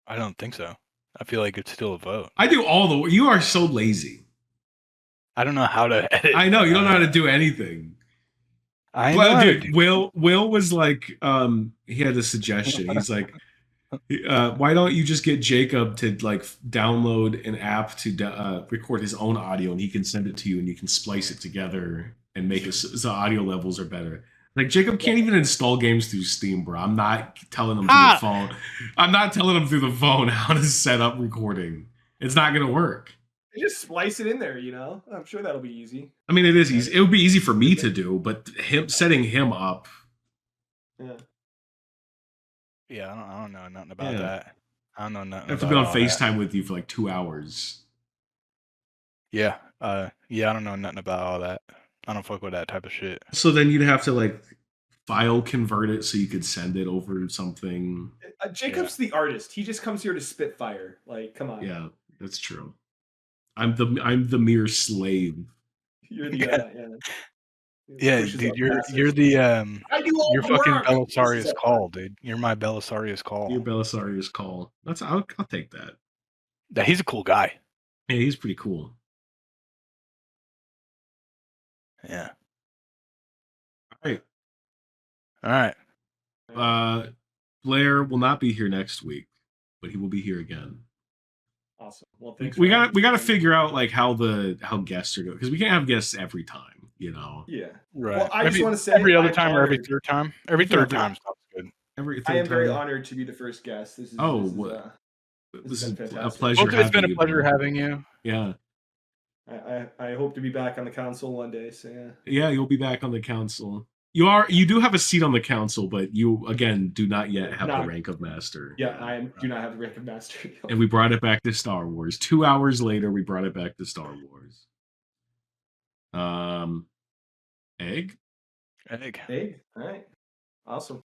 [SPEAKER 4] I don't think so. I feel like it's still a vote.
[SPEAKER 2] I do all the work. You are so lazy.
[SPEAKER 4] I don't know how to edit.
[SPEAKER 2] I know you don't know how to do anything.
[SPEAKER 4] I know.
[SPEAKER 2] Dude, Will was like, he had a suggestion. He's like, why don't you just get Jacob to like download an app to record his own audio and he can send it to you and you can splice it together and make it so the audio levels are better. Like Jacob can't even install games through Steam, bro. I'm not telling him through the phone. I'm not telling him through the phone how to set up recording. It's not gonna work.
[SPEAKER 3] You just splice it in there, I'm sure that'll be easy.
[SPEAKER 2] I mean, it is easy. It would be easy for me to do, but setting him up.
[SPEAKER 3] Yeah.
[SPEAKER 4] I don't know nothing about that. I don't know nothing.
[SPEAKER 2] I have to be on FaceTime with you for like 2 hours.
[SPEAKER 4] Yeah. Yeah. I don't know nothing about all that. I don't fuck with that type of shit.
[SPEAKER 2] So then you'd have to like file convert it so you could send it over something.
[SPEAKER 3] Jacob's the artist. He just comes here to spit fire. Like, come on.
[SPEAKER 2] Yeah, that's true. I'm the mere slave.
[SPEAKER 3] You're the
[SPEAKER 4] yeah, dude. You're the
[SPEAKER 3] I do all
[SPEAKER 4] you're
[SPEAKER 3] the
[SPEAKER 4] fucking
[SPEAKER 3] work.
[SPEAKER 4] Belisarius call, dude. You're my Belisarius call.
[SPEAKER 2] Your Belisarius call. I'll take that.
[SPEAKER 4] Yeah, he's a cool guy.
[SPEAKER 2] Yeah, he's pretty cool.
[SPEAKER 4] Yeah.
[SPEAKER 2] All right.
[SPEAKER 3] Yeah.
[SPEAKER 2] Blair will not be here next week, but he will be here again.
[SPEAKER 3] Awesome. Well, thanks.
[SPEAKER 2] We got to figure out like how guests are going because we can't have guests every time,
[SPEAKER 3] Yeah.
[SPEAKER 4] Right.
[SPEAKER 3] Well, I just want to say
[SPEAKER 4] every other time or every third time. Every third time sounds good.
[SPEAKER 3] I am very honored to be the first guest. This is
[SPEAKER 2] a pleasure.
[SPEAKER 4] It's been a pleasure having you.
[SPEAKER 2] Yeah.
[SPEAKER 3] I hope to be back on the council one day. So yeah.
[SPEAKER 2] Yeah, you'll be back on the council. You do have a seat on the council, but you again do not yet have the rank of master.
[SPEAKER 3] Yeah, do not have the rank of master.
[SPEAKER 2] And we brought it back to Star Wars. 2 hours later, we brought it back to Star Wars. Egg.
[SPEAKER 3] All right. Awesome.